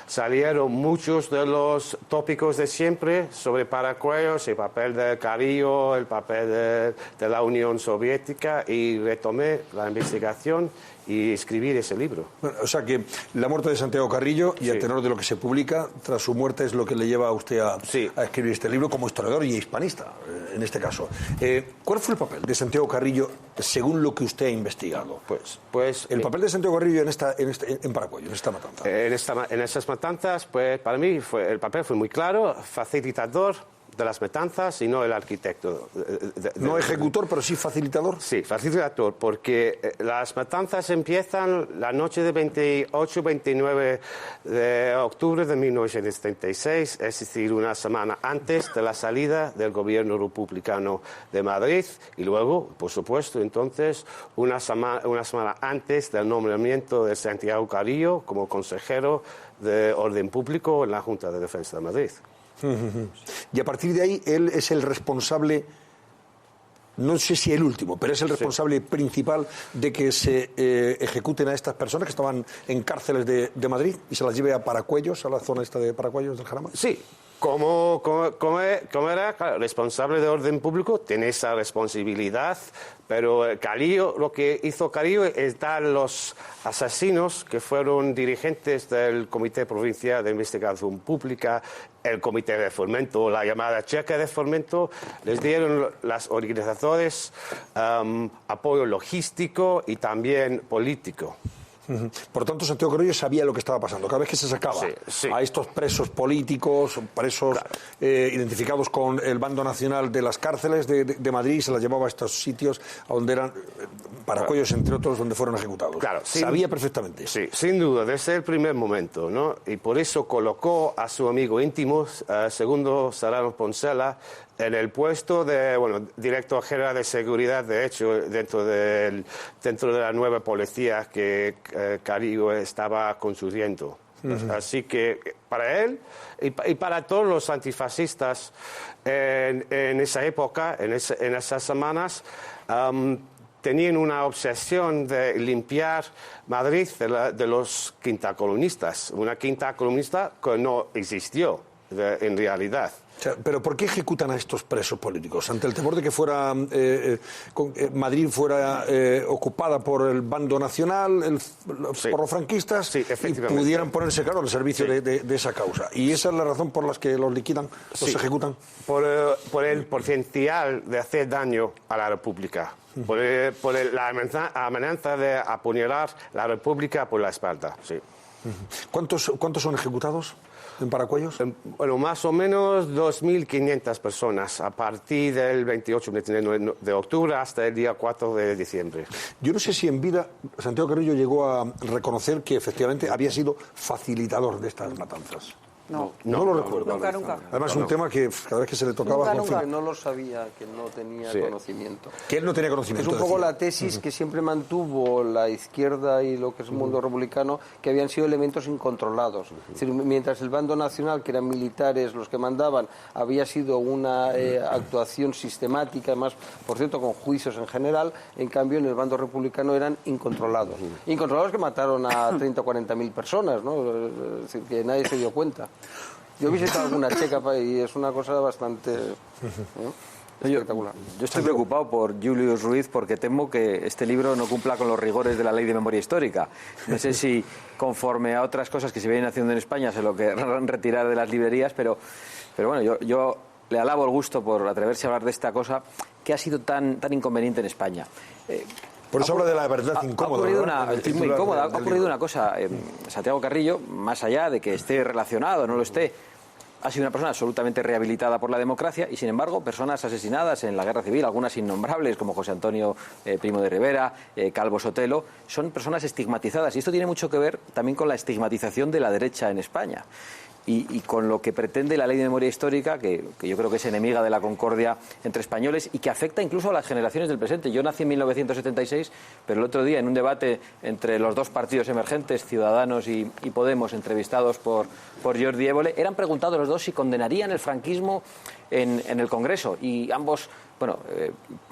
salieron muchos de los tópicos de siempre sobre Paracuellos, el papel de Carrillo, el papel de la Unión Soviética, y retomé la investigación y escribí ese libro. Bueno, o sea que la muerte de Santiago Carrillo y el tenor de lo que se publica tras su muerte es lo que le lleva a usted a escribir este libro como historiador y hispanista, en este caso. ¿Cuál fue el papel de Santiago Carrillo según lo que usted ha investigado? Pues el papel de Santiago Carrillo en Paracuellos, en esta matanza. En esas matanzas, pues para mí el papel fue muy claro, facilitador de las matanzas y no el arquitecto. No ejecutor, pero sí facilitador. Sí, facilitador, porque las matanzas empiezan la noche de 28-29 de octubre de 1936, es decir, una semana antes de la salida del gobierno republicano de Madrid, y luego, por supuesto, entonces, una semana antes del nombramiento de Santiago Carrillo como consejero de Orden Público en la Junta de Defensa de Madrid. Y a partir de ahí, él es el responsable no sé si el último, pero es el responsable principal de que se ejecuten a estas personas que estaban en cárceles de Madrid y se las lleve a Paracuellos, a la zona esta de Paracuellos del Jarama. Sí. Como era responsable de orden público, tiene esa responsabilidad, pero Carrillo, lo que hizo Carrillo es dar a los asesinos que fueron dirigentes del Comité Provincial de Investigación Pública, el Comité de Fomento, la llamada checa de fomento, les dieron las organizaciones apoyo logístico y también político. Por tanto, Santiago Carrillo sabía lo que estaba pasando. Cada vez que se sacaba a estos presos políticos, presos identificados con el bando nacional de las cárceles de Madrid, se las llevaba a estos sitios a donde eran Paracuellos, entre otros, donde fueron ejecutados. Claro, sabía perfectamente. Sí, sin duda, desde el primer momento, ¿no? Y por eso colocó a su amigo íntimo, Segundo Serrano Poncela, en el puesto de, director general de seguridad, de hecho, dentro de la nueva policía que Carrillo estaba construyendo. Así que para él y para todos los antifascistas en esa época, en esas semanas, tenían una obsesión de limpiar Madrid de los quintacolumnistas, una quinta columnista que no existió en realidad. Pero ¿por qué ejecutan a estos presos políticos? Ante el temor de que fuera Madrid fuera ocupada por el bando nacional, por los franquistas, y pudieran ponerse, claro, al servicio de esa causa. ¿Y esa es la razón por la que los liquidan, los ejecutan? Por el potencial de hacer daño a la República. Por la amenaza de apuñalar la República por la espalda. Sí. ¿Cuántos son ejecutados en Paracuellos? Bueno, más o menos 2.500 personas a partir del 28 de octubre hasta el día 4 de diciembre. Yo no sé si en vida Santiago Carrillo llegó a reconocer que efectivamente había sido facilitador de estas matanzas. No lo recuerdo. Nunca. Además, un tema que cada vez que se le tocaba... Nunca. No lo sabía, que no tenía conocimiento. Que él no tenía conocimiento. Es un poco la tesis que siempre mantuvo la izquierda y lo que es el mundo republicano, que habían sido elementos incontrolados. Es decir, mientras el bando nacional, que eran militares los que mandaban, había sido una actuación sistemática, además, por cierto, con juicios en general, en cambio, en el bando republicano eran incontrolados. Incontrolados que mataron a 30 o 40.000 personas, ¿no? Es decir, que nadie se dio cuenta. Yo he visitado alguna checa y es una cosa bastante espectacular. Yo estoy preocupado por Julius Ruiz porque temo que este libro no cumpla con los rigores de la Ley de Memoria Histórica. No sé si conforme a otras cosas que se vienen haciendo en España se lo querrán retirar de las librerías, pero bueno, yo le alabo el gusto por atreverse a hablar de esta cosa que ha sido tan inconveniente en España. Por eso habla de la verdad incómoda. Ha ocurrido una cosa. Santiago Carrillo, más allá de que esté relacionado o no lo esté, ha sido una persona absolutamente rehabilitada por la democracia y, sin embargo, personas asesinadas en la Guerra Civil, algunas innombrables, como José Antonio Primo de Rivera, Calvo Sotelo, son personas estigmatizadas. Y esto tiene mucho que ver también con la estigmatización de la derecha en España. Y con lo que pretende la Ley de Memoria Histórica, que yo creo que es enemiga de la concordia entre españoles y que afecta incluso a las generaciones del presente. Yo nací en 1976, pero el otro día en un debate entre los dos partidos emergentes, Ciudadanos y Podemos, entrevistados por Jordi Évole, eran preguntados los dos si condenarían el franquismo en el Congreso. Y ambos,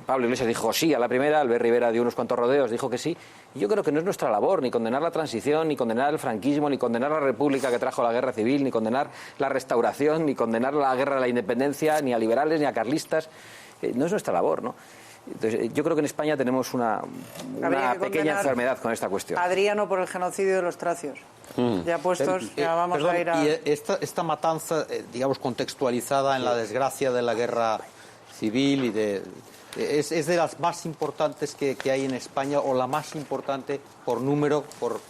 Pablo Iglesias dijo sí a la primera, Albert Rivera dio unos cuantos rodeos, dijo que sí. Y yo creo que no es nuestra labor ni condenar la transición, ni condenar el franquismo, ni condenar la república que trajo la guerra civil, ni condenar la restauración, ni condenar la guerra de la independencia, ni a liberales, ni a carlistas. No es nuestra labor, ¿no? Entonces, yo creo que en España tenemos una pequeña enfermedad con esta cuestión. Adriano por el genocidio de los tracios. Ya puestos, ya vamos a ir a... Y esta matanza, digamos, contextualizada en la desgracia de la guerra civil y es de las más importantes que hay en España, o la más importante por número, por...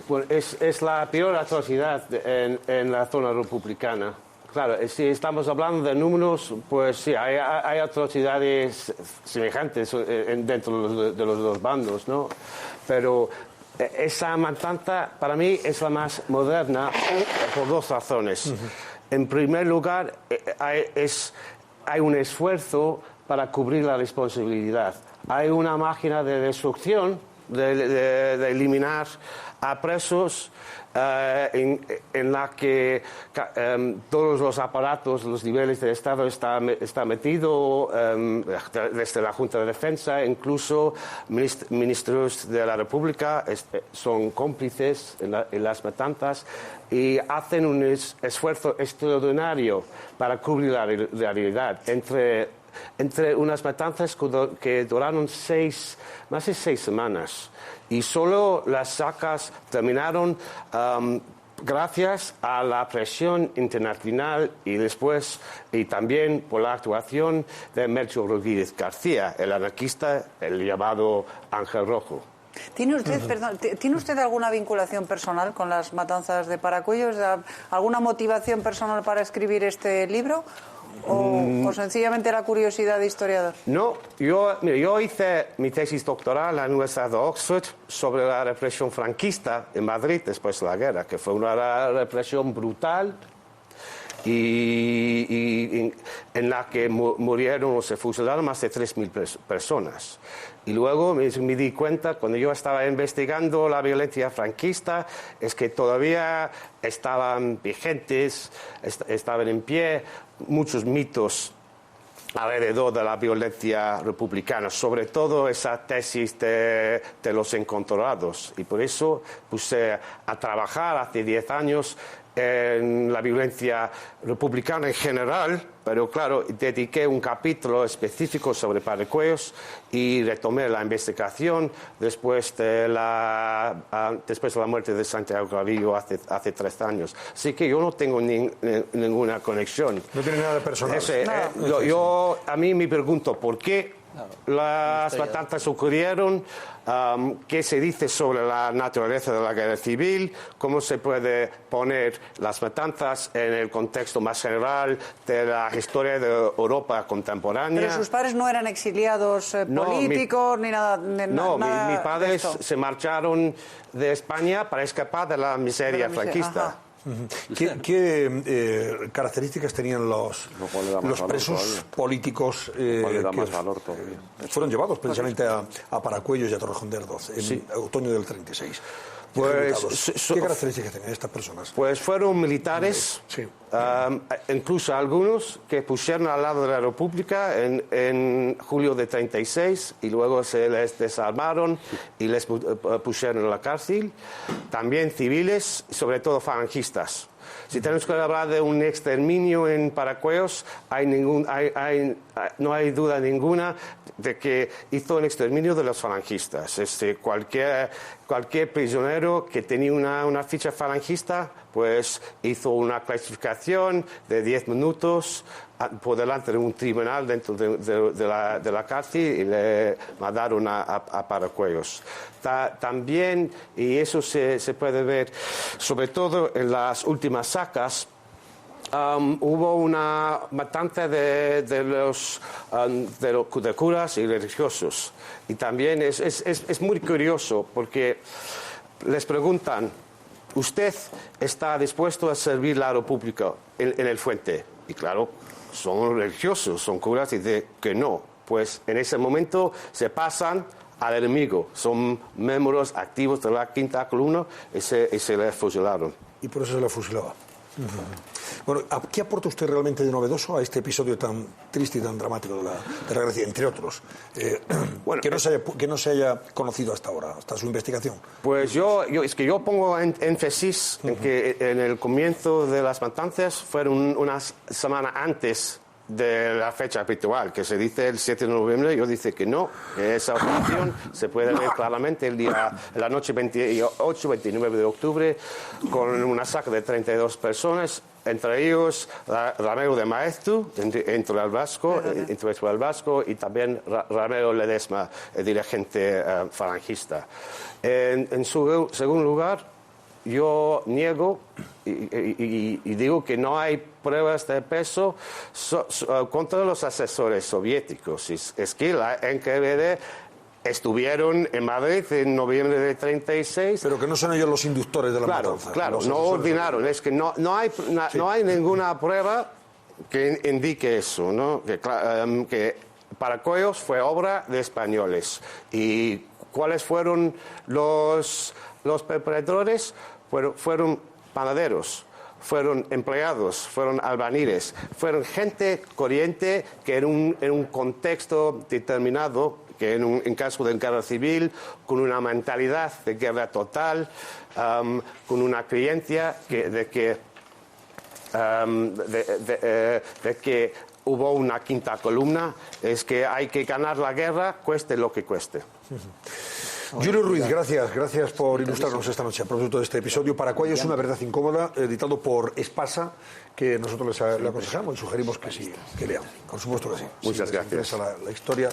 Bueno, es la peor atrocidad en la zona republicana. Claro, si estamos hablando de números, pues sí, hay atrocidades semejantes dentro de los dos bandos, ¿no? Pero esa matanza, para mí, es la más moderna por dos razones. En primer lugar, hay un esfuerzo para cubrir la responsabilidad. Hay una máquina de destrucción de eliminar a presos en la que todos los aparatos, los niveles del Estado está metido, desde la Junta de Defensa, incluso ministros de la República son cómplices en las matanzas y hacen un esfuerzo extraordinario para cubrir la realidad entre unas matanzas que duraron más de 6 semanas. Y solo las sacas terminaron gracias a la presión internacional y también por la actuación de Melchor Rodríguez García, el anarquista, el llamado Ángel Rojo. ¿Tiene usted alguna vinculación personal con las matanzas de Paracuellos? ¿Alguna motivación personal para escribir este libro? ¿O sencillamente la curiosidad de historiador? No, yo hice mi tesis doctoral en la Universidad de Oxford sobre la represión franquista en Madrid después de la guerra, que fue una represión brutal y en la que murieron o se fusilaron más de 3.000 personas. Y luego me di cuenta, cuando yo estaba investigando la violencia franquista, es que todavía estaban vigentes, estaban en pie muchos mitos alrededor de la violencia republicana, sobre todo esa tesis de los encontronados. Y por eso puse a trabajar hace 10 años en la violencia republicana en general, pero claro, dediqué un capítulo específico sobre Paracuellos y retomé la investigación después de la muerte de Santiago Clavillo hace 3 años. Así que yo no tengo ninguna conexión. No tiene nada de personal. A mí me pregunto por qué las matanzas ocurrieron, qué se dice sobre la naturaleza de la guerra civil, cómo se puede poner las matanzas en el contexto más general de la historia de Europa contemporánea. Pero sus padres no eran exiliados políticos ni nada. Mis padres se marcharon de España para escapar de la miseria franquista. ¿Qué características tenían los presos políticos que fueron llevados precisamente a Paracuellos y a Torrejón de Ardoz en otoño del 36? ¿Qué características tenían estas personas? Pues fueron militares, incluso algunos que pusieron al lado de la República en julio de 36 y luego se les desarmaron y les pusieron en la cárcel. También civiles, sobre todo falangistas. Si tenemos que hablar de un exterminio en Paracuellos, no hay duda ninguna de que hizo un exterminio de los falangistas. Cualquier prisionero que tenía una ficha falangista, pues hizo una clasificación de 10 minutos por delante de un tribunal dentro de la cárcel y le mandaron a Paracuellos. También, y eso se puede ver sobre todo en las últimas sacas, hubo una matanza de curas y religiosos. Y también es muy curioso porque les preguntan, ¿usted está dispuesto a servir la República en el Fuente? Y claro, son religiosos, son curas y dicen que no. Pues en ese momento se pasan al enemigo, son miembros activos de la quinta columna y se les fusilaron. Y por eso se les fusilaba. Bueno, ¿qué aporta usted realmente de novedoso a este episodio tan triste y tan dramático de la Grecia, entre otros, que no se haya conocido hasta ahora, hasta su investigación? Pues yo pongo énfasis en que en el comienzo de las matanzas fueron una semana antes de la fecha habitual, que se dice el 7 de noviembre, yo dice que no, que esa operación se puede ver claramente la noche 28-29 de octubre, con una saca de 32 personas, entre ellos Ramiro de Maeztu, intelectual vasco, y también Ramiro Ledesma, el dirigente falangista. En segundo lugar, yo niego y digo que no hay pruebas de peso contra los asesores soviéticos. Es que la NKVD estuvieron en Madrid en noviembre de 36. Pero que no son ellos los inductores de la matanza. Claro, no ordinaron. Es que no hay ninguna prueba que indique eso, ¿no? Que Paracuellos fue obra de españoles. Y ¿Cuáles fueron los perpetradores? Fueron panaderos, fueron empleados, fueron albañiles, fueron gente corriente que en un contexto determinado, que en caso de guerra civil, con una mentalidad de guerra total, con una creencia de que hubo una quinta columna, es que hay que ganar la guerra, cueste lo que cueste. Julio Ruiz, gracias por ilustrarnos esta noche a propósito de este episodio. Paraguay es una verdad incómoda, editado por Espasa, que nosotros le aconsejamos y sugerimos que sí, que lean. Por supuesto que sí. Muchas gracias. La historia,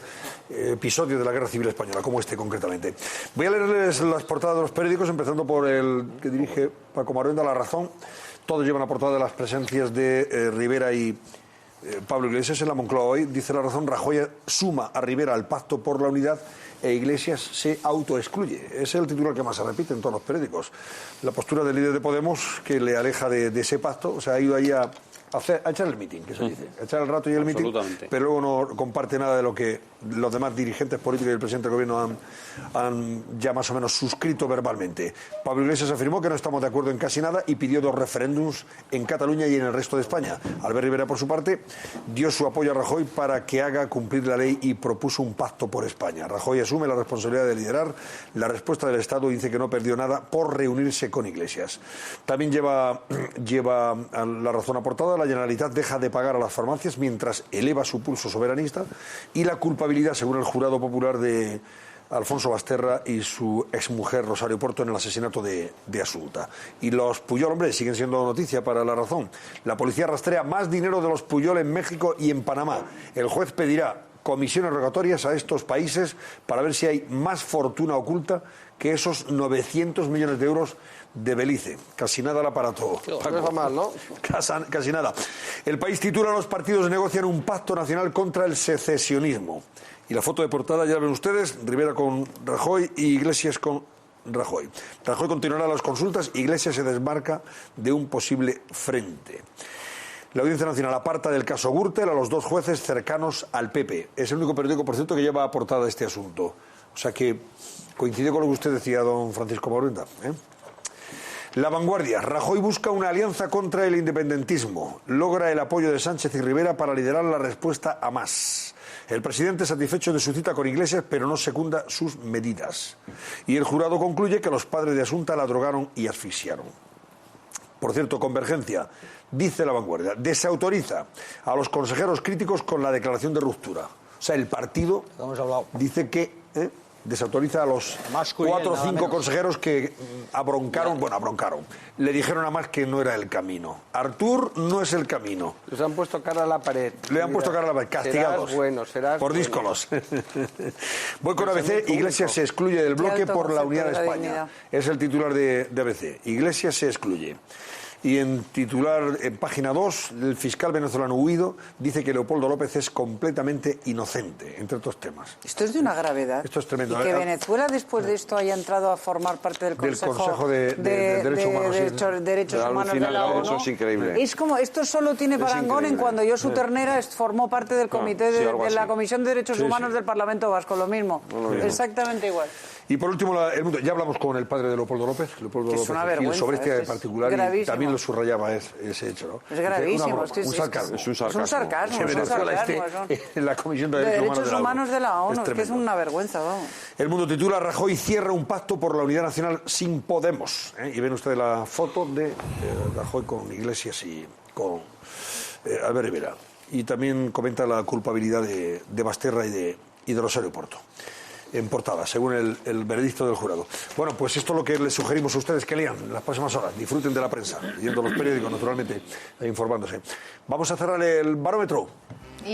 episodio de la Guerra Civil Española, como este concretamente. Voy a leerles las portadas de los periódicos, empezando por el que dirige Paco Maruenda, La Razón. Todos llevan la portada de las presencias de Rivera y Pablo Iglesias en la Moncloa. Hoy, dice La Razón, Rajoy suma a Rivera al pacto por la unidad e Iglesias se autoexcluye. Es el titular que más se repite en todos los periódicos. La postura del líder de Podemos, que le aleja de ese pacto, o sea, ha ido ahí a echar el mitin, que se dice, a echar el rato y el mitin, pero luego no comparte nada de lo que los demás dirigentes políticos y el presidente del gobierno han ya más o menos suscrito verbalmente. Pablo Iglesias afirmó que no estamos de acuerdo en casi nada y pidió 2 referéndums en Cataluña y en el resto de España. Albert Rivera, por su parte, dio su apoyo a Rajoy para que haga cumplir la ley y propuso un pacto por España. Rajoy asume la responsabilidad de liderar la respuesta del Estado y dice que no perdió nada por reunirse con Iglesias. También lleva a La Razón aportada. La Generalitat deja de pagar a las farmacias mientras eleva su pulso soberanista y la culpabilidad, según el jurado popular, de Alfonso Basterra y su exmujer Rosario Porto en el asesinato de Asunta. Y los Puyol, hombre, siguen siendo noticia para La Razón. La policía rastrea más dinero de los Puyol en México y en Panamá. El juez pedirá comisiones rogatorias a estos países para ver si hay más fortuna oculta que esos 900 millones de euros de Belice. Casi nada el aparato. No es mal, ¿no? Casi nada. El País titula: los partidos negocian un pacto nacional contra el secesionismo. Y la foto de portada, ya ven ustedes, Rivera con Rajoy y Iglesias con Rajoy. Rajoy continuará las consultas, Iglesias se desmarca de un posible frente. La Audiencia Nacional aparta del caso Gürtel a los 2 jueces cercanos al PP. Es el único periódico, por cierto, que lleva aportada este asunto. O sea que coincide con lo que usted decía, don Francisco Maruenda, ¿eh? La Vanguardia. Rajoy busca una alianza contra el independentismo. Logra el apoyo de Sánchez y Rivera para liderar la respuesta a Mas. El presidente satisfecho de su cita con Iglesias, pero no secunda sus medidas. Y el jurado concluye que los padres de Asunta la drogaron y asfixiaron. Por cierto, Convergencia, dice La Vanguardia, desautoriza a los consejeros críticos con la declaración de ruptura. O sea, el partido dice que desautoriza a los 4 o 5 consejeros que abroncaron. Le dijeron a Mas que no era el camino. Artur no es el camino. Les han puesto cara a la pared. Le han puesto cara a la pared, castigados. Serás por díscolos. Voy con ABC. Iglesias se excluye del bloque por la unidad de España. Es el titular de ABC. Iglesias se excluye. Y en titular, en página 2, el fiscal venezolano Huido dice que Leopoldo López es completamente inocente, entre otros temas. Esto es de una gravedad. Esto es tremendo. Y que Venezuela, después de esto, haya entrado a formar parte del Consejo de Derechos Humanos de la ONU. Es increíble. Es como, esto solo tiene parangón en cuando Josu Ternera formó parte del comité de la Comisión de Derechos Humanos del Parlamento Vasco, lo mismo. Exactamente igual. Y por último, El Mundo. Ya hablamos con el padre de Leopoldo López. Leopoldo López, es una vergüenza. Sobre este particular, gravísimo. Y también lo subrayaba ese hecho, ¿no? Es gravísimo. Un sarcasmo. Es un sarcasmo. En la Comisión de Derechos Humanos de la ONU. Es que es una vergüenza, vamos. El Mundo titula: Rajoy cierra un pacto por la unidad nacional sin Podemos. Y ven ustedes la foto de Rajoy con Iglesias y con Albert Rivera. Y también comenta la culpabilidad de Basterra y de Rosario Porto. En portada, según el veredicto del jurado. Bueno, pues esto es lo que les sugerimos a ustedes que lean en las próximas horas. Disfruten de la prensa, leyendo los periódicos, naturalmente, e informándose. Vamos a cerrar el barómetro.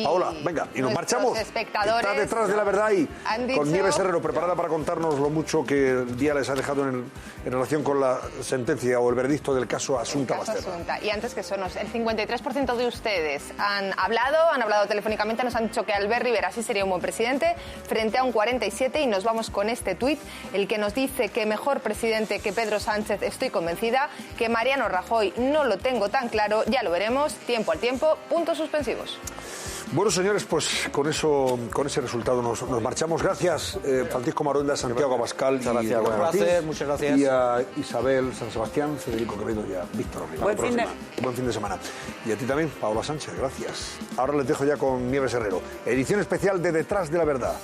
Paola, venga, y nos marchamos. Espectadores está detrás de la verdad ahí, dicho... con Nieves Herrero, preparada para contarnos lo mucho que el día les ha dejado en relación con la sentencia o el veredicto del caso Asunta Basterra. Y antes que eso, el 53% de ustedes han hablado telefónicamente, nos han dicho que Albert Rivera sí sería un buen presidente, frente a un 47%, y nos vamos con este tuit, el que nos dice que mejor presidente que Pedro Sánchez estoy convencida, que Mariano Rajoy no lo tengo tan claro, ya lo veremos, tiempo al tiempo, puntos suspensivos. Bueno, señores, pues con ese resultado nos marchamos. Gracias, Francisco Maruenda, Santiago Abascal. Muchas gracias. Y a Isabel San Sebastián, Federico Quevedo y a Víctor Arriba. Buen fin de semana. Y a ti también, Paola Sánchez, gracias. Ahora les dejo ya con Nieves Herrero. Edición especial de Detrás de la Verdad.